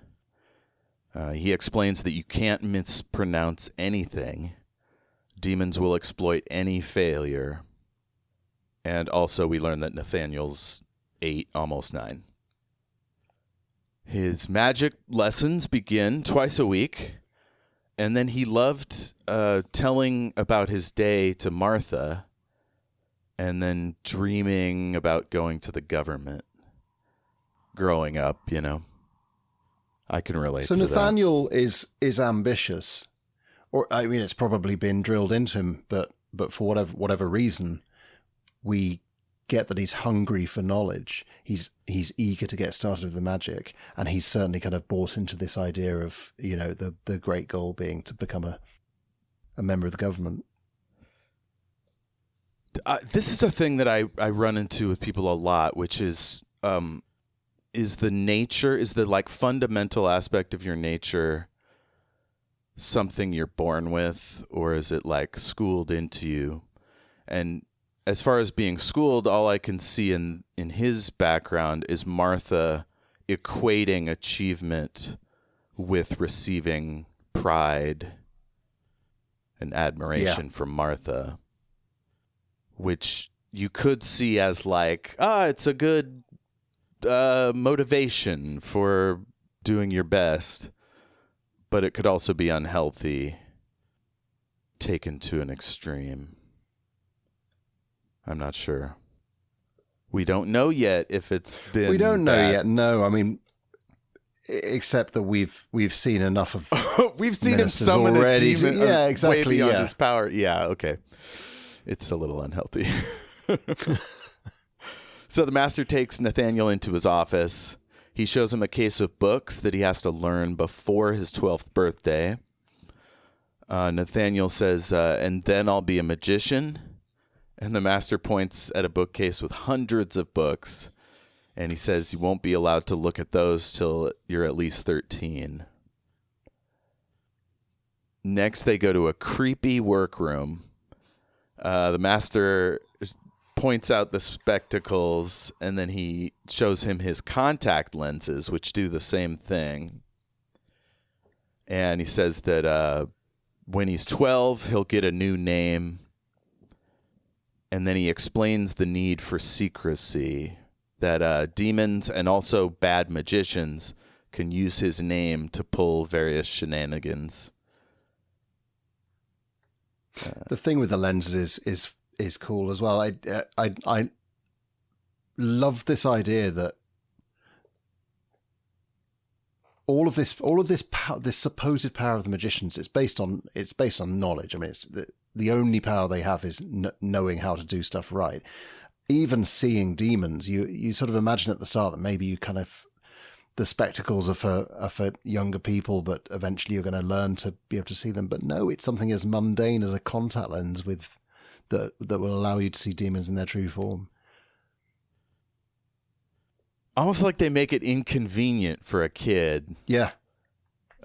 He explains that you can't mispronounce anything. Demons will exploit any failure. And also we learn that Nathaniel's 8, almost 9. His magic lessons begin twice a week. And then he loved telling about his day to Martha and then dreaming about going to the government. Growing up, I can relate to that. So Nathaniel is ambitious. Or, I mean, it's probably been drilled into him, but for whatever reason, we get that he's hungry for knowledge. He's eager to get started with the magic, and he's certainly kind of bought into this idea of, the great goal being to become a member of the government. This is a thing that I run into with people a lot, which is the fundamental aspect of your nature something you're born with, or is it schooled into you? And as far as being schooled, all I can see in his background is Martha equating achievement with receiving pride and admiration from Martha, which you could see as it's a good motivation for doing your best. But it could also be unhealthy, taken to an extreme. I'm not sure. We don't know yet if it's been. We don't know yet. No, I mean, except that we've seen enough of. We've seen him summon already. A demon. Yeah, exactly. Way beyond his power. Yeah. Okay. It's a little unhealthy. So the master takes Nathaniel into his office. He shows him a case of books that he has to learn before his 12th birthday. Nathaniel says, and then I'll be a magician. And the master points at a bookcase with hundreds of books. And he says you won't be allowed to look at those till you're at least 13. Next, they go to a creepy workroom. The master points out the spectacles, and then he shows him his contact lenses, which do the same thing. And he says that when he's 12, he'll get a new name. And then he explains the need for secrecy, that demons and also bad magicians can use his name to pull various shenanigans. The thing with the lenses is cool as well. I love this idea that all of this power, this supposed power of the magicians, it's based on knowledge. I mean, it's the only power they have is knowing how to do stuff right. Even seeing demons, you sort of imagine at the start that maybe you kind of, the spectacles are for younger people, but eventually you're going to learn to be able to see them. But no, it's something as mundane as a contact lens that will allow you to see demons in their true form. Almost like they make it inconvenient for a kid. Yeah.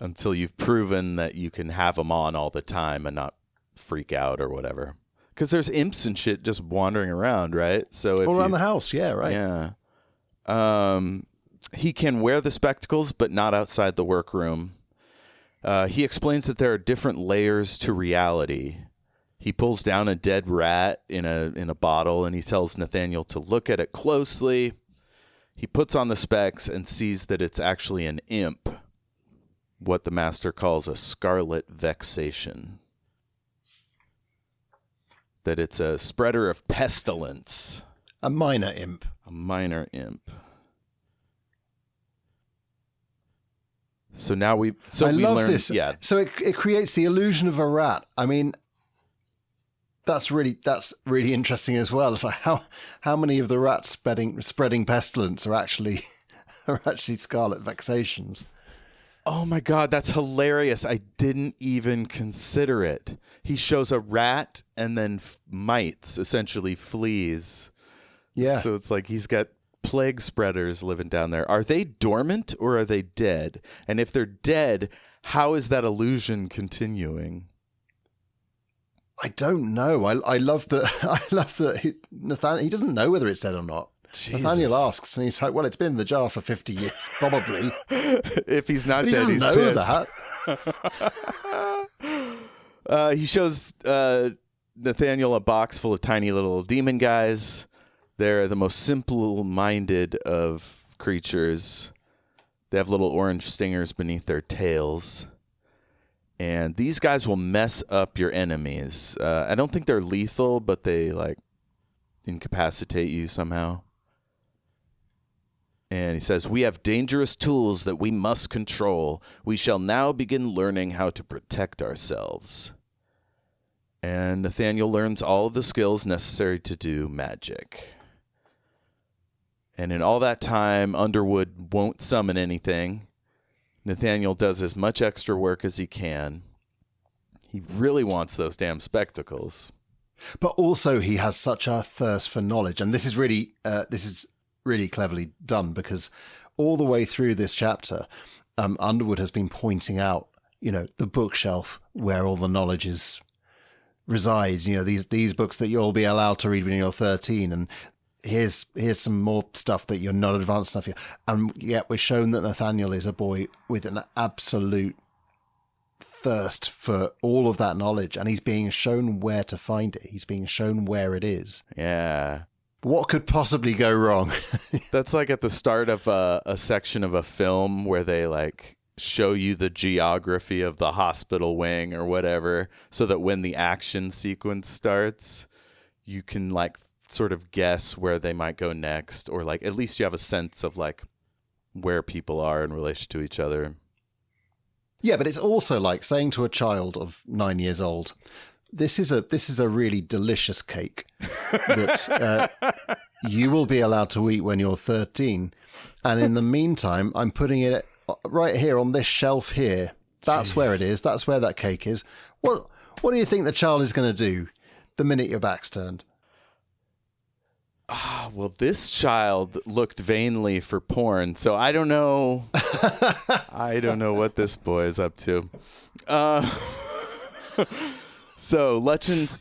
until you've proven that you can have them on all the time and not freak out or whatever. Because there's imps and shit just wandering around, right? So if all around the house, yeah, right. Yeah. He can wear the spectacles, but not outside the workroom. He explains that there are different layers to reality. He pulls down a dead rat in a bottle, and he tells Nathaniel to look at it closely. He puts on the specs and sees that it's actually an imp, what the master calls a scarlet vexation. That it's a spreader of pestilence. A minor imp. A minor imp. So now we love learn, this. Yeah. So it creates the illusion of a rat. I mean, that's really interesting as well. It's like how many of the rats spreading pestilence are actually scarlet vexations? Oh my God, that's hilarious. I didn't even consider it. He shows a rat and then mites, essentially fleas. Yeah. So it's like he's got plague spreaders living down there. Are they dormant or are they dead? And if they're dead, how is that illusion continuing? I don't know. I love that Nathaniel, he doesn't know whether it's dead or not. Jesus. Nathaniel asks, and he's like, "Well, it's been in the jar for 50 years, probably." If he's not but dead, he doesn't know that. He shows Nathaniel a box full of tiny little demon guys. They're the most simple-minded of creatures. They have little orange stingers beneath their tails. And these guys will mess up your enemies. I don't think they're lethal, but they, like, incapacitate you somehow. And he says, "We have dangerous tools that we must control. We shall now begin learning how to protect ourselves." And Nathaniel learns all of the skills necessary to do magic. And in all that time, Underwood won't summon anything. Nathaniel does as much extra work as he can. He really wants those damn spectacles. But also he has such a thirst for knowledge. And this is really cleverly done, because all the way through this chapter, Underwood has been pointing out, the bookshelf where all the knowledge resides, these books that you'll be allowed to read when you're 13. And here's some more stuff that you're not advanced enough yet. And yet we're shown that Nathaniel is a boy with an absolute thirst for all of that knowledge, and he's being shown where to find it. He's being shown where it is. Yeah. What could possibly go wrong? That's like at the start of a section of a film where they like show you the geography of the hospital wing or whatever, so that when the action sequence starts, you can like sort of guess where they might go next, or like at least you have a sense of like where people are in relation to each other. Yeah, but it's also like saying to a child of 9 years old, this is a really delicious cake that you will be allowed to eat when you're 13. And in the meantime, I'm putting it right here on this shelf here. That's where it is. That's where that cake is. What do you think the child is going to do the minute your back's turned? Well, this child looked vainly for porn, so I don't know. I don't know what this boy is up to. So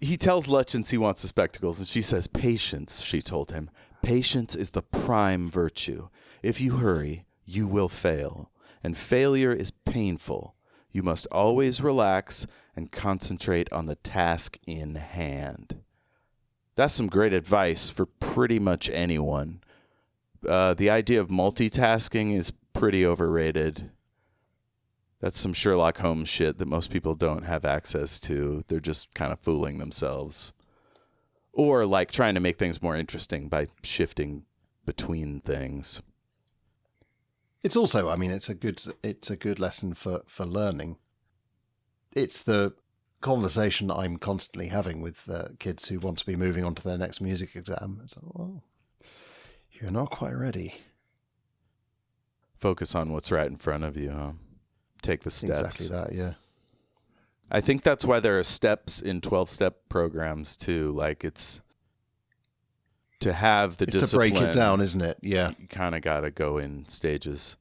he tells Lutchins he wants the spectacles, and she says, "Patience," she told him. "Patience is the prime virtue. If you hurry, you will fail, and failure is painful. You must always relax and concentrate on the task in hand." That's some great advice for pretty much anyone. The idea of multitasking is pretty overrated. That's some Sherlock Holmes shit that most people don't have access to. They're just kind of fooling themselves. Or like trying to make things more interesting by shifting between things. It's also, I mean, it's a good lesson for learning. It's the conversation that I'm constantly having with kids who want to be moving on to their next music exam. It's like, well, you're not quite ready. Focus on what's right in front of you, huh? Take the steps. Exactly that, yeah. I think that's why there are steps in 12-step programs too. Like it's to have the discipline. To break it down, isn't it? Yeah. You kind of got to go in stages.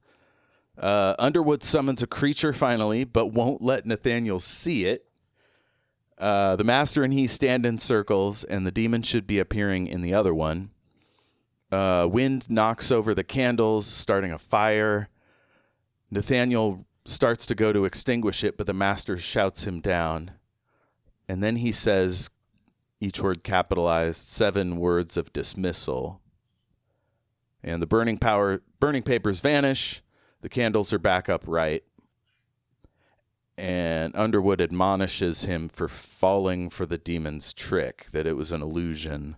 Underwood summons a creature finally, but won't let Nathaniel see it. The master and he stand in circles, and the demon should be appearing in the other one. Wind knocks over the candles, starting a fire. Nathaniel starts to go to extinguish it, but the master shouts him down. And then he says, each word capitalized, 7 words of dismissal. And the burning papers vanish. The candles are back upright. And Underwood admonishes him for falling for the demon's trick, that it was an illusion.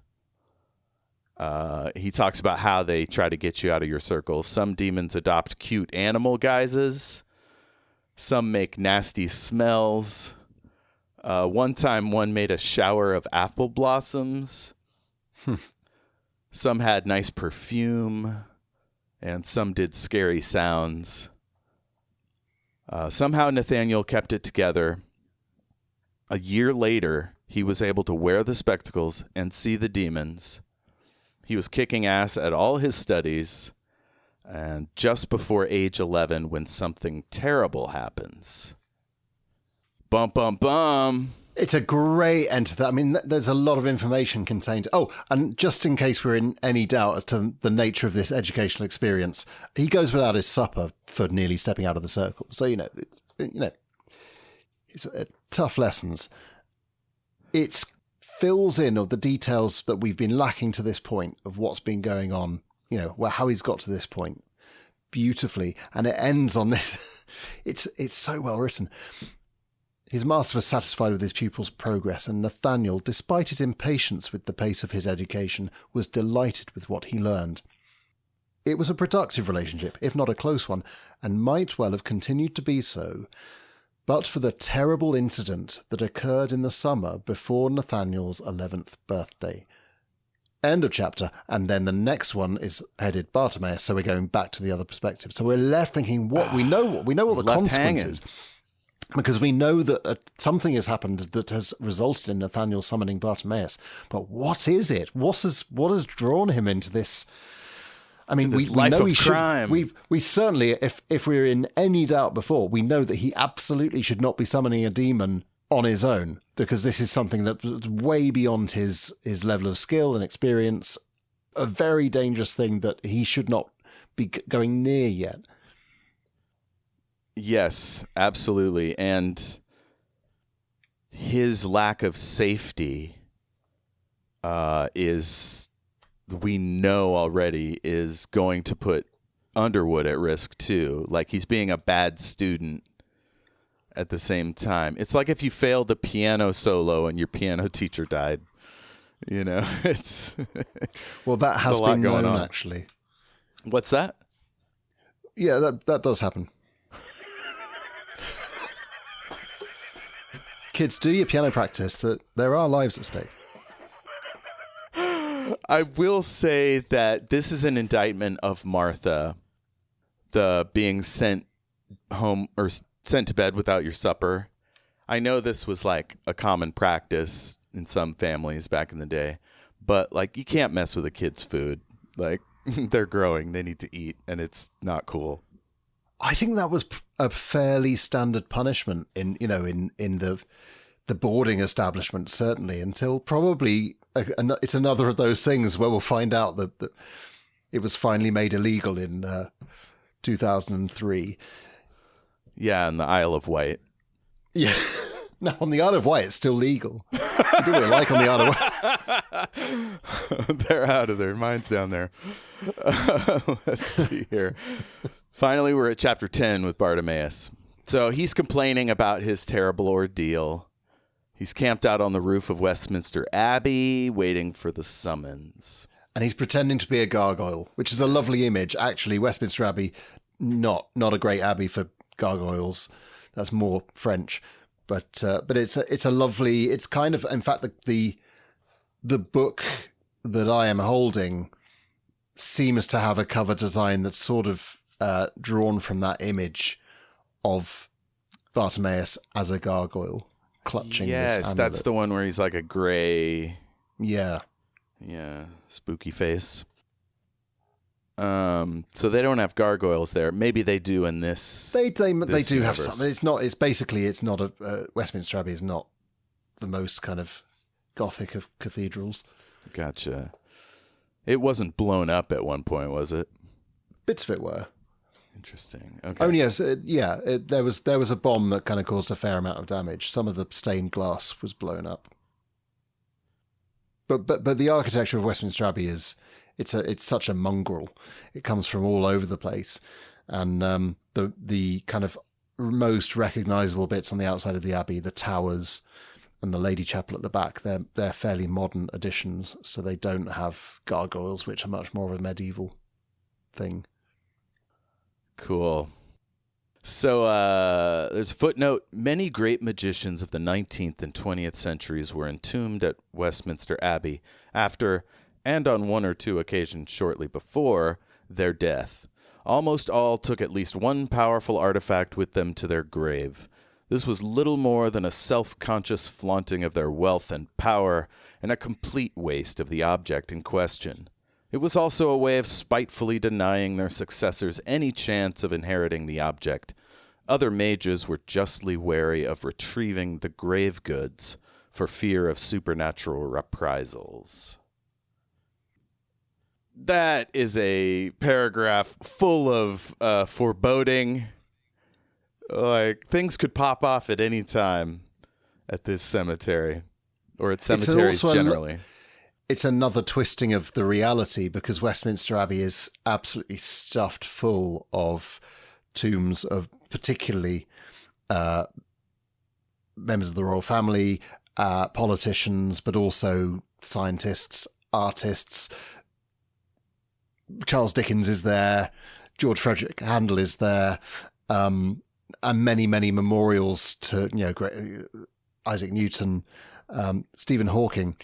He talks about how they try to get you out of your circle. Some demons adopt cute animal guises. Some make nasty smells. One time, one made a shower of apple blossoms. Some had nice perfume. And some did scary sounds. Somehow Nathaniel kept it together. A year later, he was able to wear the spectacles and see the demons. He was kicking ass at all his studies, and just before age 11, when something terrible happens. Bum, bum, bum. It's a great end to that. I mean, there's a lot of information contained. Oh, and just in case we're in any doubt as to the nature of this educational experience, he goes without his supper for nearly stepping out of the circle. So, it's tough lessons. It fills in of the details that we've been lacking to this point of what's been going on, how he's got to this point beautifully. And it ends on this. It's so well written. His master was satisfied with his pupil's progress, and Nathaniel, despite his impatience with the pace of his education, was delighted with what he learned. It was a productive relationship, if not a close one, and might well have continued to be so, but for the terrible incident that occurred in the summer before Nathaniel's 11th birthday. End of chapter, and then the next one is headed Bartimaeus, so we're going back to the other perspective. So we're left thinking, we know what the consequences. Because we know that something has happened that has resulted in Nathaniel summoning Bartimaeus. But what is it? What has drawn him into this? I mean, we know he should. We certainly, if we're in any doubt before, we know that he absolutely should not be summoning a demon on his own, because this is something that's way beyond his level of skill and experience. A very dangerous thing that he should not be going near yet. Yes, absolutely. And his lack of safety we know already, is going to put Underwood at risk too. Like, he's being a bad student at the same time. It's like if you failed a piano solo and your piano teacher died. It's well, that has been known actually. What's that? Yeah, that does happen. Kids, do your piano practice. That there are lives at stake. I will say that this is an indictment of Martha, the being sent home or sent to bed without your supper. I know this was like a common practice in some families back in the day, but like, you can't mess with a kid's food. Like, they're growing, they need to eat, and it's not cool. I think that was a fairly standard punishment in the boarding establishment, certainly, until probably it's another of those things where we'll find out that it was finally made illegal in 2003. Yeah, in the Isle of Wight. Yeah. Now, on the Isle of Wight, it's still legal. You do what you like on the Isle of Wight. They're out of there. Mine's down there. Let's see here. Finally, we're at chapter 10 with Bartimaeus. So he's complaining about his terrible ordeal. He's camped out on the roof of Westminster Abbey, waiting for the summons. And he's pretending to be a gargoyle, which is a lovely image. Actually, Westminster Abbey, not a great abbey for gargoyles. That's more French. But it's a lovely. It's kind of, in fact, the book that I am holding seems to have a cover design that's sort of drawn from that image of Bartimaeus as a gargoyle clutching this amulet. That's the one where he's like a gray, yeah, spooky face. So they don't have gargoyles there. Maybe they do in this. They do universe. have some. It's not. It's basically. It's not a Westminster Abbey is not the most kind of Gothic of cathedrals. Gotcha. It wasn't blown up at one point, was it? Bits of it were. Interesting. Okay. Only as there was a bomb that kind of caused a fair amount of damage. Some of the stained glass was blown up. But the architecture of Westminster Abbey is it's such a mongrel. It comes from all over the place, and the kind of most recognisable bits on the outside of the abbey, the towers and the Lady Chapel at the back, they're fairly modern additions, so they don't have gargoyles, which are much more of a medieval thing. Cool. So there's a footnote. Many great magicians of the 19th and 20th centuries were entombed at Westminster Abbey after, and on one or two occasions shortly before, their death. Almost all took at least one powerful artifact with them to their grave. This was little more than a self-conscious flaunting of their wealth and power, and a complete waste of the object in question. It was also a way of spitefully denying their successors any chance of inheriting the object. Other mages were justly wary of retrieving the grave goods for fear of supernatural reprisals. That is a paragraph full of foreboding. Like, things could pop off at any time at this cemetery, or at cemeteries generally. It's another twisting of the reality, because Westminster Abbey is absolutely stuffed full of tombs of particularly members of the royal family, politicians, but also scientists, artists. Charles Dickens is there, George Frederick Handel is there, and many, many memorials to Isaac Newton, Stephen Hawking.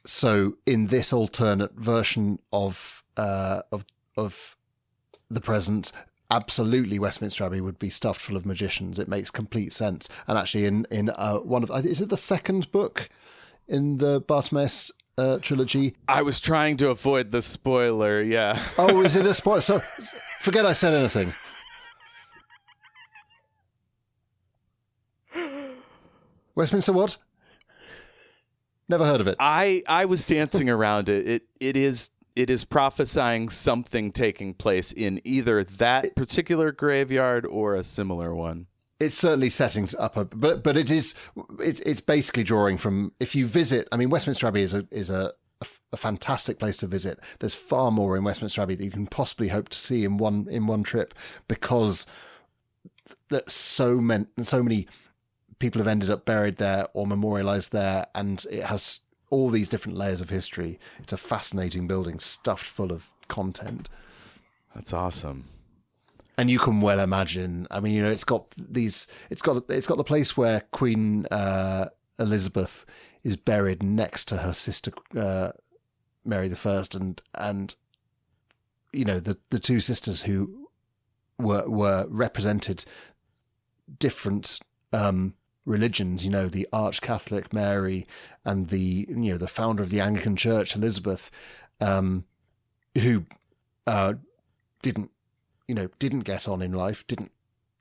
So in this alternate version of the present, absolutely Westminster Abbey would be stuffed full of magicians. It makes complete sense. And actually, in one of, is it the second book in the Bartimaeus trilogy? I was trying to avoid the spoiler. Yeah. Oh, is it a spoiler? So forget I said anything. Westminster what? Never heard of it. I was dancing around it. It is prophesying something taking place in either that particular graveyard or a similar one. It's certainly setting up but it's basically drawing from, if you visit, I mean, Westminster Abbey is a fantastic place to visit. There's far more in Westminster Abbey that you can possibly hope to see in one trip, because that so many people have ended up buried there or memorialized there, and it has all these different layers of history. It's a fascinating building stuffed full of content. That's awesome. And you can well imagine, I mean, it's got the place where Queen Elizabeth is buried next to her sister Mary I, and the two sisters who were represented different religions, the Arch Catholic Mary and the founder of the Anglican Church, Elizabeth, who didn't get on in life,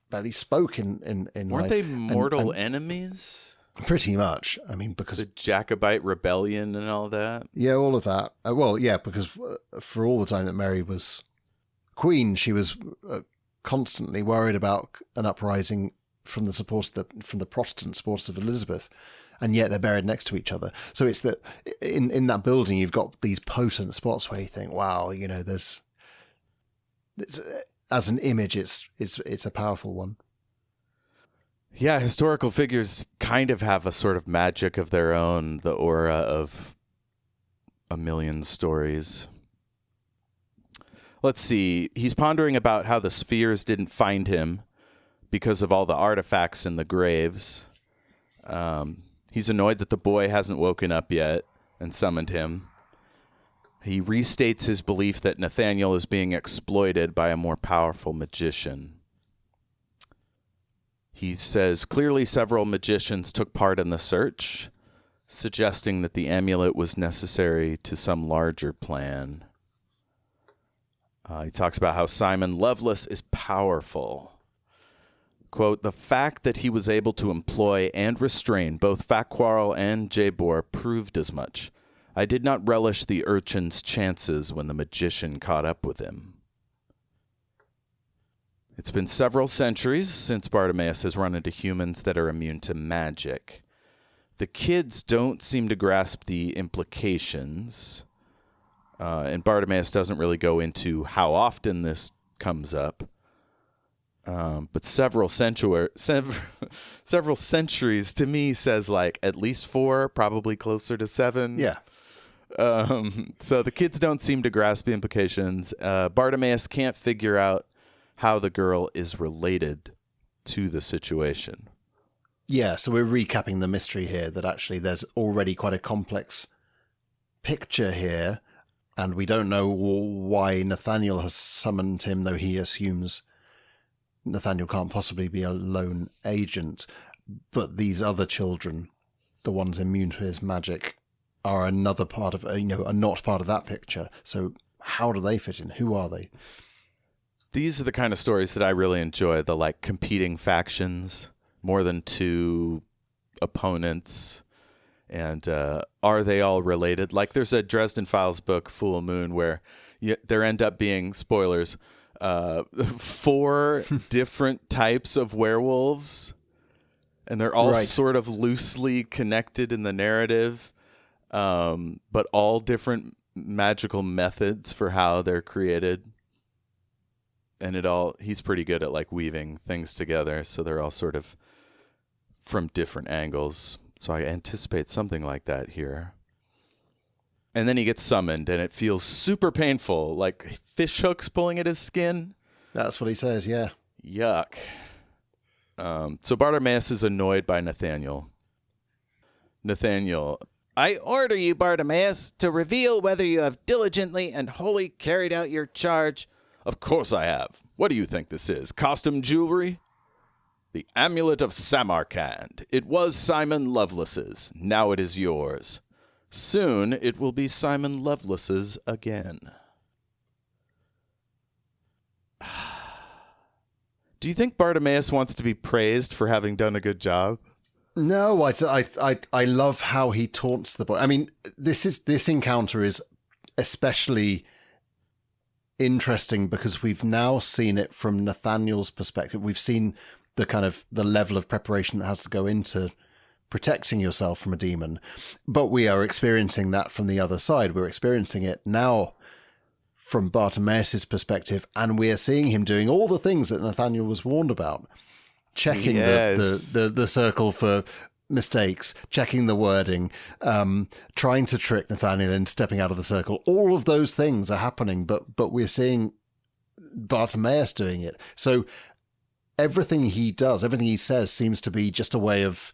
barely spoke in life. Weren't they mortal enemies? Pretty much. I mean, because the Jacobite rebellion and all that. Yeah, all of that. Well, yeah, because for all the time that Mary was queen, she was constantly worried about an uprising from the Protestant supporters of Elizabeth, and yet they're buried next to each other. So it's that in that building you've got these potent spots where you think, wow, there's as an image, it's a powerful one. Yeah, historical figures kind of have a sort of magic of their own, the aura of a million stories. Let's see. He's pondering about how the spheres didn't find him because of all the artifacts in the graves. He's annoyed that the boy hasn't woken up yet and summoned him. He restates his belief that Nathaniel is being exploited by a more powerful magician. He says clearly several magicians took part in the search, suggesting that the amulet was necessary to some larger plan. He talks about how Simon Lovelace is powerful. Quote, the fact that he was able to employ and restrain both Fakquarl and Jabor proved as much. I did not relish the urchin's chances when the magician caught up with him. It's been several centuries since Bartimaeus has run into humans that are immune to magic. The kids don't seem to grasp the implications, and Bartimaeus doesn't really go into how often this comes up. But several centuries to me says like at least 4, probably closer to 7. Yeah. So the kids don't seem to grasp the implications. Bartimaeus can't figure out how the girl is related to the situation. Yeah, so we're recapping the mystery here that actually there's already quite a complex picture here, and we don't know why Nathaniel has summoned him, though he assumes Nathaniel can't possibly be a lone agent. But these other children, the ones immune to his magic, are another part of, are not part of that picture. So how do they fit in? Who are they? These are the kind of stories that I really enjoy, the like competing factions, more than 2 opponents, and are they all related? Like there's a Dresden Files book, Full Moon, where there end up being, spoilers, 4 different types of werewolves, and they're all sort of loosely connected in the narrative, but all different magical methods for how they're created. And he's pretty good at like weaving things together, so they're all sort of from different angles. So I anticipate something like that here. And then he gets summoned, and it feels super painful, like fish hooks pulling at his skin. That's what he says, yeah. Yuck. So Bartimaeus is annoyed by Nathaniel. Nathaniel, I order you, Bartimaeus, to reveal whether you have diligently and wholly carried out your charge. Of course I have. What do you think this is? Costume jewelry? The Amulet of Samarkand. It was Simon Lovelace's. Now it is yours. Soon it will be Simon Lovelace's again. Do you think Bartimaeus wants to be praised for having done a good job? No, I love how he taunts the boy. I mean, this encounter is especially interesting because we've now seen it from Nathaniel's perspective. We've seen the level of preparation that has to go into protecting yourself from a demon, but we are experiencing that from the other side. We're experiencing it now from Bartimaeus' perspective, and we are seeing him doing all the things that Nathaniel was warned about. Checking the circle for mistakes, checking the wording, trying to trick Nathaniel into stepping out of the circle. All of those things are happening, but we're seeing Bartimaeus doing it. So everything he does, everything he says seems to be just a way of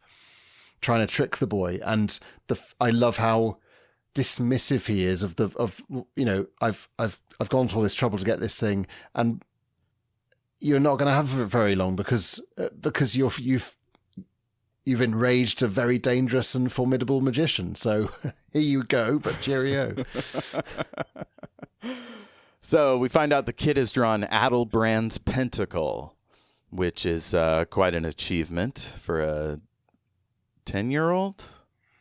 trying to trick the boy. And I love how dismissive he is of I've gone to all this trouble to get this thing, and you're not going to have it very long because you've enraged a very dangerous and formidable magician. So here you go, but cheerio. So we find out the kid has drawn Adelbrand's pentacle, which is quite an achievement for a 10-year-old,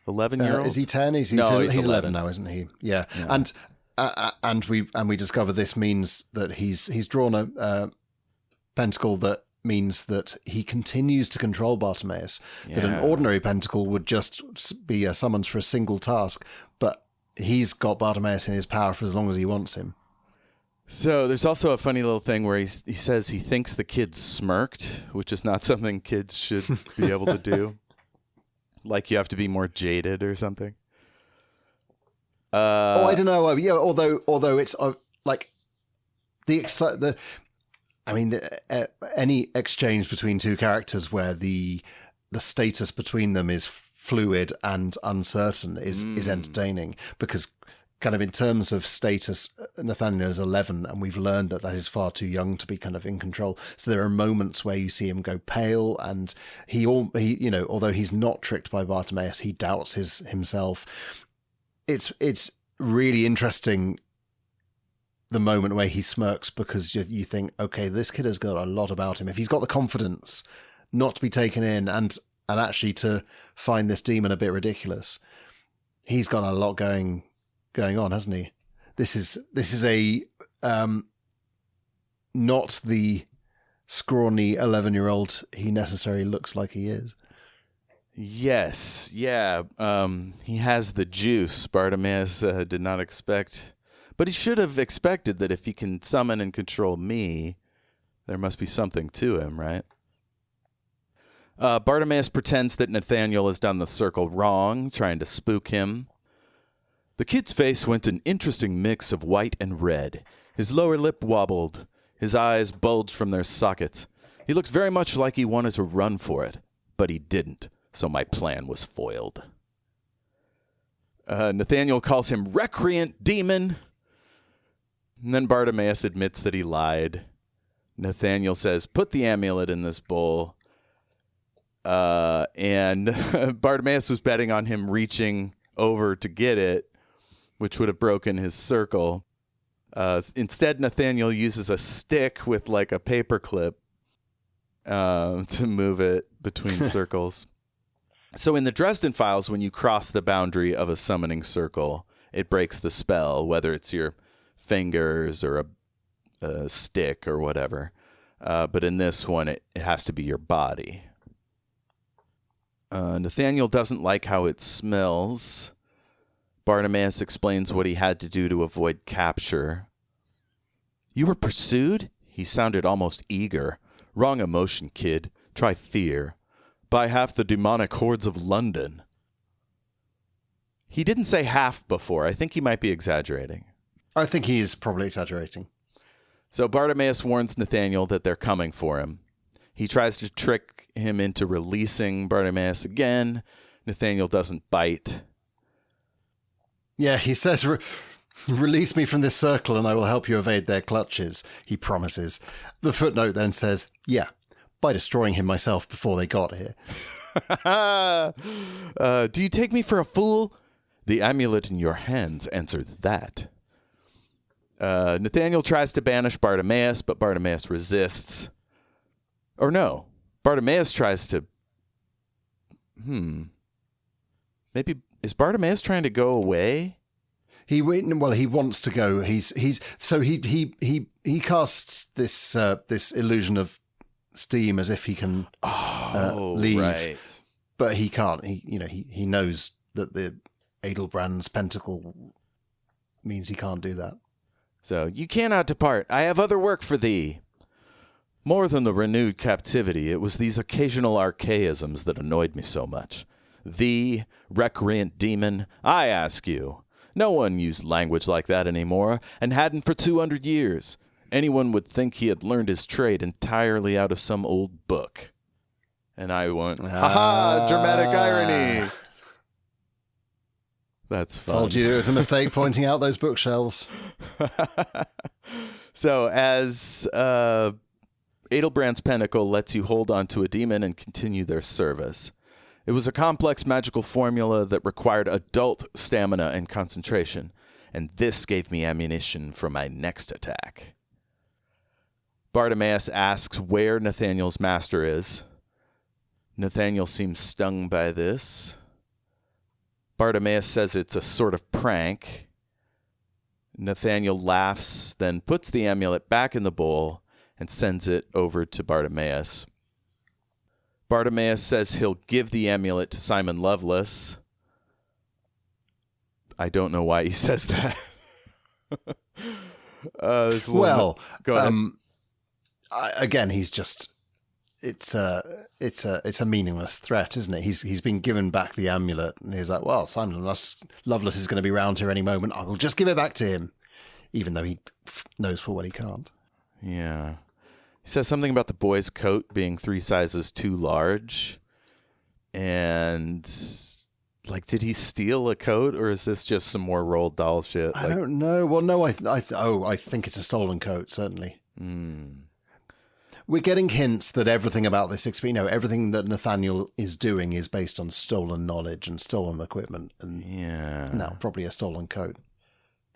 11-year-old. Is he 10? He's 11 now, isn't he? Yeah. And we discover this means that he's drawn a pentacle that means that he continues to control Bartimaeus. Yeah. That an ordinary pentacle would just be a summons for a single task, but he's got Bartimaeus in his power for as long as he wants him. So there's also a funny little thing where he says he thinks the kid smirked, which is not something kids should be able to do. Like you have to be more jaded or something. I don't know. Yeah, although it's like any exchange between two characters where the status between them is fluid and uncertain is entertaining, because kind of in terms of status, Nathaniel is 11, and we've learned that is far too young to be kind of in control. So there are moments where you see him go pale, and he although he's not tricked by Bartimaeus, he doubts himself. It's really interesting the moment where he smirks because you think, okay, this kid has got a lot about him. If he's got the confidence not to be taken in and actually to find this demon a bit ridiculous, he's got a lot going on, hasn't he? This is a not the scrawny 11-year-old he necessarily looks like he is. Yes, yeah. He has the juice. Bartimaeus did not expect, but he should have expected that if he can summon and control me, there must be something to him, right? Bartimaeus pretends that Nathaniel has done the circle wrong, trying to spook him. The kid's face went an interesting mix of white and red. His lower lip wobbled. His eyes bulged from their sockets. He looked very much like he wanted to run for it, but he didn't, so my plan was foiled. Nathaniel calls him recreant demon. And then Bartimaeus admits that he lied. Nathaniel says, put the amulet in this bowl. And Bartimaeus was betting on him reaching over to get it, which would have broken his circle. Instead, Nathaniel uses a stick with like a paper clip to move it between circles. So in the Dresden Files, when you cross the boundary of a summoning circle, it breaks the spell, whether it's your fingers or a stick or whatever. But in this one, it has to be your body. Nathaniel doesn't like how it smells. Bartimaeus explains what he had to do to avoid capture. You were pursued? He sounded almost eager. Wrong emotion, kid. Try fear. By half the demonic hordes of London. He didn't say half before. I think he might be exaggerating. I think he is probably exaggerating. So Bartimaeus warns Nathaniel that they're coming for him. He tries to trick him into releasing Bartimaeus again. Nathaniel doesn't bite. Yeah, he says, release me from this circle and I will help you evade their clutches, he promises. The footnote then says, yeah, by destroying him myself before they got here. Do you take me for a fool? The amulet in your hands answers that. Nathaniel tries to banish Bartimaeus, but Bartimaeus resists. Or no, Bartimaeus tries to... Maybe... Is Bartimaeus trying to go away? He wants to go. He casts this illusion of steam as if he can leave, right. But he can't. He knows that the Adelbrand's pentacle means he can't do that. So you cannot depart. I have other work for thee. More than the renewed captivity, it was these occasional archaisms that annoyed me so much. Thee, recreant demon, I ask you. No one used language like that anymore, and hadn't for 200 years. Anyone would think he had learned his trade entirely out of some old book. And I went, ha-ha, dramatic irony. That's fun. Told you it was a mistake pointing out those bookshelves. So as Adelbrand's Pentacle lets you hold on to a demon and continue their service. It was a complex magical formula that required adult stamina and concentration, and this gave me ammunition for my next attack. Bartimaeus asks where Nathaniel's master is. Nathaniel seems stung by this. Bartimaeus says it's a sort of prank. Nathaniel laughs, then puts the amulet back in the bowl and sends it over to Bartimaeus. Bartimaeus says he'll give the amulet to Simon Lovelace. I don't know why he says that. Well, go ahead. Again, he's just it's a meaningless threat, isn't it? He's been given back the amulet, and he's like, well, Simon Lovelace is going to be around here any moment. I will just give it back to him, even though he knows full well he can't. Yeah. He says something about the boy's coat being 3 sizes too large. And, like, did he steal a coat, or is this just some more Roald Dahl shit? I don't know. Well, no, I think it's a stolen coat, certainly. We're getting hints that everything about this experience, everything that Nathaniel is doing is based on stolen knowledge and stolen equipment. And yeah. No, probably a stolen coat.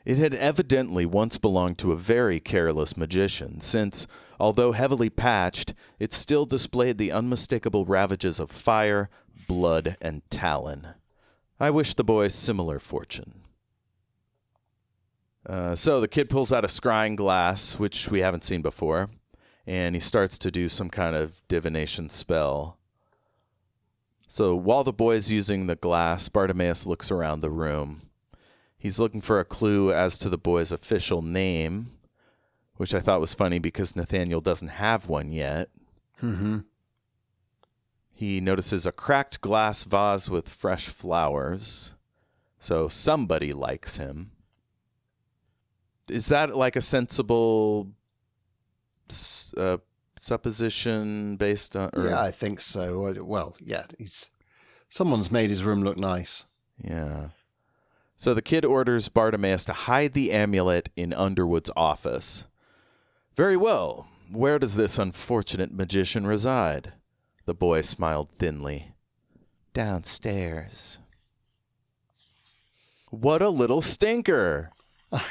It had evidently once belonged to a very careless magician, since, although heavily patched, it still displayed the unmistakable ravages of fire, blood, and talon. I wish the boys similar fortune. So the kid pulls out a scrying glass, which we haven't seen before, and he starts to do some kind of divination spell. So while the boy's using the glass, Bartimaeus looks around the room. He's looking for a clue as to the boy's official name, which I thought was funny because Nathaniel doesn't have one yet. Mm-hmm. He notices a cracked glass vase with fresh flowers, so somebody likes him. Is that like a sensible supposition based on... Yeah, I think so. Well, yeah, someone's made his room look nice. Yeah. So the kid orders Bartimaeus to hide the amulet in Underwood's office. Very well. Where does this unfortunate magician reside? The boy smiled thinly. Downstairs. What a little stinker! Well,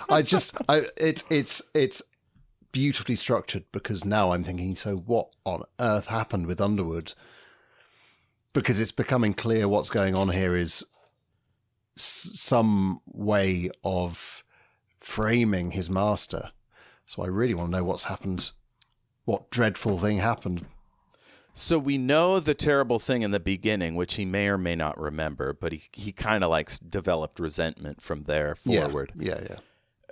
it's beautifully structured because now I'm thinking, so what on earth happened with Underwood? Because it's becoming clear what's going on here is some way of framing his master. So I really want to know what's happened, what dreadful thing happened. So we know the terrible thing in the beginning, which he may or may not remember, but he kind of like developed resentment from there forward. Yeah.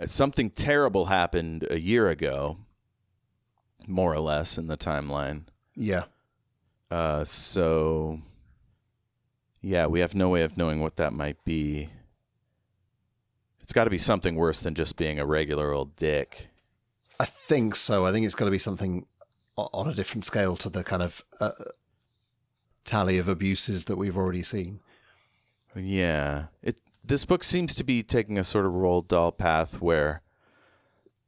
Something terrible happened a year ago, more or less, in the timeline. Yeah. So, yeah, we have no way of knowing what that might be. It's got to be something worse than just being a regular old dick. I think so. I think it's got to be something on a different scale to the kind of tally of abuses that we've already seen. Yeah. This book seems to be taking a sort of Roald Dahl path where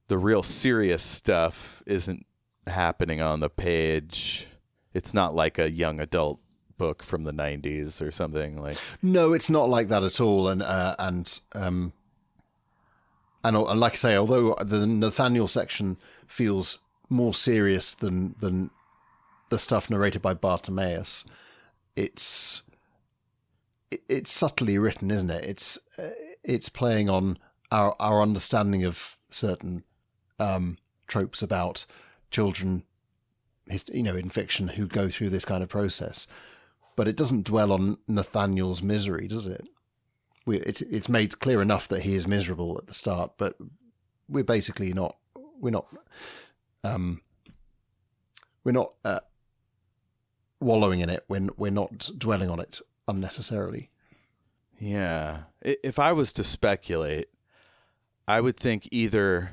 the real serious stuff isn't happening on the page. It's not like a young adult book from the 90s or something like. No, it's not like that at all. And like I say, although the Nathaniel section feels more serious than the stuff narrated by Bartimaeus, it's subtly written, isn't it? It's playing on our understanding of certain tropes about children, in fiction who go through this kind of process, but it doesn't dwell on Nathaniel's misery, does it? It's made clear enough that he is miserable at the start, but we're basically not wallowing in it when we're not dwelling on it unnecessarily. Yeah. If I was to speculate, I would think either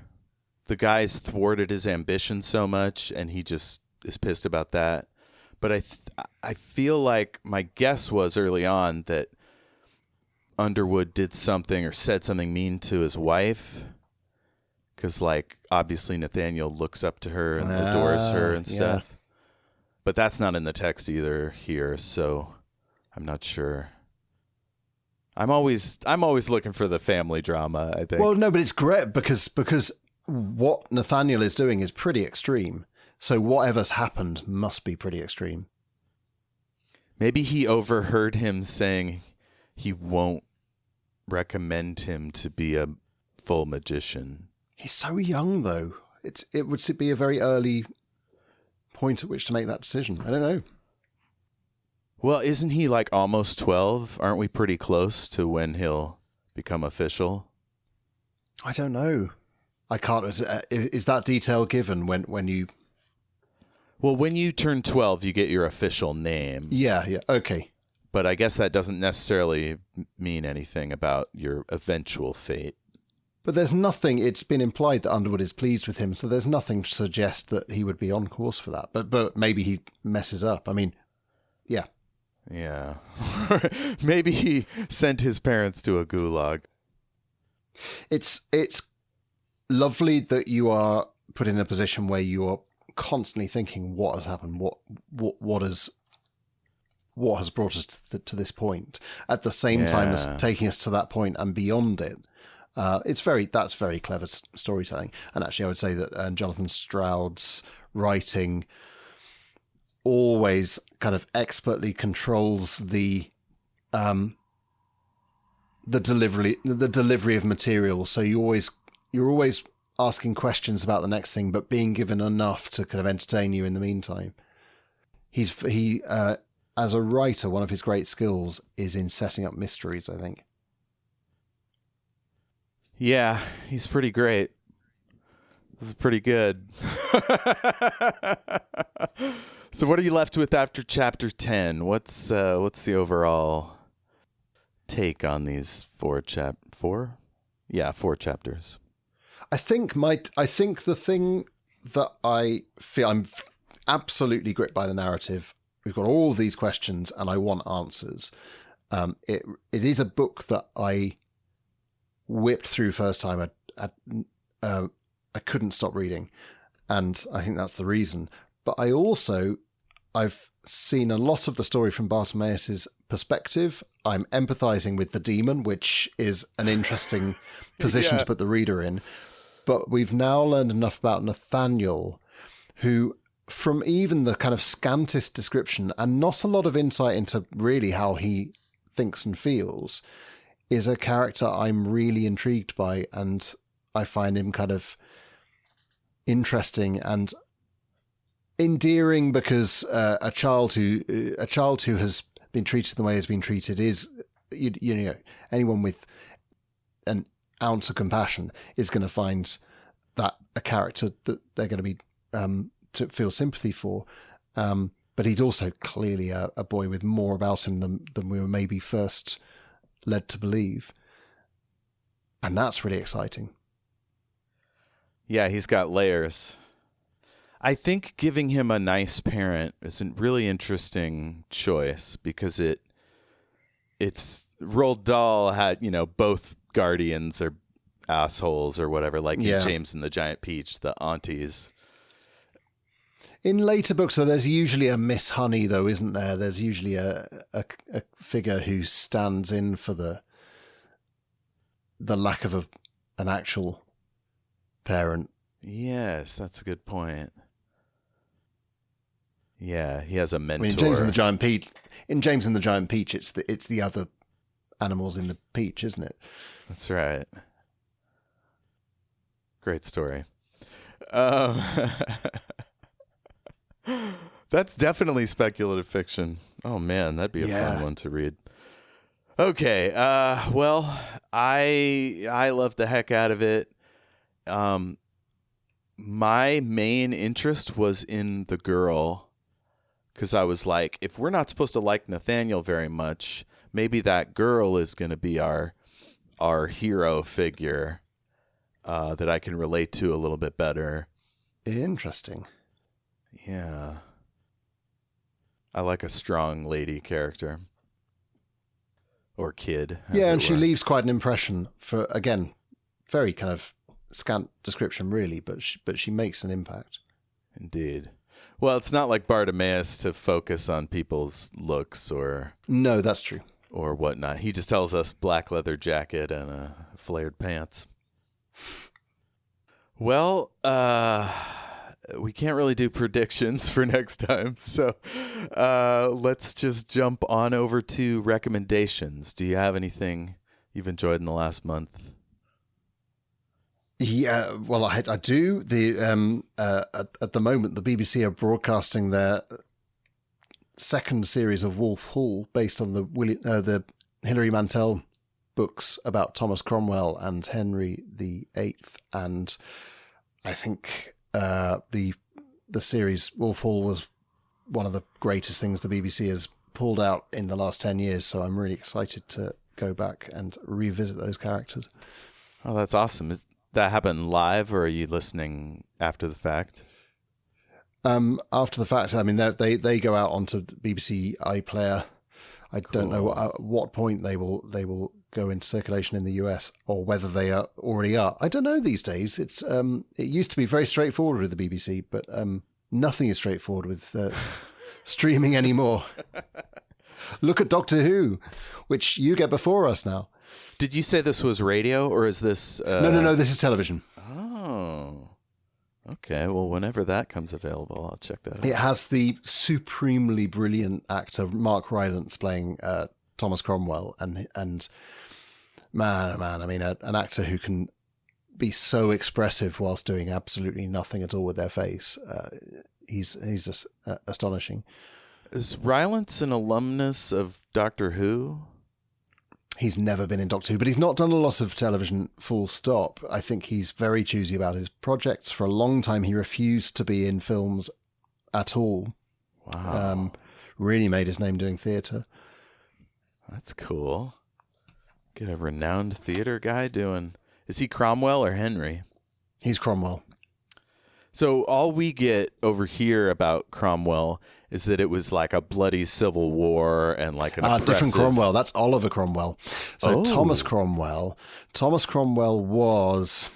the guy's thwarted his ambition so much and he just is pissed about that. But I feel like my guess was early on that Underwood did something or said something mean to his wife. Because, obviously Nathaniel looks up to her and adores her and stuff. Yeah. But that's not in the text either here, so I'm not sure. I'm always looking for the family drama, I think. Well, no, but it's great because what Nathaniel is doing is pretty extreme. So whatever's happened must be pretty extreme. Maybe he overheard him saying he won't recommend him to be a full magician. He's so young, though. It would be a very early point at which to make that decision. I don't know. Well, isn't he almost 12? Aren't we pretty close to when he'll become official? I don't know. I can't. Is that detail given when you? Well, when you turn 12, you get your official name. Yeah, okay. But I guess that doesn't necessarily mean anything about your eventual fate. But there's nothing, it's been implied that Underwood is pleased with him, so there's nothing to suggest that he would be on course for that. But maybe he messes up. I mean, yeah. Yeah. Maybe he sent his parents to a gulag. It's lovely that you are put in a position where you are constantly thinking what has happened, what what has brought us to this point, at the same time as taking us to that point and beyond it. That's very clever storytelling. And actually, I would say that Jonathan Stroud's writing always kind of expertly controls the delivery of material. So you're always asking questions about the next thing, but being given enough to kind of entertain you in the meantime. He as a writer, one of his great skills is in setting up mysteries, I think. Yeah, he's pretty great. This is pretty good. So what are you left with after chapter 10? What's the overall take on these four chapters? I think the thing that I feel I'm absolutely gripped by the narrative. We've got all these questions and I want answers. It is a book that I whipped through first time. I couldn't stop reading, and I think that's the reason. But I've seen a lot of the story from Bartimaeus's perspective. I'm empathizing with the demon, which is an interesting position to put the reader in. But we've now learned enough about Nathaniel, who, from even the kind of scantest description and not a lot of insight into really how he thinks and feels, is a character I'm really intrigued by, and I find him kind of interesting and endearing because a child who has been treated the way he's been treated is, you know, anyone with an ounce of compassion is going to find that a character that they're going to be to feel sympathy for. But he's also clearly a boy with more about him than we were maybe first led to believe. And that's really exciting. Yeah, he's got layers. I think giving him a nice parent is a really interesting choice because it's Roald Dahl had, you know, both guardians are assholes or whatever, like in James and the Giant Peach, the aunties. In later books, so there's usually a Miss Honey, though, isn't there? There's usually a figure who stands in for the lack of an actual parent. Yes, that's a good point. Yeah, he has a mentor. I mean, in James and the Giant Peach, it's the other animals in the peach, isn't it? That's right. Great story. That's definitely speculative fiction. Oh man, that'd be a fun one to read. Okay, well, I love the heck out of it. My main interest was in the girl, because I was like, if we're not supposed to like Nathaniel very much, maybe that girl is going to be our hero figure that I can relate to a little bit better. Interesting. Yeah. I like a strong lady character. Or kid. Yeah, and she leaves quite an impression for, again, very kind of scant description, really, but she makes an impact. Indeed. Well, it's not like Bartimaeus to focus on people's looks or... No, that's true. Or whatnot. He just tells us black leather jacket and flared pants. Well, we can't really do predictions for next time, so let's just jump on over to recommendations. Do you have anything you've enjoyed in the last month? Yeah, well, I do. At the moment, the BBC are broadcasting their second series of Wolf Hall based on the Hilary Mantel books about Thomas Cromwell and Henry VIII, and I think the series Wolf Hall was one of the greatest things the BBC has pulled out in the last 10 years. So I'm really excited to go back and revisit those characters. Oh, that's awesome. Is that happen live, or are you listening after the fact? After the fact, I mean, they go out onto the BBC iPlayer. I don't know at what point they will go into circulation in the US, or whether they already are. I don't know these days. It used to be very straightforward with the BBC, but nothing is straightforward with streaming anymore. Look at Doctor Who, which you get before us now. Did you say this was radio, or is this... No, this is television. Oh. Okay, well, whenever that comes available, I'll check that out. It has the supremely brilliant actor Mark Rylance playing Thomas Cromwell, and man, I mean, an actor who can be so expressive whilst doing absolutely nothing at all with their face. He's just astonishing. Is Rylance an alumnus of Doctor Who? He's never been in Doctor Who, but he's not done a lot of television, full stop. I think he's very choosy about his projects. For a long time, he refused to be in films at all. Wow. Really made his name doing theatre. That's cool. Get a renowned theater guy doing... Is he Cromwell or Henry? He's Cromwell. So all we get over here about Cromwell is that it was like a bloody civil war and like an oppressive... Different Cromwell. That's Oliver Cromwell. So Thomas Cromwell was...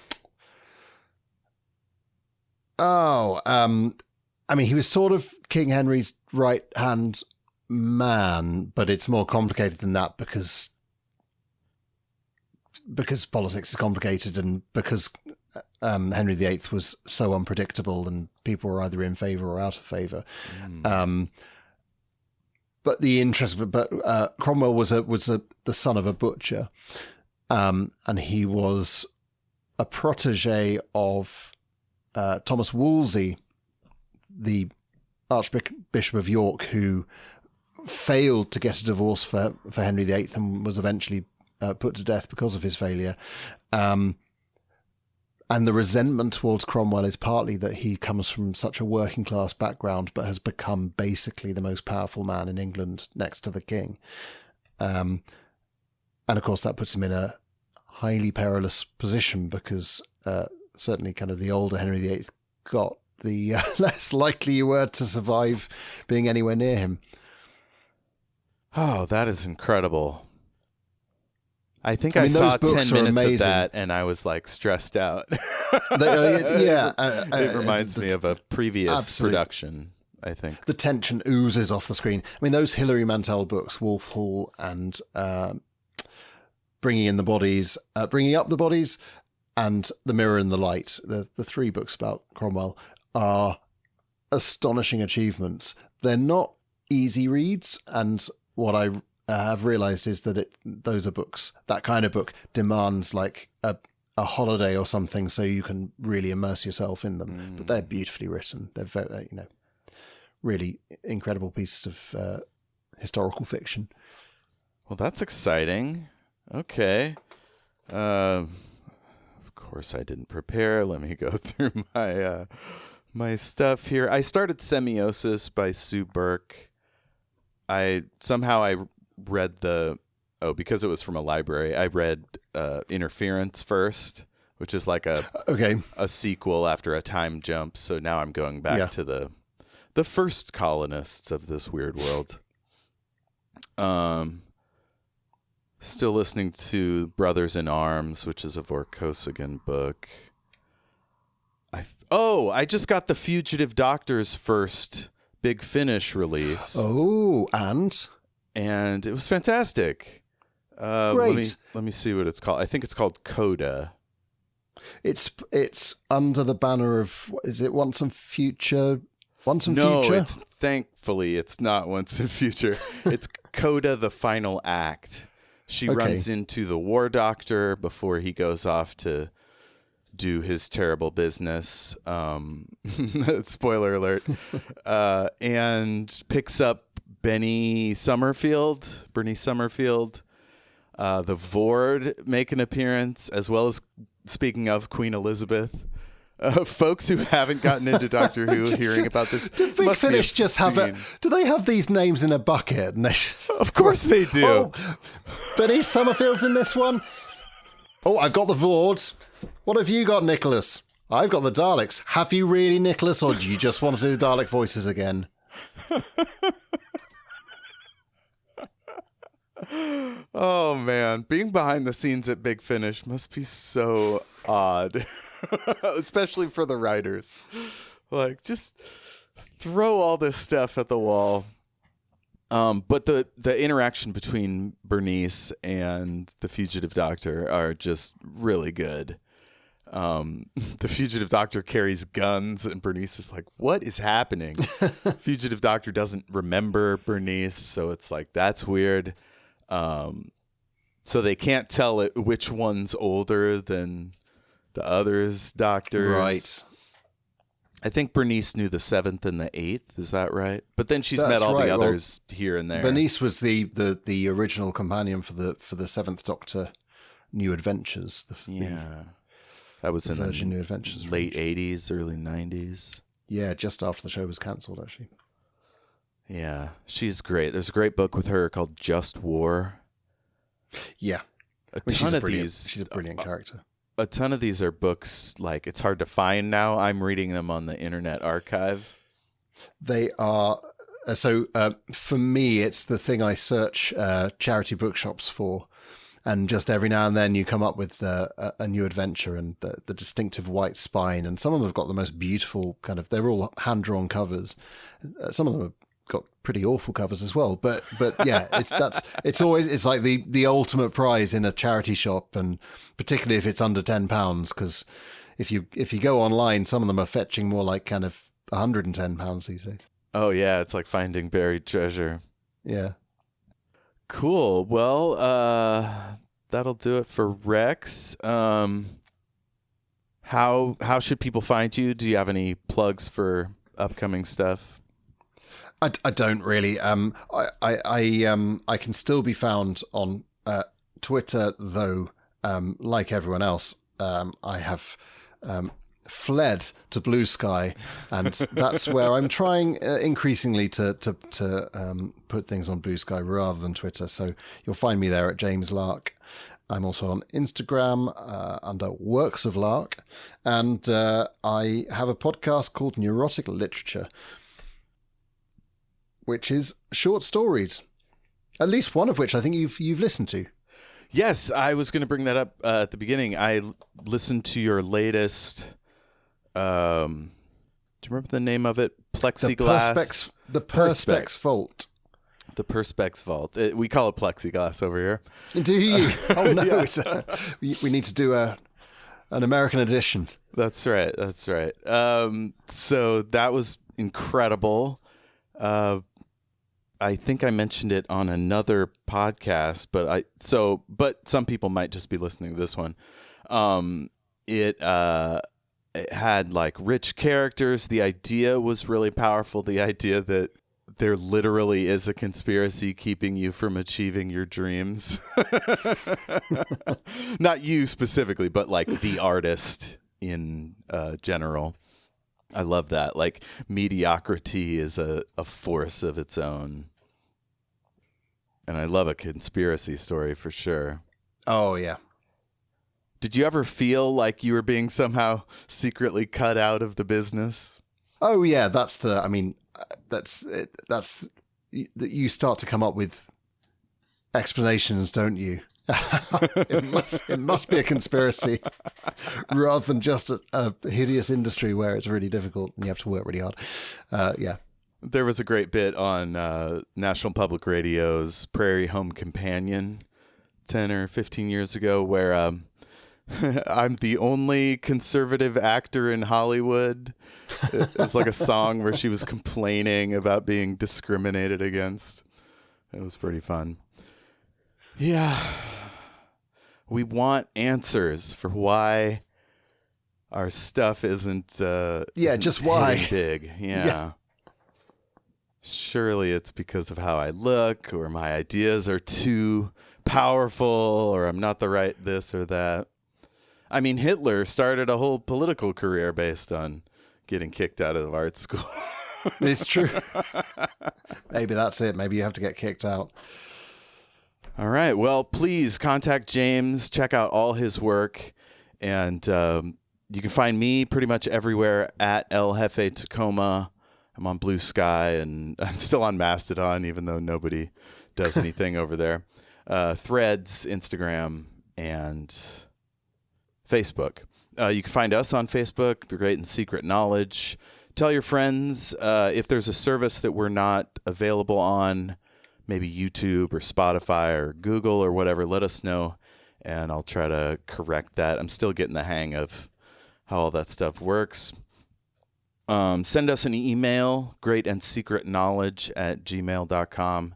I mean, he was sort of King Henry's right-hand man, but it's more complicated than that because politics is complicated and because Henry VIII was so unpredictable and people were either in favour or out of favour. But Cromwell was the son of a butcher, and he was a protege of Thomas Wolsey, the Archbishop of York, who failed to get a divorce for Henry VIII and was eventually put to death because of his failure. And the resentment towards Cromwell is partly that he comes from such a working class background, but has become basically the most powerful man in England next to the king. And of course, that puts him in a highly perilous position because certainly kind of the older Henry VIII got, the less likely you were to survive being anywhere near him. Oh, that is incredible. I think I saw 10 minutes of that and I was like stressed out. It reminds me of a previous production, I think. The tension oozes off the screen. I mean, those Hilary Mantel books, Wolf Hall and Bringing Up the Bodies, and The Mirror and the Light, the three books about Cromwell, are astonishing achievements. They're not easy reads, and what I have realized is that those are books, that kind of book demands like a holiday or something so you can really immerse yourself in them. But they're beautifully written. They're very, really incredible pieces of historical fiction. Well, that's exciting. Okay. Of course I didn't prepare. Let me go through my my stuff here. I started Semiosis by Sue Burke. I read because it was from a library, I read Interference first, which is like a sequel after a time jump. So now I'm going back to the first colonists of this weird world. Still listening to Brothers in Arms, which is a Vorkosigan book. I just got the Fugitive Doctor's first Big Finish release. Oh, and it was fantastic. Great. Let me see what it's called. I think it's called Coda. It's under the banner of, is it Once and Future? No, thankfully it's not Once and Future. It's Coda, the Final Act. She runs into the War Doctor before he goes off to do his terrible business. Spoiler alert. And picks up Bernie Summerfield. The Vord make an appearance, as well as, speaking of, Queen Elizabeth. Folks who haven't gotten into Doctor Who hearing about this. Did Big Finish just have do they have these names in a bucket? And of course they do. Oh, Bernie Summerfield's in this one. Oh, I've got the Vord. What have you got, Nicholas? I've got the Daleks. Have you really, Nicholas, or do you just want to do the Dalek voices again? Oh, man. Being behind the scenes at Big Finish must be so odd, especially for the writers. Like, just throw all this stuff at the wall. But the interaction between Bernice and the fugitive doctor are just really good. The fugitive doctor carries guns, and Bernice is like, "What is happening?" Fugitive doctor doesn't remember Bernice, so it's like, that's weird. So they can't tell which one's older than the others doctors. Right. I think Bernice knew the 7th and the 8th. Is that right? But then she's met all the others here and there. Bernice was the original companion for the 7th Doctor New Adventures. That was in Virgin New Adventures late 80s, early 90s. Yeah, just after the show was cancelled, actually. Yeah, she's great. There's a great book with her called Just War. Yeah. She's a brilliant character. A ton of these are books, like, it's hard to find now. I'm reading them on the Internet Archive. They are... for me, it's the thing I search charity bookshops for. And just every now and then you come up with a new adventure and the distinctive white spine. And some of them have got the most beautiful they're all hand-drawn covers. Some of them have got pretty awful covers as well. But yeah, it's like the ultimate prize in a charity shop. And particularly if it's under £10, because if you go online, some of them are fetching more like £110 these days. Oh yeah, it's like finding buried treasure. Yeah. Cool. Well, that'll do it for Rex. How should people find you? Do you have any plugs for upcoming stuff? I don't really. I can still be found on Twitter, though. Like everyone else, I have fled to Blue Sky, and that's where I'm trying increasingly to put things on Blue Sky rather than Twitter. So you'll find me there at James Lark. I'm also on Instagram under Works of Lark, and I have a podcast called Neurotic Literature, which is short stories, at least one of which I think you've listened to. Yes, I was going to bring that up at the beginning. I listened to your latest. Do you remember the name of it? Plexiglass. The Perspex Vault. The Perspex Vault. We call it plexiglass over here. Do you? Oh no! Yeah. We need to do an American edition. That's right. So that was incredible. I think I mentioned it on another podcast, but some people might just be listening to this one. It had like rich characters. The idea was really powerful. The idea that there literally is a conspiracy keeping you from achieving your dreams. Not you specifically, but like the artist in general. I love that. Like, mediocrity is a force of its own. And I love a conspiracy story for sure. Oh, yeah. Did you ever feel like you were being somehow secretly cut out of the business? Oh, yeah. You start to come up with explanations, don't you? It must be a conspiracy rather than just a hideous industry where it's really difficult and you have to work really hard. Yeah. There was a great bit on National Public Radio's Prairie Home Companion 10 or 15 years ago where I'm the only conservative actor in Hollywood. It was like a song where she was complaining about being discriminated against. It was pretty fun. Yeah. We want answers for why our stuff isn't just why. Big. Yeah. Surely it's because of how I look, or my ideas are too powerful, or I'm not the right this or that. I mean, Hitler started a whole political career based on getting kicked out of art school. It's true. Maybe that's it. Maybe you have to get kicked out. All right. Well, please contact James. Check out all his work. And you can find me pretty much everywhere at El Jefe Tacoma. I'm on Blue Sky, and I'm still on Mastodon, even though nobody does anything over there. Threads, Instagram, and Facebook. You can find us on Facebook, The Great and Secret Knowledge. Tell your friends if there's a service that we're not available on. maybe YouTube or Spotify or Google or whatever, let us know, and I'll try to correct that. I'm still getting the hang of how all that stuff works. Send us an email, greatandsecretknowledge@gmail.com.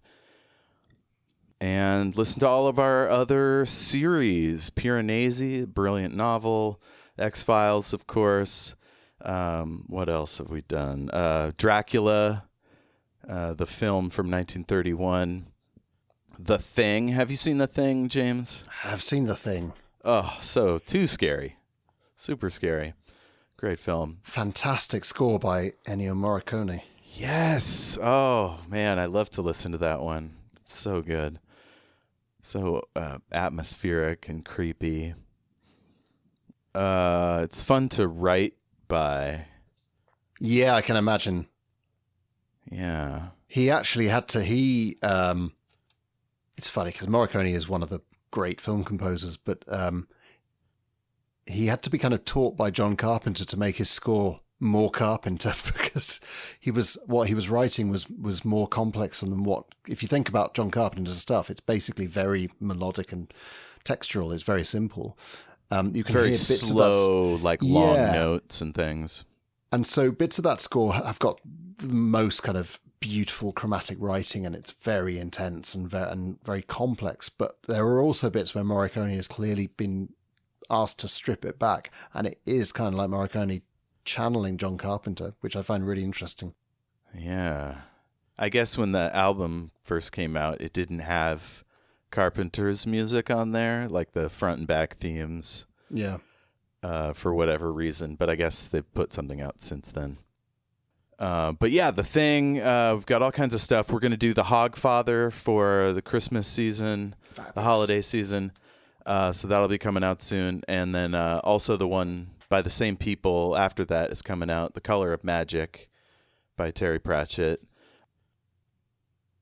And listen to all of our other series. Piranesi, brilliant novel. X-Files, of course. What else have we done? Dracula, the film from 1931. The Thing. Have you seen The Thing, James? I've seen The Thing. Oh, so too scary. Super scary. Great film. Fantastic score by Ennio Morricone. Yes. Oh, man, I love to listen to that one. It's so good. So atmospheric and creepy. It's fun to write by. Yeah, I can imagine. Yeah. He actually had to, it's funny because Morricone is one of the great film composers, but he had to be kind of taught by John Carpenter to make his score more Carpenter, because what he was writing was more complex than what, if you think about John Carpenter's stuff, it's basically very melodic and textural. It's very simple. You can very hear bits slow, of that, like long notes and things. And so bits of that score have got the most kind of beautiful chromatic writing, and it's very intense and very complex. But there are also bits where Morricone has clearly been asked to strip it back, and it is kind of like Morricone channeling John Carpenter, which I find really interesting. Yeah. I guess when the album first came out, it didn't have Carpenter's music on there, like the front and back themes. Yeah. For whatever reason, but I guess they've put something out since then. But yeah, The Thing, we've got all kinds of stuff. We're going to do The Hogfather for the Christmas season, Fabulous. The holiday season. So that'll be coming out soon. And then also the one by the same people after that is coming out, The Color of Magic by Terry Pratchett.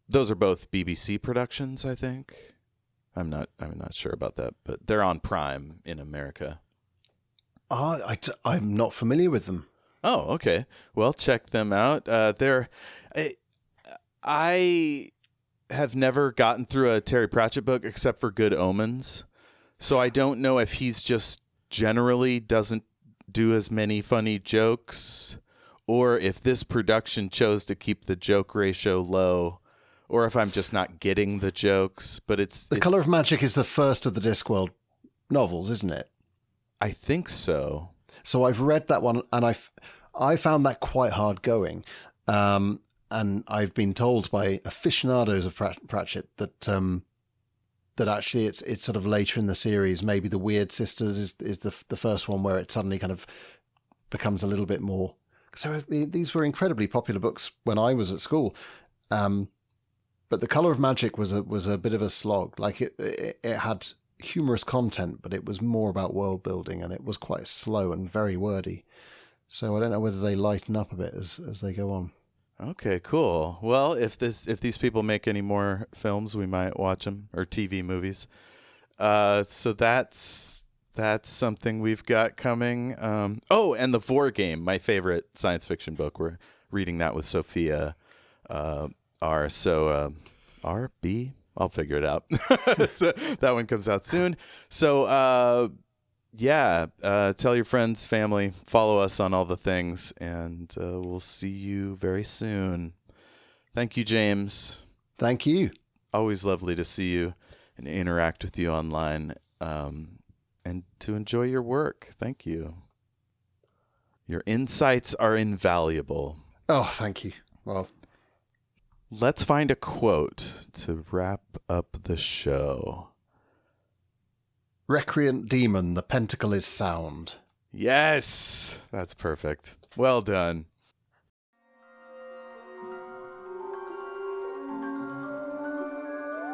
Those are both BBC productions, I think. I'm not sure about that, but they're on Prime in America. I'm not familiar with them. Oh, okay. Well, check them out. I have never gotten through a Terry Pratchett book except for Good Omens. So I don't know if he's just generally doesn't do as many funny jokes, or if this production chose to keep the joke ratio low, or if I'm just not getting the jokes. But The Color of Magic is the first of the Discworld novels, isn't it? I think so. So I've read that one, and I found that quite hard going. And I've been told by aficionados of Pratchett that actually it's sort of later in the series. Maybe the Weird Sisters is the first one where it suddenly kind of becomes a little bit more. So these were incredibly popular books when I was at school. But The Color of Magic was a bit of a slog. Like it had humorous content, but it was more about world building, and it was quite slow and very wordy. So I don't know whether they lighten up a bit as they go on. Okay, cool. Well, if these people make any more films, we might watch them, or TV movies. So that's something we've got coming. Oh, and the Vor Game, my favorite science fiction book. We're reading that with Sophia R. So R B. I'll figure it out. So that one comes out soon. So tell your friends, family, follow us on all the things, and we'll see you very soon. Thank you, James. Thank you. Always lovely to see you and interact with you online, and to enjoy your work. Thank you. Your insights are invaluable. Oh, thank you. Well, let's find a quote to wrap up the show. Recreant demon, the pentacle is sound. Yes, that's perfect. Well done.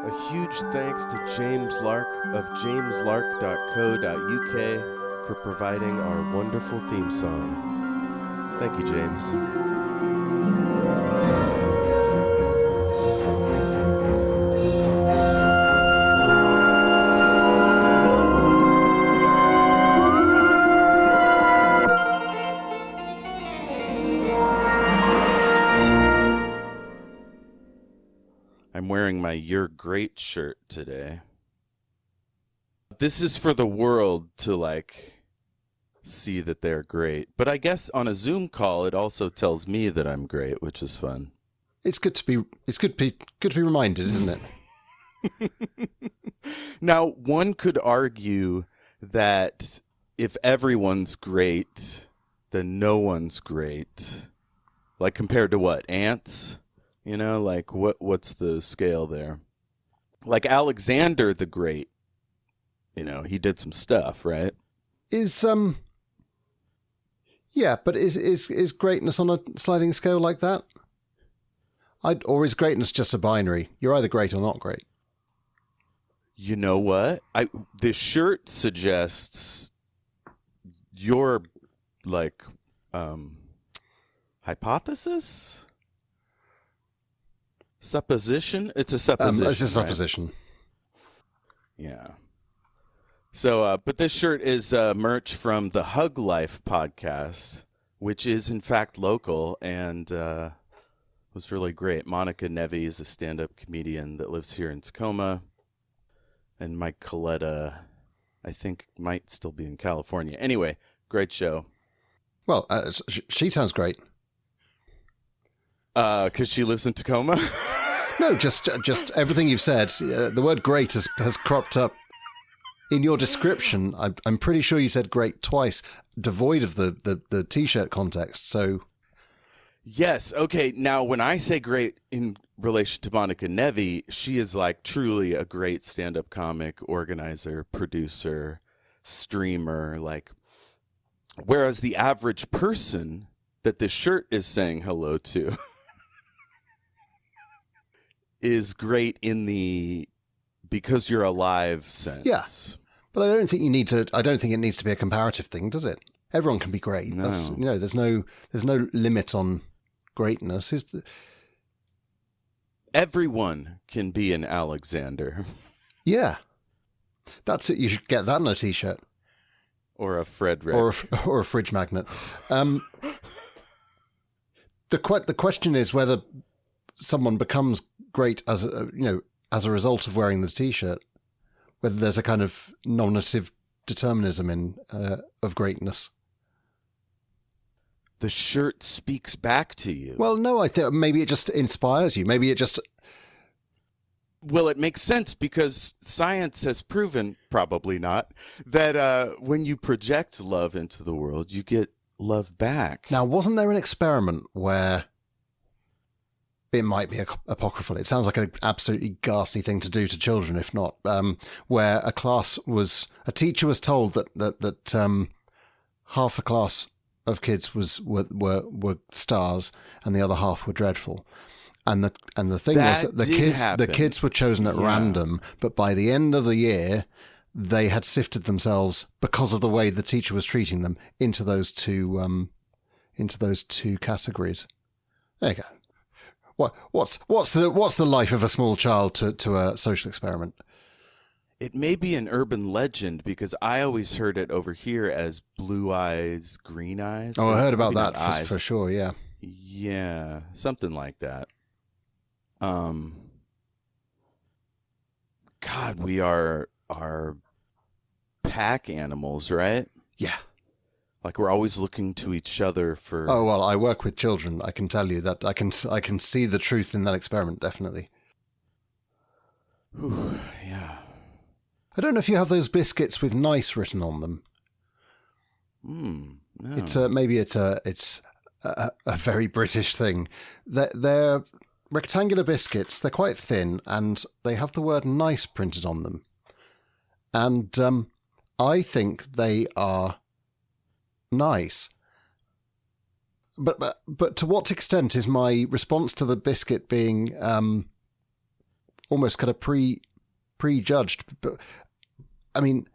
A huge thanks to James Lark of jameslark.co.uk for providing our wonderful theme song. Thank you, James. I'm wearing my You're Great shirt today. This is for the world to, like, see that they're great. But I guess on a Zoom call, it also tells me that I'm great, which is fun. It's good to be reminded, isn't it? Now, one could argue that if everyone's great, then no one's great. Like, compared to what? Ants? You know, like, what's the scale there? Like Alexander the Great, you know, he did some stuff, right? Yeah, but is greatness on a sliding scale like that? Or is greatness just a binary? You're either great or not great. You know what? This shirt suggests your, like, hypothesis? Supposition? It's a supposition. It's a supposition. Right? Yeah. So, but this shirt is merch from the Hug Life podcast, which is in fact local and was really great. Monica Nevi is a stand-up comedian that lives here in Tacoma. And Mike Coletta, I think, might still be in California. Anyway, great show. Well, she sounds great. 'Cause she lives in Tacoma? No, just everything you've said. The word great has cropped up in your description. I'm pretty sure you said great twice, devoid of the T-shirt context. So, yes. Okay. Now, when I say great in relation to Monica Nevi, she is like truly a great stand-up comic, organizer, producer, streamer. Like, whereas the average person that this shirt is saying hello to is great in the because you're alive sense. yeah. But I don't think it needs to be a comparative thing, does it? Everyone can be great. No. That's, you know, there's no limit on greatness. Everyone can be an Alexander. Yeah. That's it. You should get that on a T-shirt. Or a Frederick. Or a fridge magnet. The question is whether someone becomes great as a result of wearing the T-shirt. Whether there's a kind of nominative determinism of greatness. The shirt speaks back to you. Well, no, I think maybe it just inspires you. Maybe it just... Well, it makes sense because science has proven, probably not, that when you project love into the world, you get love back. Now, wasn't there an experiment where... It might be apocryphal. It sounds like an absolutely ghastly thing to do to children, if not. Where a teacher was told that half a class of kids were stars and the other half were dreadful, and the thing was that the kids were chosen at random, but by the end of the year, they had sifted themselves because of the way the teacher was treating them into those two categories. There you go. What's the life of a small child to a social experiment? It may be an urban legend because I always heard it over here as blue eyes, green eyes. Oh, I heard about that for sure. Yeah. Yeah, something like that. God, we are pack animals, right? Yeah. Like we're always looking to each other for... Oh, well, I work with children. I can tell you that I can see the truth in that experiment, definitely. Whew, yeah. I don't know if you have those biscuits with nice written on them. No. Maybe it's a very British thing. They're rectangular biscuits. They're quite thin, and they have the word nice printed on them. And I think they are... nice, but to what extent is my response to the biscuit being almost kind of prejudged? But I mean,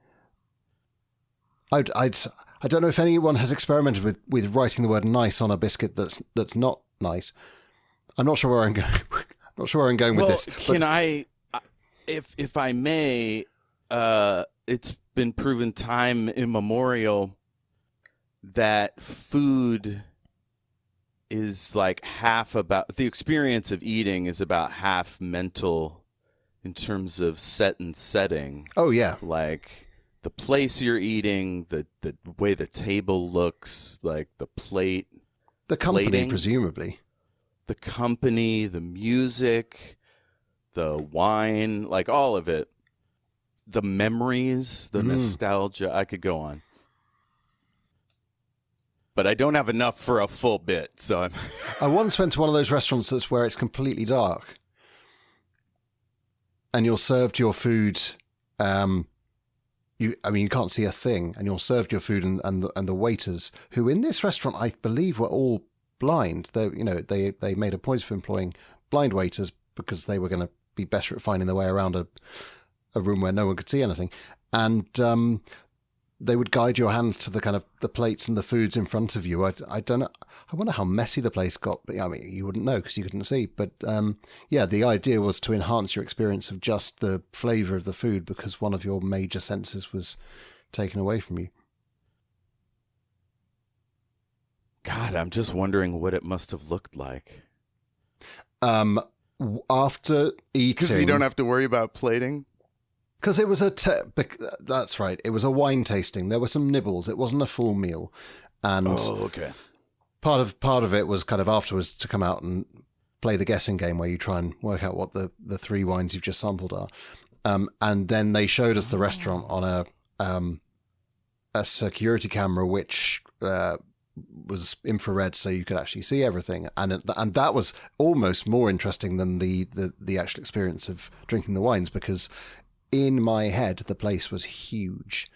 I don't know if anyone has experimented with writing the word "nice" on a biscuit that's not nice. I'm not sure where I'm going. Not sure where I'm going with this. Can I, if I may? It's been proven time immemorial that food is like half about the experience of eating is about half mental in terms of set and setting. Oh, yeah. Like the place you're eating, the way the table looks, like the plate. The company, plating, presumably. The company, the music, the wine, like all of it. The memories, the nostalgia. I could go on. But I don't have enough for a full bit, so I once went to one of those restaurants that's where it's completely dark, and you're served your food. You can't see a thing, and you're served your food, and the waiters, who in this restaurant I believe were all blind. They made a point of employing blind waiters because they were going to be better at finding their way around a room where no one could see anything, and they would guide your hands to the kind of the plates and the foods in front of you. I don't know. I wonder how messy the place got. But, I mean, you wouldn't know because you couldn't see. But the idea was to enhance your experience of just the flavour of the food because one of your major senses was taken away from you. God, I'm just wondering what it must have looked like. After eating, because you don't have to worry about plating. Because it was that's right. It was a wine tasting. There were some nibbles. It wasn't a full meal, and okay. Part of it was kind of afterwards to come out and play the guessing game where you try and work out what the three wines you've just sampled are, and then they showed us the restaurant on a security camera which was infrared, so you could actually see everything, and that was almost more interesting than the actual experience of drinking the wines because. In my head, the place was huge.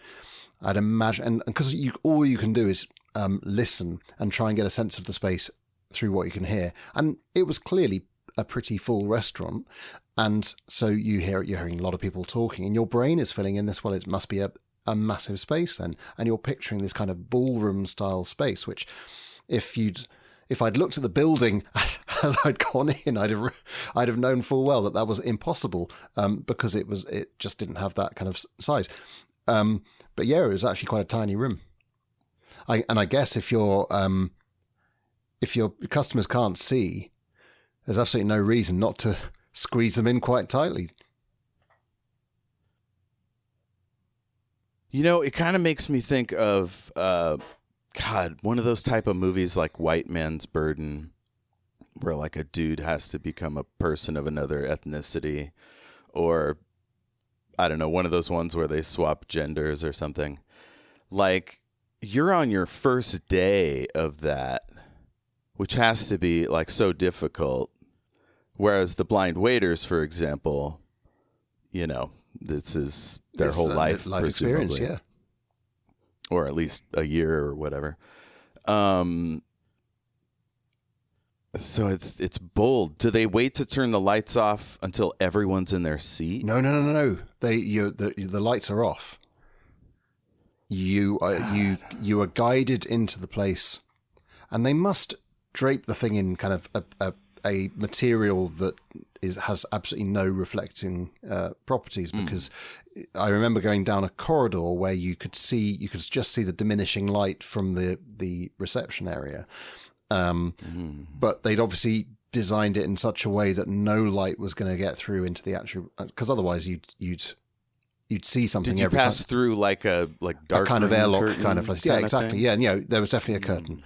I'd imagine, and because all you can do is listen and try and get a sense of the space through what you can hear. And it was clearly a pretty full restaurant, and so you're hearing a lot of people talking, and your brain is filling in this. Well, it must be a massive space then, and you're picturing this kind of ballroom style space, which if I'd looked at the building as I'd gone in, I'd have known full well that was impossible because it just didn't have that kind of size. But yeah, it was actually quite a tiny room. I guess if your customers can't see, there's absolutely no reason not to squeeze them in quite tightly. You know, it kind of makes me think of. God, one of those type of movies like White Man's Burden, where like a dude has to become a person of another ethnicity, or I don't know, one of those ones where they swap genders or something. Like you're on your first day of that, which has to be like so difficult. Whereas the blind waiters, for example, this is their whole life experience, yeah. Or at least a year or whatever. So it's bold. Do they wait to turn the lights off until everyone's in their seat? No. The lights are off. You are guided into the place, and they must drape the thing in kind of a material that has absolutely no reflecting properties because I remember going down a corridor where you could just see the diminishing light from the reception area. But they'd obviously designed it in such a way that no light was going to get through into the actual, because otherwise you'd see something. Did you every pass time. through like a dark kind of airlock kind of place? Yeah, kind of exactly. thing? Yeah, there was definitely a curtain.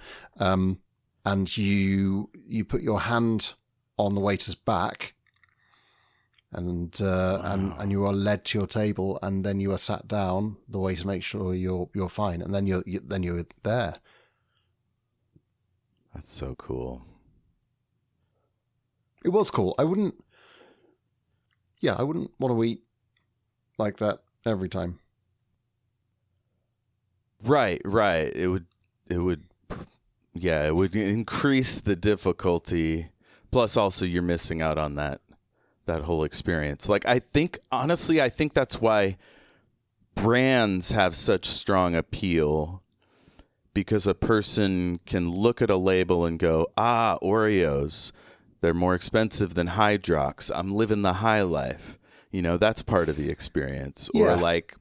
And you put your hand on the waiter's back, and you are led to your table, and then you are sat down. The waiter makes sure you're fine, and then you're there. That's so cool. It was cool. I wouldn't want to eat like that every time. Right. It would increase the difficulty. Plus, also, you're missing out on that whole experience. Like, I think that's why brands have such strong appeal, because a person can look at a label and go, Oreos, they're more expensive than Hydrox. I'm living the high life. That's part of the experience. Yeah. Or like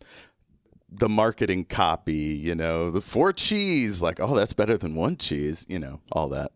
the marketing copy, the 4 cheese, like, oh, that's better than 1 cheese, all that.